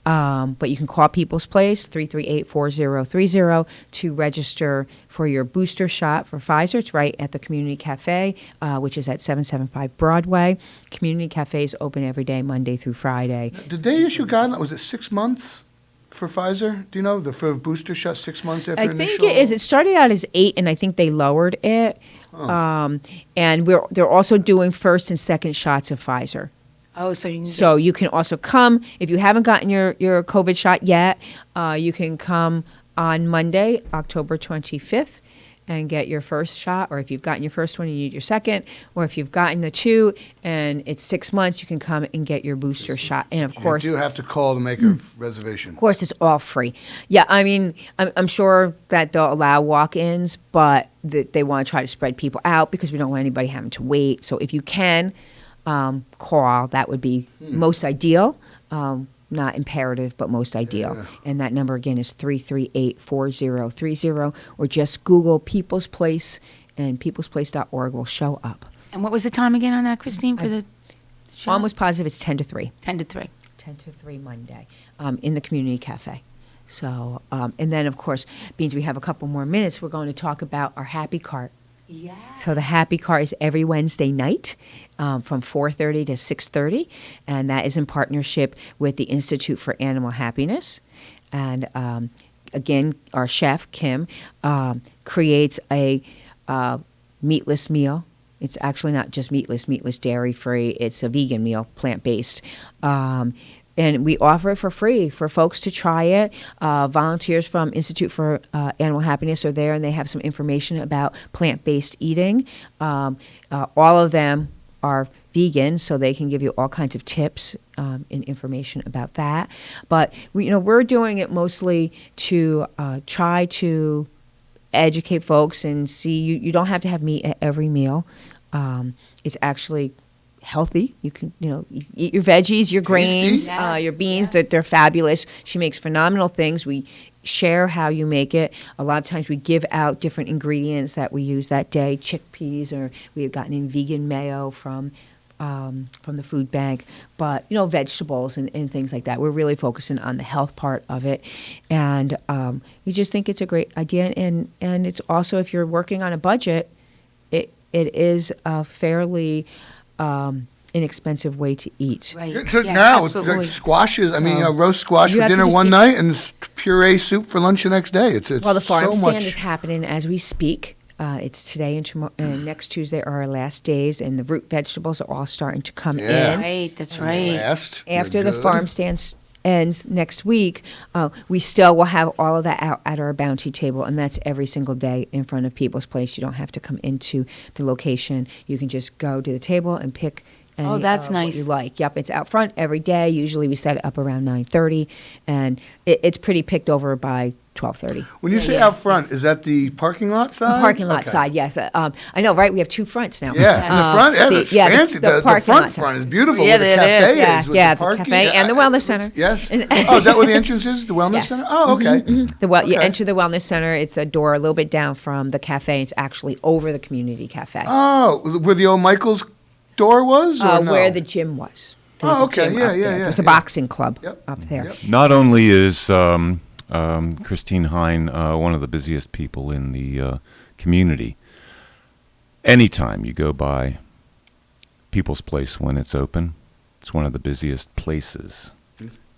S20: But you can call People's Place, 338-4030, to register for your booster shot for Pfizer. It's right at the Community Cafe, which is at 775 Broadway. Community Cafe is open every day, Monday through Friday.
S6: Did they issue guidelines? Was it 6 months for Pfizer? Do you know for booster shot 6 months after
S20: I
S6: initial?
S20: think it is. It started out as 8, and I think they lowered it. And they're also doing first and second shots of Pfizer.
S7: Oh, so you can
S20: So you can also come, if you haven't gotten your COVID shot yet, you can come on Monday, October 25th, and get your first shot. Or if you've gotten your first one, you need your second. Or if you've gotten the 2 and it's 6 months, you can come and get your booster shot. And of course,
S6: you do have to call to make a reservation.
S20: of course, it's all free. Yeah, I mean, I'm sure that they'll allow walk-ins, but they want to try to spread people out because we don't want anybody having to wait. So if you can call, that would be most ideal. Not imperative, but most ideal.
S6: Yeah.
S20: And that number again is 338-4030, or just Google People's Place, and peoplesplace.org will show up.
S7: And what was the time again on that, Christine, for the shot?
S20: Almost positive it's 10 to 3.
S7: 10 to 3.
S20: 10 to 3 Monday in the community cafe. So, and then of course, means we have a couple more minutes, we're going to talk about our Happy Cart.
S7: Yeah.
S20: So the Happy Cart is every Wednesday night from 4:30 to 6:30, and that is in partnership with the Institute for Animal Happiness. And again, our chef, Kim, creates a meatless meal. It's actually not just meatless, dairy-free. It's a vegan meal, plant-based. And we offer it for free for folks to try it. Volunteers from Institute for Animal Happiness are there, and they have some information about plant-based eating. All of them are vegan, so they can give you all kinds of tips and information about that. But we're doing it mostly to try to educate folks and see you don't have to have meat at every meal. It's actually healthy. You can, eat your veggies, your grains, your beans. They're fabulous. She makes phenomenal things. We share how you make it. A lot of times we give out different ingredients that we use that day, chickpeas, or we have gotten in vegan mayo from from the food bank, but vegetables and things like that. We're really focusing on the health part of it, and we just think it's a great idea. And it's also, if you're working on a budget, it is a fairly inexpensive way to eat.
S7: Right.
S6: So now it's like squashes. I mean, roast squash
S20: You
S6: for
S20: have to
S6: dinner
S20: just
S6: one
S20: eat-
S6: night and puree soup for lunch the next day. It's
S20: Well, the farm
S6: so
S20: stand
S6: much.
S20: is happening as we speak. It's today and tomorrow, and next Tuesday are our last days, and the root vegetables are all starting to come in.
S7: Right, that's right.
S20: After the farm stand ends next week, we still will have all of that out at our bounty table, and that's every single day in front of People's Place. You don't have to come into the location. You can just go to the table and pick.
S7: Oh, that's
S20: what
S7: nice.
S20: you like. Yep, it's out front every day. Usually we set it up around 9:30, and it's pretty picked over by 12:30.
S6: When you say out front, is that the parking lot side?
S20: Parking lot
S6: Okay.
S20: side, yes. I know, right? We have two fronts now.
S6: Yeah, and the front, that's fancy. The
S20: parking lot
S6: front is beautiful.
S20: Yeah,
S6: where the cafe is.
S20: Yeah,
S6: with
S20: the
S6: parking.
S20: cafe and the wellness center.
S6: Yes. Oh, is that where the entrance is? The wellness
S20: Yes.
S6: center? Oh, okay.
S20: You
S6: Okay.
S20: enter the wellness center. It's a door a little bit down from the cafe. It's actually over the community cafe.
S6: Oh, where the old Michael's door was? Or no?
S20: Where the gym was. There was
S6: Oh,
S20: a
S6: okay.
S20: gym
S6: Yeah,
S20: up
S6: yeah,
S20: there.
S6: yeah.
S20: There's a
S6: yeah.
S20: boxing club up there.
S1: Not only is Christine Hein one of the busiest people in the community, anytime you go by People's Place when it's open, it's one of the busiest places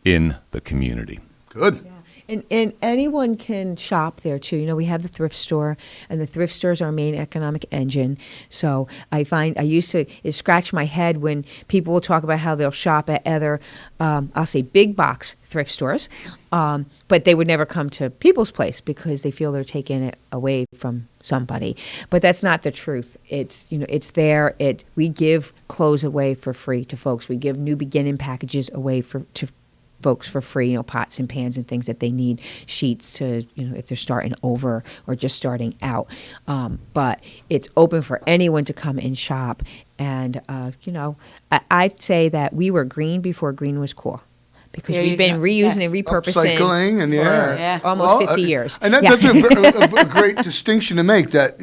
S1: in the community.
S6: Good.
S20: And anyone can shop there too. We have the thrift store, and the thrift store is our main economic engine. So I used to scratch my head when people will talk about how they'll shop at other, I'll say big box thrift stores, but they would never come to People's Place because they feel they're taking it away from somebody. But that's not the truth. It's it's there. We give clothes away for free to folks. We give new beginning packages away to folks for free, pots and pans and things that they need, sheets to, if they're starting over or just starting out. But it's open for anyone to come and shop. And, I'd say that we were green before green was cool. Because
S7: There
S20: we've
S7: you
S20: been
S7: go.
S20: reusing
S7: Yes.
S20: and repurposing
S6: Upcycling and
S20: for almost 50 years.
S6: And that's a great distinction to make, that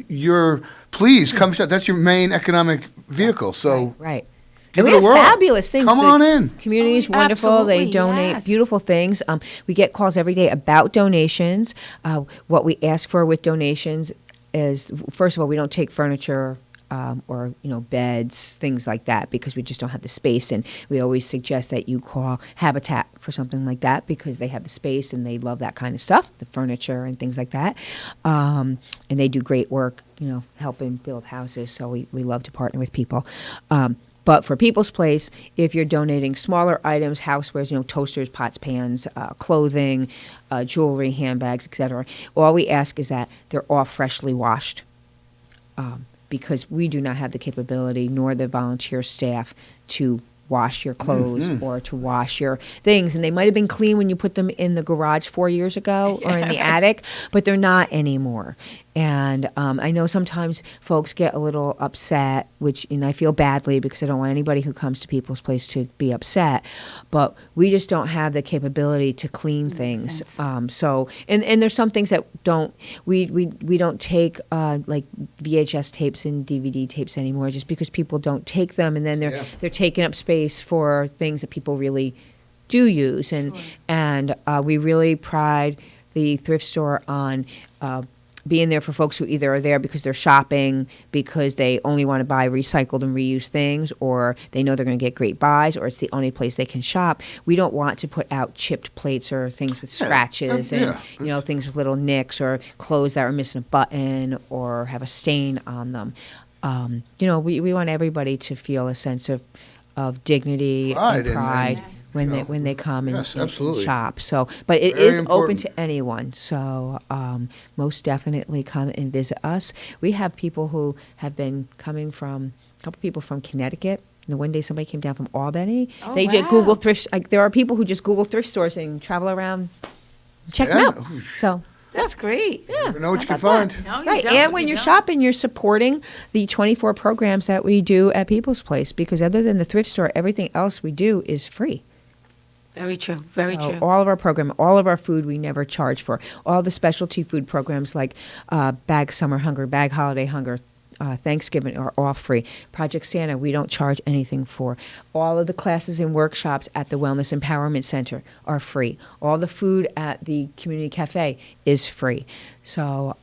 S6: please come shop. That's your main economic vehicle. So
S20: Right.
S6: give
S20: And
S6: it
S20: we
S6: a
S20: have
S6: whirl.
S20: fabulous things.
S6: Come
S20: The
S6: on in.
S20: Community is wonderful. They
S7: absolutely,
S20: donate
S7: yes.
S20: beautiful things. We get calls every day about donations. What we ask for with donations is, first of all, we don't take furniture or beds, things like that, because we just don't have the space. And we always suggest that you call Habitat for something like that, because they have the space and they love that kind of stuff, the furniture and things like that. And they do great work, helping build houses. So we love to partner with people. But for People's Place, if you're donating smaller items, housewares, toasters, pots, pans, clothing, jewelry, handbags, etc., all we ask is that they're all freshly washed, because we do not have the capability nor the volunteer staff to wash your clothes or to wash your things. And they might have been clean when you put them in the garage 4 years ago or in the attic, but they're not anymore. And I know sometimes folks get a little upset, and I feel badly because I don't want anybody who comes to People's Place to be upset. But we just don't have the capability to clean things. So there's some things that we don't take like VHS tapes and DVD tapes anymore, just because people don't take them, and then they're taking up space for things that people really do use. And we really pride the thrift store on being there for folks who either are there because they're shopping, because they only want to buy recycled and reused things, or they know they're going to get great buys, or it's the only place they can shop. We don't want to put out chipped plates or things with scratches and things with little nicks, or clothes that are missing a button or have a stain on them. We want everybody to feel a sense of dignity and pride. When they come and shop. So, but it
S6: Very
S20: is open
S6: important.
S20: to anyone. So most definitely come and visit us. We have people who have been coming from, a couple people from Connecticut. One day somebody came down from Albany.
S7: Oh,
S20: They just Google thrift. There are people who just Google thrift stores and travel around, check them out. So.
S7: That's great.
S20: Yeah.
S6: never know what you can find.
S7: No, you
S20: Right,
S7: don't.
S20: and when
S7: You
S20: you're
S7: don't.
S20: shopping, you're supporting the 24 programs that we do at People's Place, because other than the thrift store, everything else we do is free.
S7: Very true. Very
S20: So
S7: true.
S20: all of our program, all of our food, we never charge for. All the specialty food programs like Bag Summer Hunger, Bag Holiday Hunger, Thanksgiving are all free. Project Santa, we don't charge anything for. All of the classes and workshops at the Wellness Empowerment Center are free. All the food at the community cafe is free. So,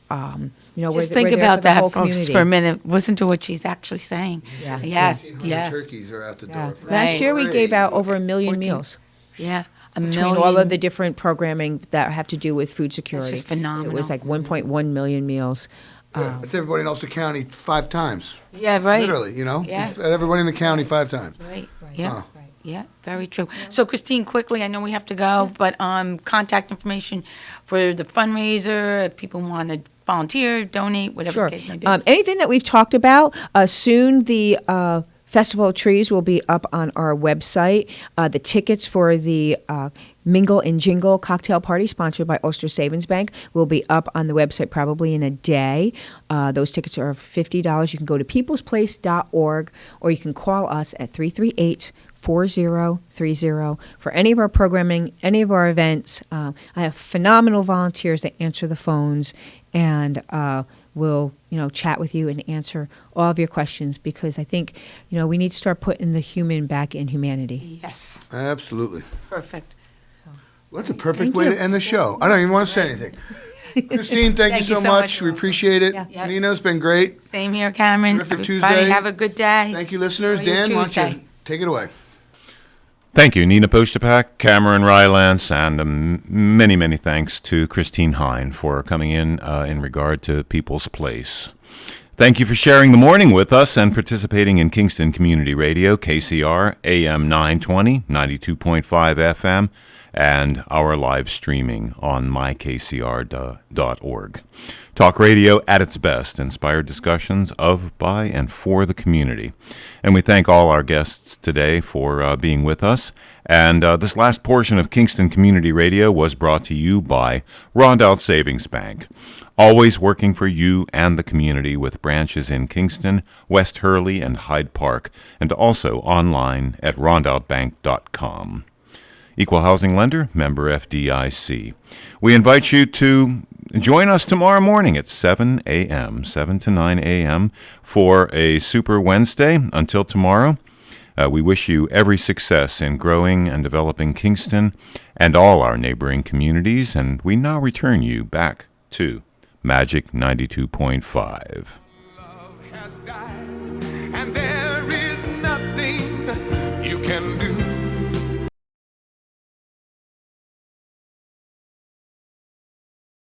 S7: just think about that, folks, for a minute. Listen to what she's actually saying.
S20: Yeah.
S7: Yes.
S6: Turkeys are out the door.
S20: Last year we gave out over 1 million meals.
S7: Yeah.
S20: Between all of the different programming that have to do with food security.
S7: It's just phenomenal.
S20: It was like 1.1 million meals.
S6: It's everybody in Ulster County 5 times.
S7: Yeah, right.
S6: Literally,
S7: Yeah.
S6: It's everybody in the county 5 times.
S7: Right. Yeah. Yeah, very true. So, Christine, quickly, I know we have to go, but contact information for the fundraiser, if people want to volunteer, donate, whatever the case may be.
S20: Anything that we've talked about, soon the Festival of Trees will be up on our website. The tickets for the Mingle and Jingle cocktail party sponsored by Ulster Savings Bank will be up on the website probably in a day. Those tickets are $50. You can go to peoplesplace.org or you can call us at 338-4030 for any of our programming, any of our events. I have phenomenal volunteers that answer the phones and will chat with you and answer all of your questions, because I think we need to start putting the human back in humanity.
S7: Yes.
S6: Absolutely.
S7: Perfect.
S6: Well, that's a perfect way to end the show. I don't even want to say anything. Christine, thank you so much. We appreciate it.
S7: Yeah.
S6: Nina, it's been great.
S7: Same here, Cameron.
S6: Terrific
S7: Everybody
S6: Tuesday.
S7: have a good day.
S6: Thank you, listeners.
S7: Enjoy your
S6: Dan, why don't you
S7: Tuesday.
S6: take it away?
S1: Thank you, Nina Postupack, Cameron Rylance, and many, many thanks to Christine Hein for coming in regard to People's Place. Thank you for sharing the morning with us and participating in Kingston Community Radio, KCR, AM 920, 92.5 FM, and our live streaming on mykcr.org. Talk radio at its best, inspired discussions of, by, and for the community. And we thank all our guests today for being with us. And this last portion of Kingston Community Radio was brought to you by Rondout Savings Bank, always working for you and the community with branches in Kingston, West Hurley, and Hyde Park, and also online at rondoutbank.com. Equal housing lender, member FDIC. We invite you to join us tomorrow morning at 7 a.m., 7 to 9 a.m. for a Super Wednesday. Until tomorrow, we wish you every success in growing and developing Kingston and all our neighboring communities, and we now return you back to Magic 92.5.
S21: And there is nothing you can do.